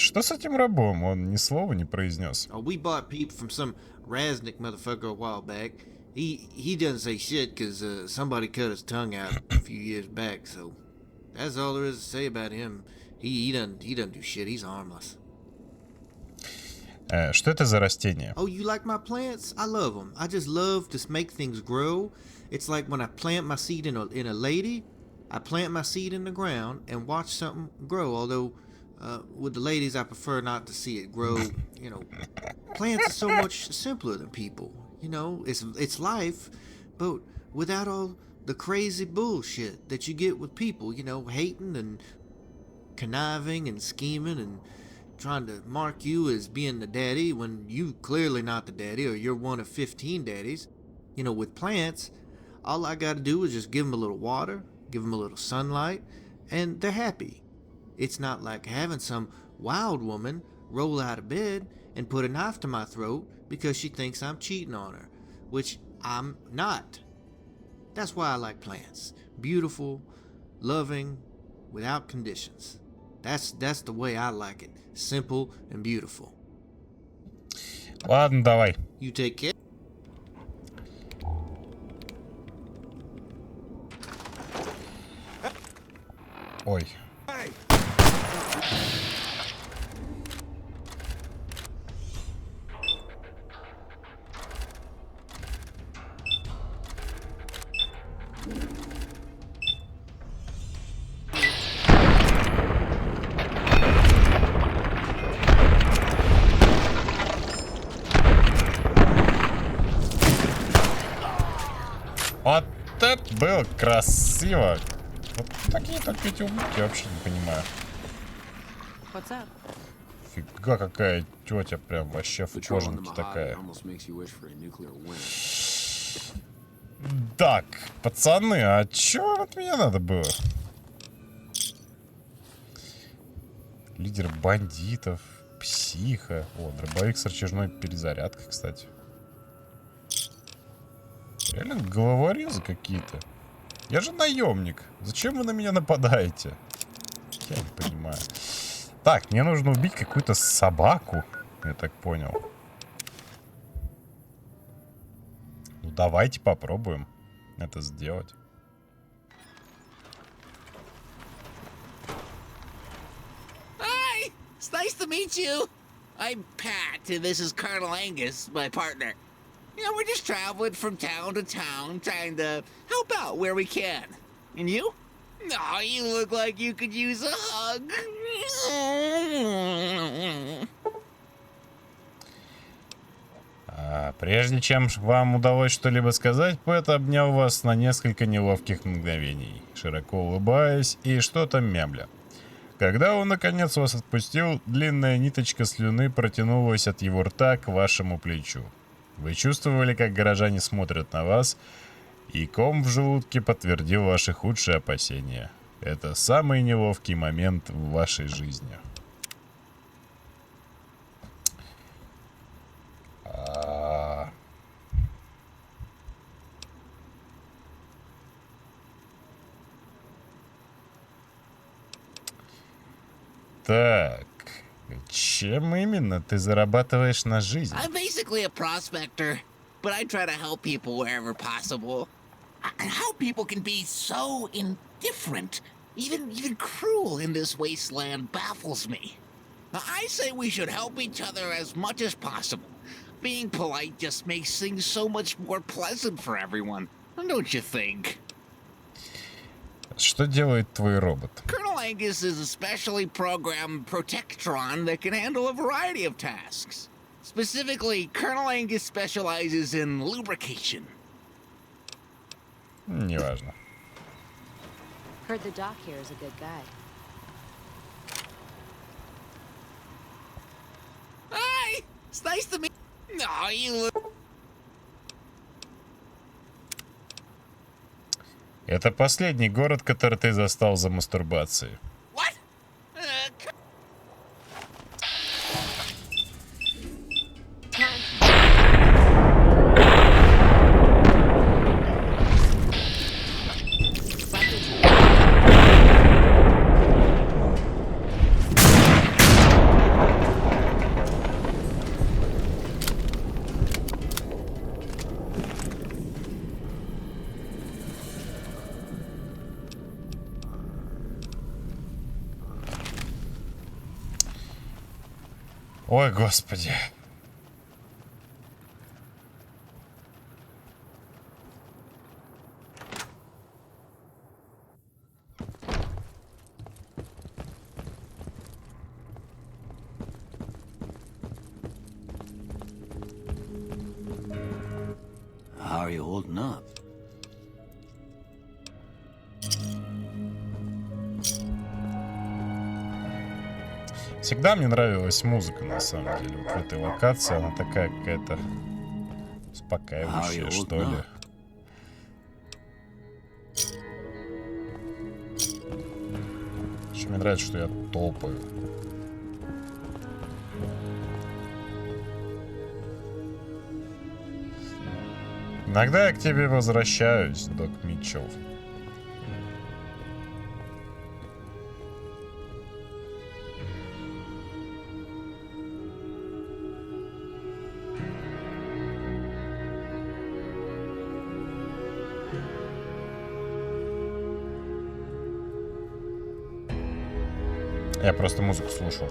Что с этим рабом? Он ни слова не произнес. Oh, we bought peep from some Raznik motherfucker a while back. He doesn't say shit because somebody cut his tongue out a few years back. So that's all there is to say about him. He doesn't do shit. He's harmless. Что это за растение? Oh, you like my plants? I love them. I just love to make things grow. It's like when I plant my seed in a lady, I plant my seed in the ground and watch something grow. Although with the ladies, I prefer not to see it grow. You know, plants are so much simpler than people. You know, it's life, but without all the crazy bullshit that you get with people. You know, hating and conniving and scheming and trying to mark you as being the daddy when you clearly not the daddy, or you're one of 15 daddies. You know, with plants, all I gotta do is just give them a little water, give them a little sunlight, and they're happy. It's not like having some wild woman roll out of bed and put a knife to my throat because she thinks I'm cheating on her, which I'm not. That's why I like plants. Beautiful, loving, without conditions. That's the way I like it. Simple and beautiful. Ладно, давай. You take care. Ой. Вот это было красиво. Вот такие только эти умники, я вообще не понимаю. What's up? Фига какая тетя, прям вообще в кожанке такая. Так, пацаны, а чё вам от меня надо было? Лидер бандитов, психа. О, дробовик с рычажной перезарядкой, кстати. Реально головорезы какие-то. Я же наемник. Зачем вы на меня нападаете? Я не понимаю. Так, мне нужно убить какую-то собаку. Я так понял. Ну, давайте попробуем это сделать. Hi! It's nice to meet you. I'm Pat, and this is Colonel Angus, my partner. You know, we're just traveling from town to town, trying to help out where we can. And you? Aw, you look like you could use a hug. Прежде чем вам удалось что-либо сказать, Пэт обнял вас на несколько неловких мгновений, широко улыбаясь и что-то мямля. Когда он наконец вас отпустил, длинная ниточка слюны протянулась от его рта к вашему плечу. Вы чувствовали, как горожане смотрят на вас, и ком в желудке подтвердил ваши худшие опасения. Это самый неловкий момент в вашей жизни. Так, чем именно ты зарабатываешь на жизнь? I'm basically a prospector, but I try to help people wherever possible. How people can be so indifferent, even cruel in this wasteland baffles me. I say we should help each other as much as possible. Being polite just makes things so much more pleasant for everyone, don't you think? Что делает твой робот? Colonel Angus is a specially programmed protectron that can handle a variety of tasks. Specifically, Colonel Angus specializes in lubrication. Неважно. Heard the doc here is a good guy. Hi! It's nice to meet you. No, you look... Это последний город, который ты застал за мастурбацией. Ой, господи. How are you holding up? Всегда мне нравилась музыка, на самом деле, вот в этой локации. Она такая какая-то успокаивающая, что ли. Еще мне нравится, что я топаю. Иногда я к тебе возвращаюсь, Док Митчелл. Я просто музыку слушал.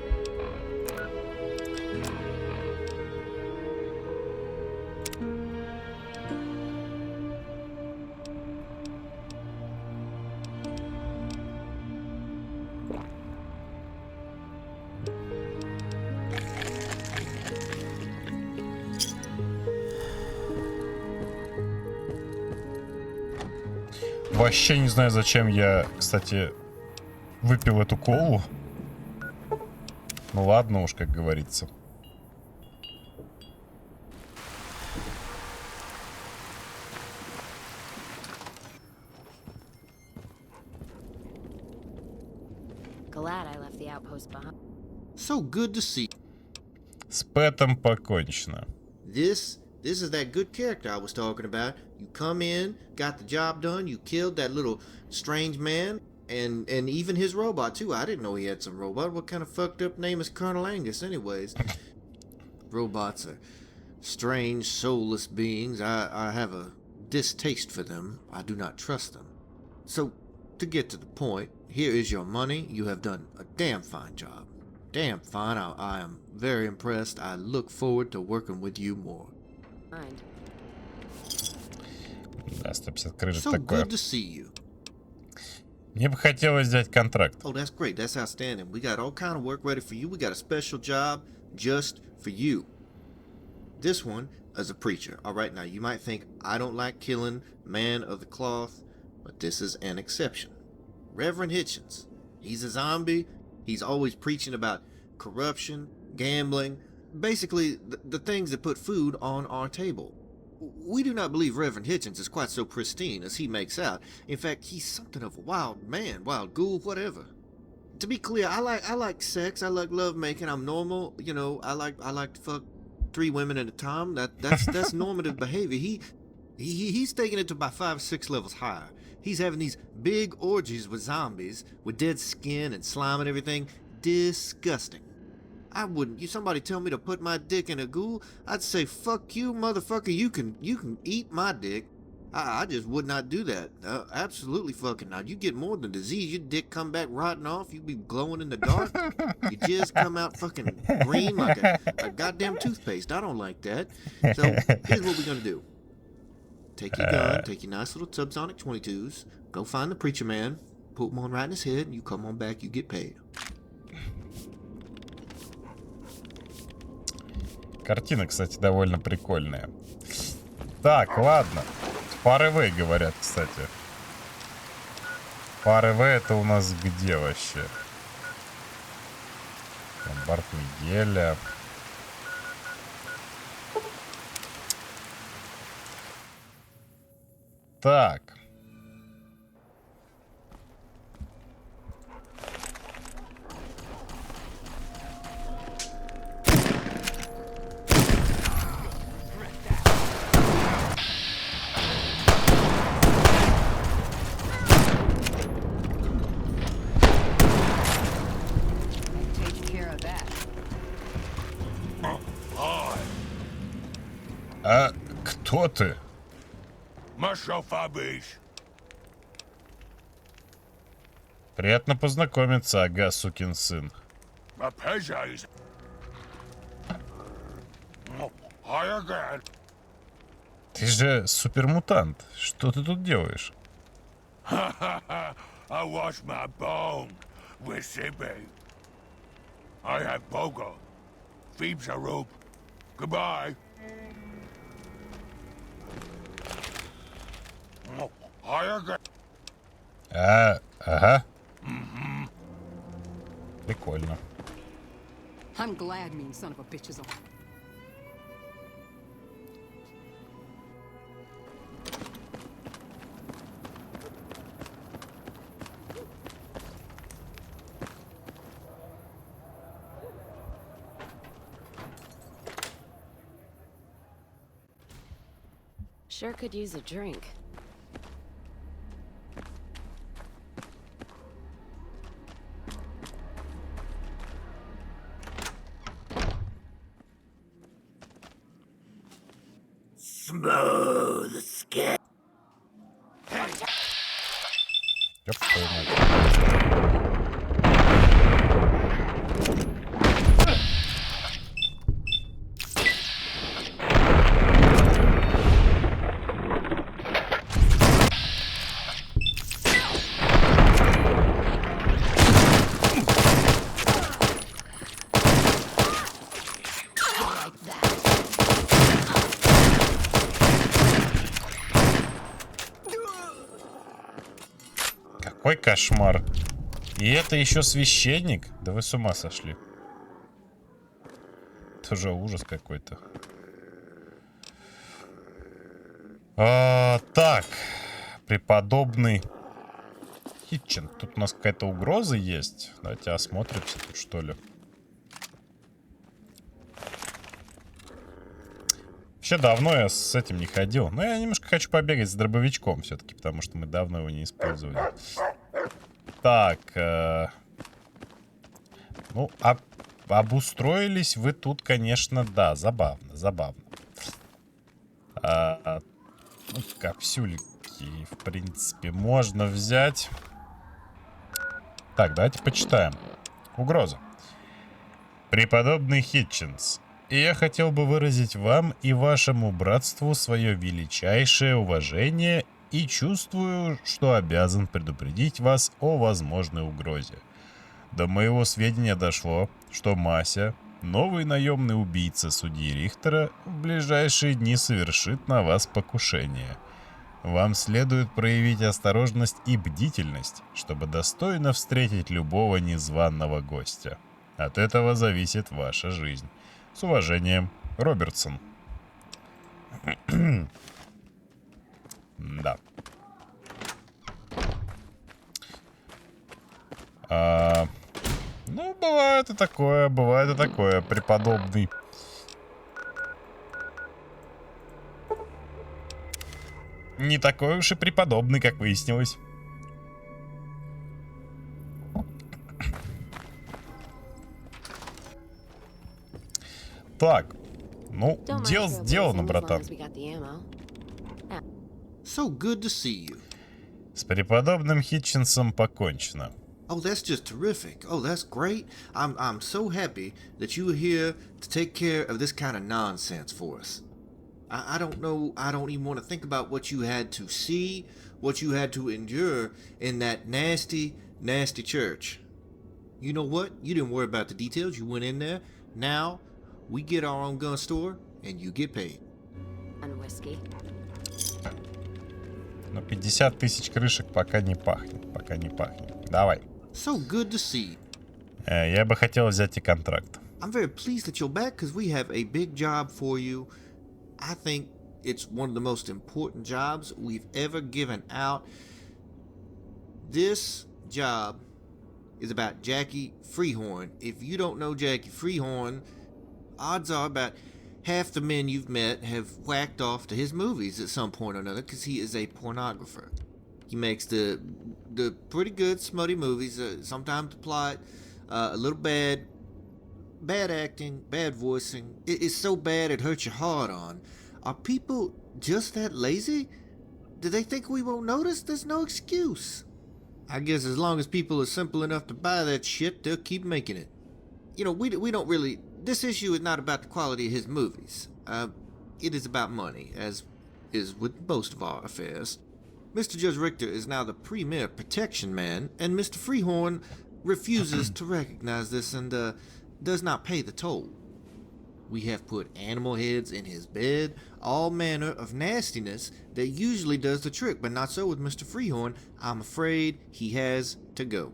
Вообще не знаю, зачем я, кстати, выпил эту колу. Ну ладно уж, как говорится. Glad I left the outpost behind. So good to see. С Пэтом покончено. This is that good character I was talking about. You come in, got the job done, you killed that little strange man, and even his robot too. I didn't know he had some robot. What kind of fucked up name is Colonel Angus anyways? Robots are strange, soulless beings. I have a distaste for them. I do not trust them. So, to get to the point, here is your money. You have done a damn fine job. Damn fine. I am very impressed. I look forward to working with you more. Да, 150 крыльев So такое. good to see you. Мне бы хотелось взять контракт. Oh, that's great. That's outstanding. We got all kind of work ready for you. We got a special job just for you. This one is a preacher. All right, now you might think I don't like killing man of the cloth, but this is an exception. Reverend Hitchens. He's a zombie. He's always preaching about corruption, gambling, basically the things that put food on our table. We do not believe Reverend Hitchens is quite so pristine as he makes out. In fact, he's something of a wild man, wild ghoul, whatever. To be clear, I like sex. I like love making. I'm normal. You know, I like to fuck 3 women at a time. That's normative behavior. He's taking it to about 5 or 6 levels higher. He's having these big orgies with zombies with dead skin and slime and everything. Disgusting. I wouldn't. Somebody tell me to put my dick in a ghoul, I'd say, fuck you, motherfucker. You can eat my dick. I just would not do that. Absolutely fucking not. You get more than disease. Your dick come back rotting off. You be glowing in the dark. Your jizz come out fucking green like a goddamn toothpaste. I don't like that. So here's what we're gonna do. Take your gun, take your nice little subsonic 22s, go find the preacher man, put him on right in his head, and you come on back, you get paid. Картина, кстати, довольно прикольная. Так, ладно. ПРИКЛЮЧЕНИЯ говорят, кстати. ПРИКЛЮЧЕНИЯ это у нас где вообще? Борт Мигеля. Так. А кто ты? Приятно познакомиться, ага, сукин сын. Ты же супермутант. Что ты тут делаешь? I wash my bone with Sippy. I have Pogo. Phoebe's a rope. Goodbye. Ага. Прикольно. I'm glad mean son of a bitch is on. Sure could use a drink. Smooth skin. Ёп твою мать. Какой кошмар. И это еще священник? Да вы с ума сошли. Это же ужас какой-то. Так. Преподобный Хитчин. Тут у нас какая-то угроза есть. Давайте осмотримся тут, что ли. Вообще давно я с этим не ходил. Но я немножко хочу побегать с дробовичком все-таки, потому что мы давно его не использовали. Так. Ну, обустроились вы тут, конечно, да, забавно, забавно. Ну, капсюльки, в принципе, можно взять. Так, давайте почитаем. Угроза. Преподобный Хитчинс. И я хотел бы выразить вам и вашему братству свое величайшее уважение и чувствую, что обязан предупредить вас о возможной угрозе. До моего сведения дошло, что Мася, новый наемный убийца судьи Рихтера, в ближайшие дни совершит на вас покушение. Вам следует проявить осторожность и бдительность, чтобы достойно встретить любого незваного гостя. От этого зависит ваша жизнь. С уважением, Робертсон. Да. Ну, бывает и такое, преподобный. Не такой уж и преподобный, как выяснилось. Так, ну, дело сделано, братан. So good to see you. С преподобным Хитчинсом покончено. Oh, that's just terrific. Oh, that's great. I'm so happy that you were here to take care of this kind of nonsense for us. I don't know, I don't even want to think about what you had to see, what you had to endure in that nasty, nasty church. You know what? You didn't worry about the details. You went in there. Now, we get our own gun store, and you get paid. And whiskey. Но 50 тысяч крышек пока не пахнет. Пока не пахнет. Давай. So good to see you. Я бы хотел взять и контракт. I'm very pleased that you're back because we have a big job for you. I think it's one of the most important jobs we've ever given out. This job is about Jackie Freehorn. If you don't know Jackie Freehorn, odds are about half the men you've met have whacked off to his movies at some point or another because he is a pornographer. He makes the pretty good smutty movies. Sometimes the plot a little bad acting, bad voicing. It's so bad it hurts your heart on. Are people just that lazy? Do they think we won't notice? There's no excuse. I guess as long as people are simple enough to buy that shit, they'll keep making it. You know, we don't really... This issue is not about the quality of his movies. It is about money, as is with most of our affairs. Mr. Judge Richter is now the premier protection man, and Mr. Freehorn refuses to recognize this and does not pay the toll. We have put animal heads in his bed, all manner of nastiness that usually does the trick, but not so with Mr. Freehorn. I'm afraid he has to go.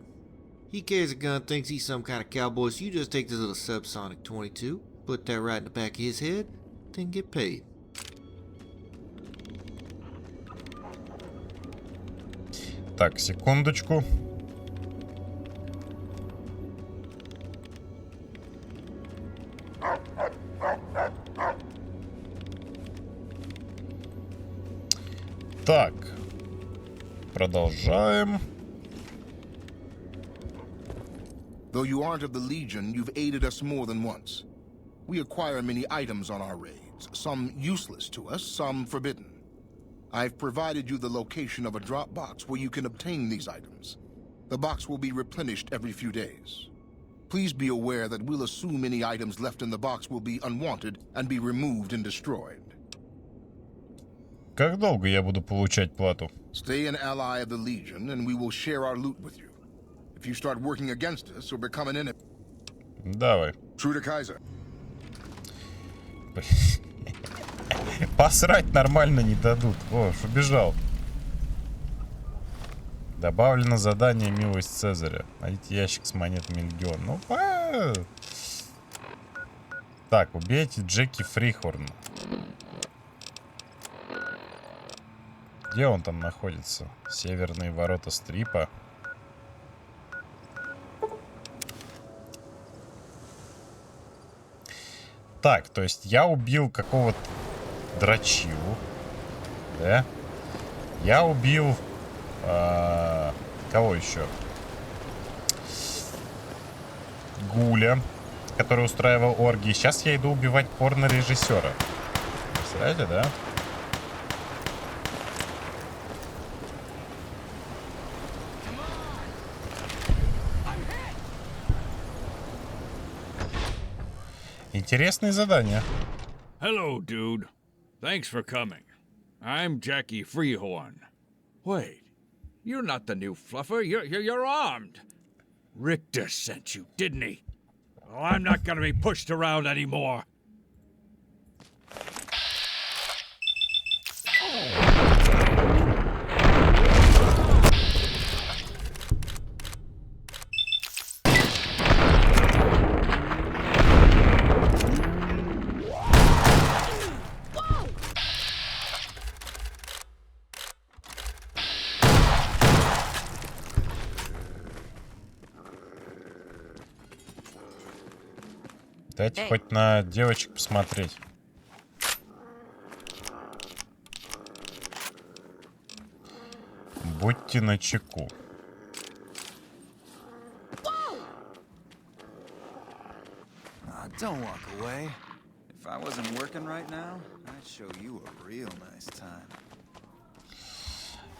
He carries a gun, thinks he's some kind of cowboy, so you just take this little subsonic 22, put that right in the back of his head, then get paid. Так, секундочку. Так, продолжаем. Though you aren't of the Legion, you've aided us more than once. We acquire many items on our raids, some useless to us, some forbidden. I've provided you the location of a drop box where you can obtain these items. The box will be replenished every few days. Please be aware that we'll assume any items left in the box will be unwanted and be removed and destroyed. Как долго я буду получать плату? Stay an ally of the Legion, and we will share our loot with you. If you start working against us or become an enemy... Давай. True to Kaiser. Посрать нормально не дадут. О, убежал. Добавлено задание «Милость Цезаря». Найдите ящик с монетами легион. Ну, так, убейте Джеки Фрихорна. Где он там находится? Северные ворота Стрипа. Так, то есть я убил какого-то дрочилу. Да? Я убил... кого еще? Гуля, который устраивал оргии. Сейчас я иду убивать порно-режиссера. Представляете, да? Интересные задания. Hello, dude. Thanks for coming. I'm Jackie Freehorn. Wait, you're not the new fluffer. You're armed. Richter sent you, didn't he? Oh, I'm not gonna be pushed around anymore. Дайте хоть на девочек посмотреть. Будьте начеку. Don't walk away. If I wasn't working right now, I'd show you a real nice time.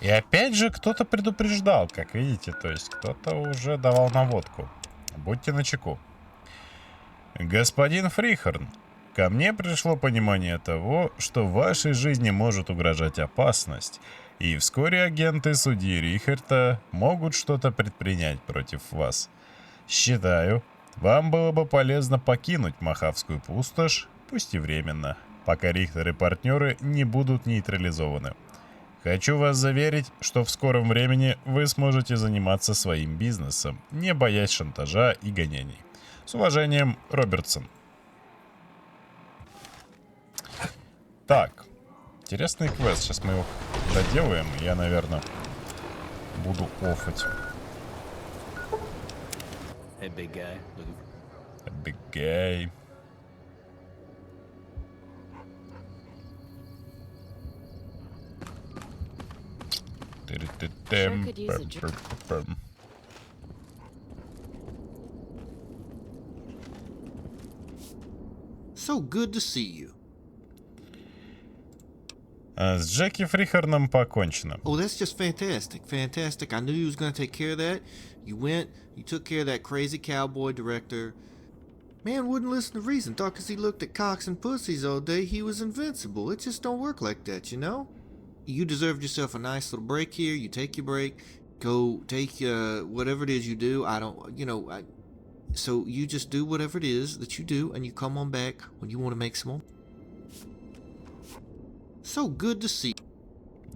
И опять же кто-то предупреждал, как видите, то есть кто-то уже давал наводку. Будьте начеку. Господин Фрихорн, ко мне пришло понимание того, что в вашей жизни может угрожать опасность, и вскоре агенты судьи Рихарта могут что-то предпринять против вас. Считаю, вам было бы полезно покинуть Мохавскую пустошь, пусть и временно, пока Рихтер и партнеры не будут нейтрализованы. Хочу вас заверить, что в скором времени вы сможете заниматься своим бизнесом, не боясь шантажа и гонений. С уважением, Робертсон. Так, интересный квест. Сейчас мы его доделаем, и я, наверное, буду оффать. Hey, big guy. Big guy. Sure could use a drink. So good to see you. С Джеки Фрихорном покончено. Oh, that's just fantastic. Fantastic. I knew you was gonna take care of that. You went, you took care of that crazy cowboy director. Man wouldn't listen to reason. Thought because he looked at cocks and pussies all day, he was invincible. It just don't work like that, you know? You deserved yourself a nice little break here. You take your break. Go take whatever it is you do. I don't, you know, so you just do whatever it is that you do, and you come on back when you want to make some more. So good to see.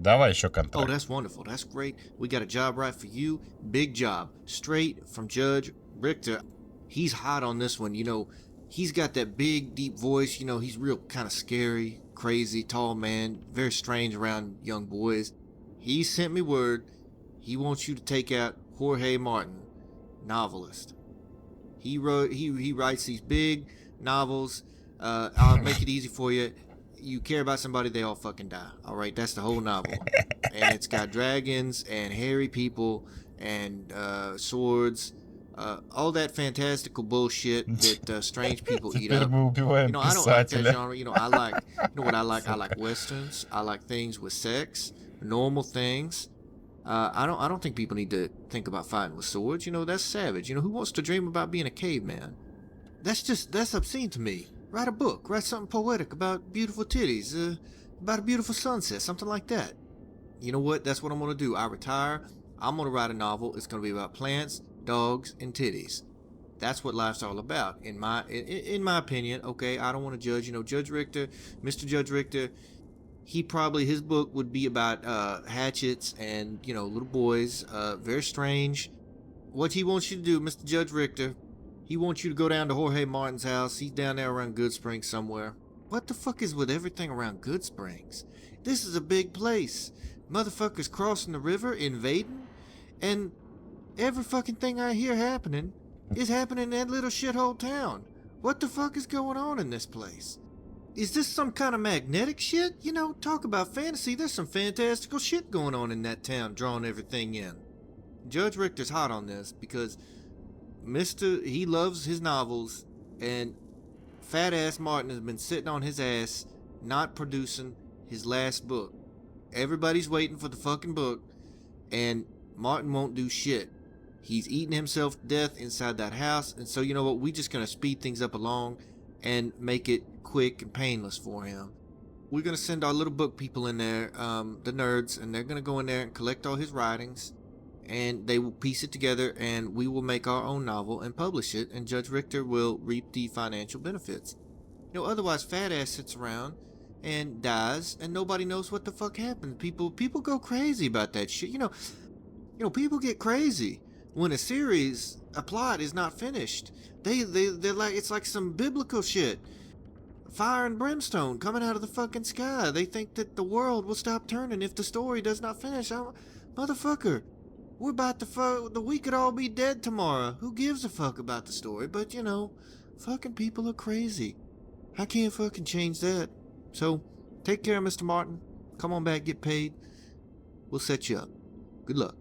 Давай еще контракт. Oh, that's wonderful. That's great. We got a job right for you. Big job. Straight from Judge Richter. He's hot on this one. You know, he's got that big, deep voice. You know, he's real kind of scary, crazy, tall man. Very strange around young boys. He sent me word. He wants you to take out Jorge Martin, novelist. He writes these big novels. I'll make it easy for you. You care about somebody, they all fucking die. All right, that's the whole novel. And it's got dragons and hairy people and swords, all that fantastical bullshit that strange people eat up. You know, I don't like that genre. You know, I like, you know what I like? I like westerns. I like things with sex, normal things. I don't think people need to think about fighting with swords. You know, that's savage. You know, who wants to dream about being a caveman? That's obscene to me. Write a book. Write something poetic about beautiful titties, about a beautiful sunset, something like that. You know what? That's what I'm going to do. I retire. I'm going to write a novel. It's going to be about plants, dogs, and titties. That's what life's all about, in my opinion. Okay, I don't want to judge. You know, Judge Richter, Mr. Judge Richter, his book would be about hatchets and, you know, little boys. Very strange. What he wants you to do, Mr. Judge Richter, he wants you to go down to Jorge Martin's house. He's down there around Good Springs somewhere. What the fuck is with everything around Good Springs? This is a big place. Motherfuckers crossing the river, invading, and every fucking thing I hear happening is happening in that little shithole town. What the fuck is going on in this place? Is this some kind of magnetic shit? You know, talk about fantasy. There's some fantastical shit going on in that town, drawing everything in. Judge Richter's hot on this because he loves his novels, and fat ass Martin has been sitting on his ass, not producing his last book. Everybody's waiting for the fucking book, and Martin won't do shit. He's eating himself to death inside that house, and so you know what? We're just gonna speed things up along and make it quick and painless for him. We're gonna send our little book people in there, the nerds, and they're gonna go in there and collect all his writings, and they will piece it together, and we will make our own novel and publish it, and Judge Richter will reap the financial benefits. You know, otherwise fat ass sits around and dies, and nobody knows what the fuck happened. People go crazy about that shit. You know, people get crazy when a plot is not finished. They're like, it's like some biblical shit. Fire and brimstone coming out of the fucking sky. They think that the world will stop turning if the story does not finish. Motherfucker, we could all be dead tomorrow. Who gives a fuck about the story? But you know, fucking people are crazy. I can't fucking change that. So, take care, Mr. Martin. Come on back, get paid. We'll set you up. Good luck.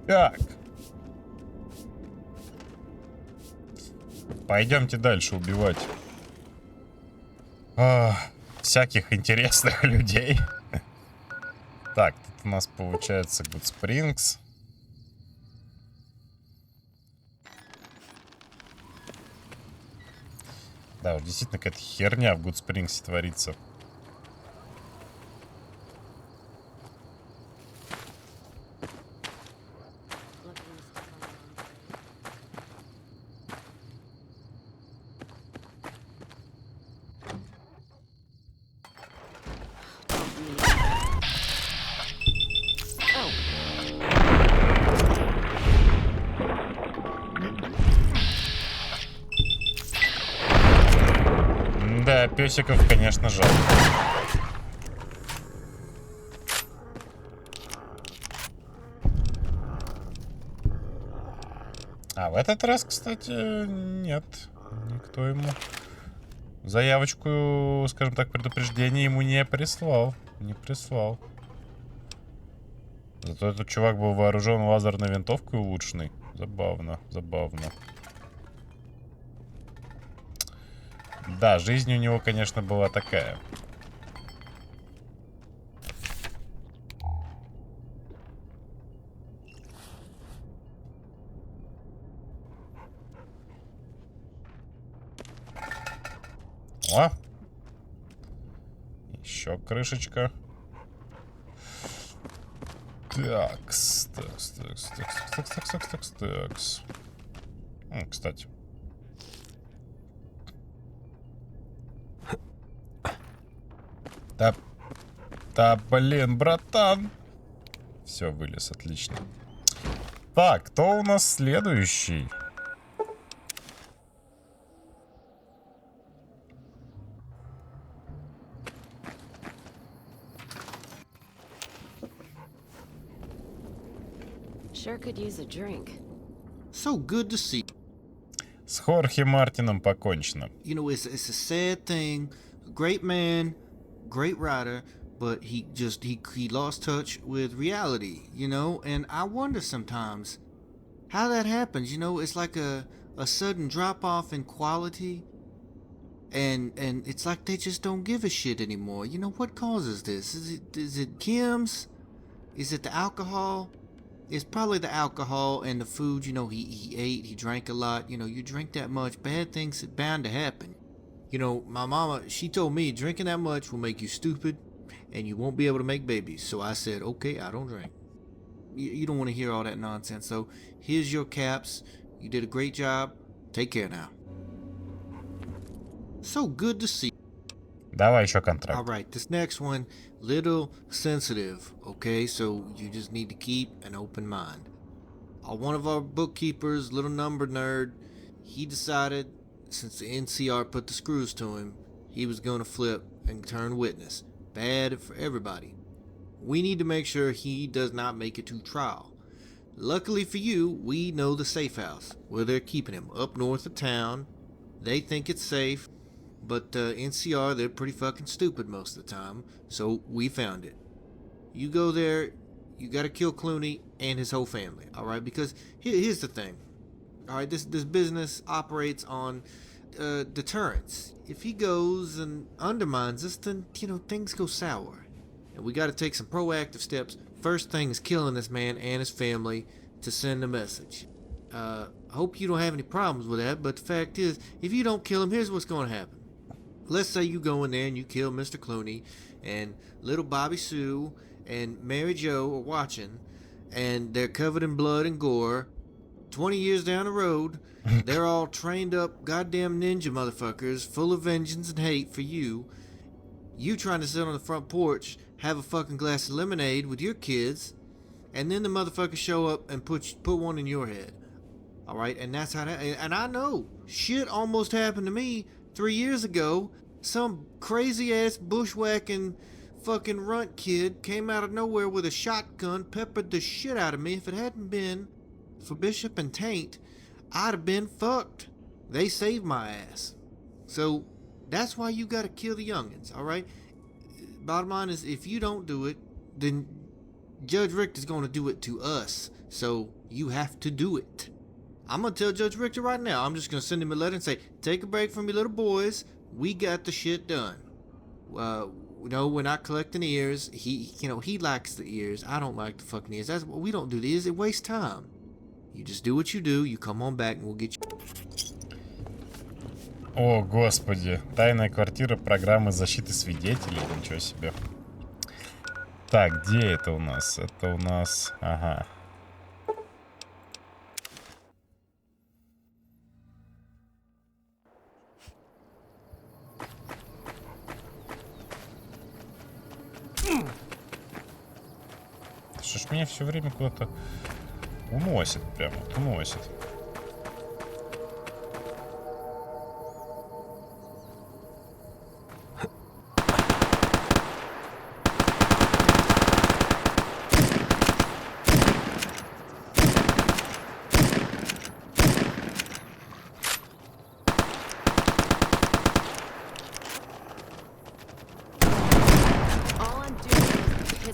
Так. Пойдемте дальше убивать всяких интересных людей. Так, тут у нас получается Good Springs. Да, вот действительно какая-то херня в Good Springs творится. Да, песиков, конечно, жалко. А в этот раз, кстати, нет. Никто ему заявочку, скажем так, предупреждение ему не прислал. Не прислал. Зато этот чувак был вооружен лазерной винтовкой улучшенной. Забавно, забавно. Да, жизнь у него, конечно, была такая. О! Еще крышечка. Такс. Кстати. Да, блин, братан. Все, вылез, отлично. Так, кто у нас следующий? Sure could use a drink. So good to see. С Хорхе Мартином покончено. You know, it's a sad thing. Great man, great writer, but he lost touch with reality, you know? And I wonder sometimes how that happens, you know? It's like a sudden drop off in quality, and it's like they just don't give a shit anymore. You know, what causes this? Is it chems? Is it the alcohol? It's probably the alcohol and the food, you know, he ate, he drank a lot. You know, you drink that much, bad things are bound to happen. You know, my mama, she told me drinking that much will make you stupid and you won't be able to make babies. So I said, okay, I don't drink. You don't want to hear all that nonsense. So here's your caps. You did a great job. Take care now. So good to see. Давай еще контракт. All right, this next one, little sensitive, okay? So you just need to keep an open mind. One of our bookkeepers, little number nerd, he decided, since the NCR put the screws to him, he was going to flip and turn witness. Bad for everybody. We need to make sure he does not make it to trial. Luckily for you, we know the safe house, where they're keeping him, up north of town. They think it's safe. But NCR, they're pretty fucking stupid most of the time, so we found it. You go there, you gotta kill Clooney and his whole family, alright? Because here's the thing, alright? This business operates on deterrence. If he goes and undermines us, then, you know, things go sour. And we gotta take some proactive steps. First thing is killing this man and his family to send a message. Hope you don't have any problems with that, but the fact is, if you don't kill him, here's what's gonna happen. Let's say you go in there and you kill Mr. Clooney, and little Bobby Sue and Mary Jo are watching, and they're covered in blood and gore. 20 years down the road, they're all trained up goddamn ninja motherfuckers, full of vengeance and hate for you. You trying to sit on the front porch, have a fucking glass of lemonade with your kids, and then the motherfuckers show up and put one in your head. Alright, and that's how that, and I know, shit almost happened to me 3 years ago. Some crazy ass bushwhacking fucking runt kid came out of nowhere with a shotgun, peppered the shit out of me. If it hadn't been for Bishop and Taint, I'd have been fucked. They saved my ass. So that's why you gotta kill the youngins, alright? Bottom line is, if you don't do it, then Judge Richter's gonna do it to us. So you have to do it. I'm gonna tell Judge Richter right now. I'm just gonna send him a letter and say, take a break from your little boys. We got the shit done. No, we're not collecting ears. He likes the ears. I don't like the fucking ears. That's what we don't do. These, it wastes time. You just do what you do. You come on back and we'll get you. О, господи. Тайная квартира программы защиты свидетелей. Ничего себе. Так, где это у нас? Это у нас... Ага. Что ж меня все время куда-то уносит, прям вот уносит.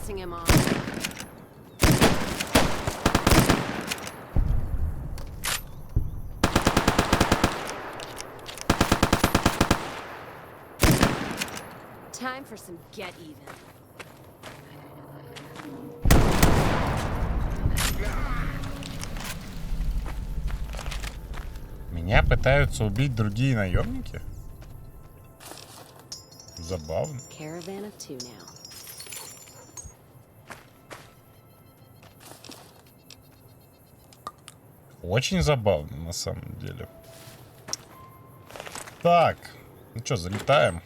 Him off. Time for some get even. Меня пытаются убить другие наемники? Забавно. Caravan of two now. Очень забавно, на самом деле. Так, ну что, залетаем.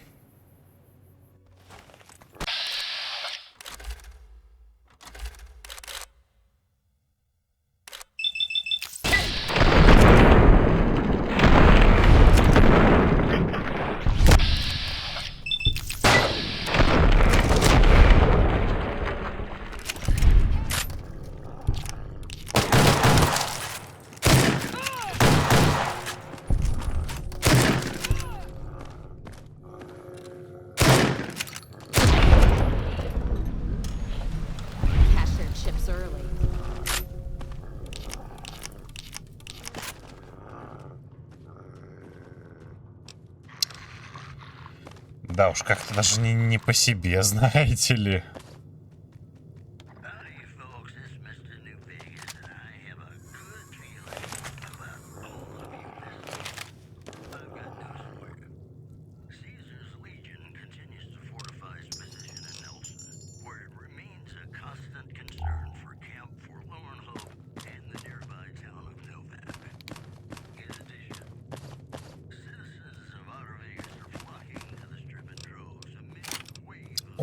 Да уж, как-то даже не по себе, знаете ли.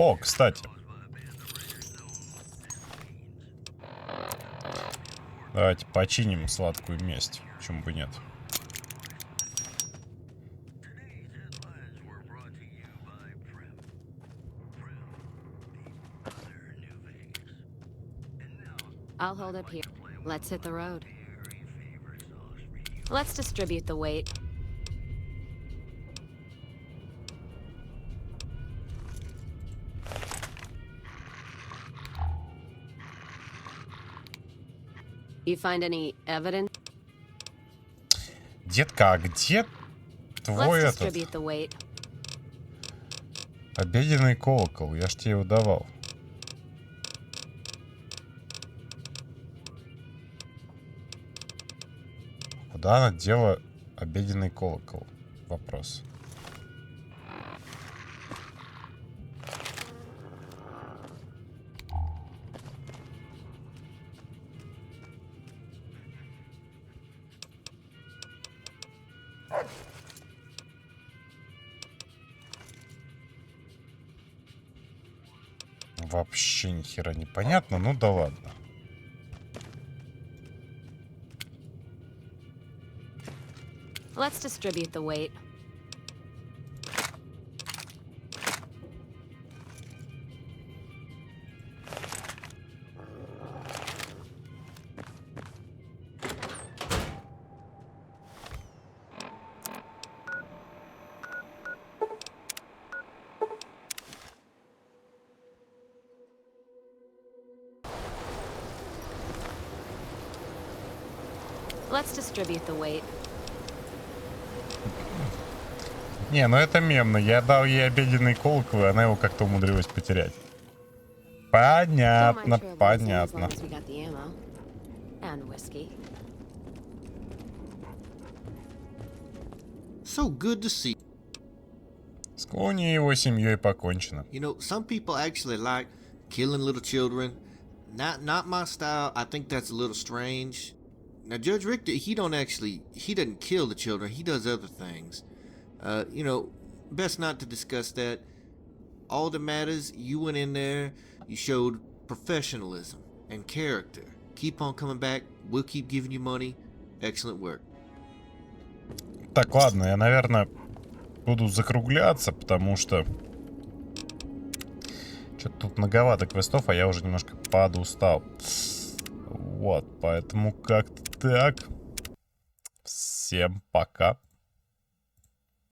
О, кстати. Давайте починим сладкую месть. Почему бы нет? I'll hold up here. Let's hit the road. Let's distribute the weight. You find any evidence? Детка, а где твой Let's этот distribute the weight. обеденный колокол? Я ж тебе его давал. Куда она дела обеденный колокол? Вопрос. Вообще ни хера не понятно, ну да ладно. Let's distribute the weight. Let's distribute the weight. Не, ну это мемно. Я дал ей обеденный колокол, и она его как-то умудрилась потерять. Понятно, понятно. So good to see. С Клоуни и его семьей покончено. You know, some people actually like killing little children. Not my style. I think that's a little strange. Now, Judge Richter, he doesn't kill the children. He does other things. You know, best not to discuss that. All that matters, you went in there, you showed professionalism and character. Keep on coming back. We'll keep giving you money. Excellent work. Так, ладно, я, наверное, буду закругляться, потому что что-то тут многовато квестов, а я уже немножко подустал. Вот, поэтому как-то так. Всем пока.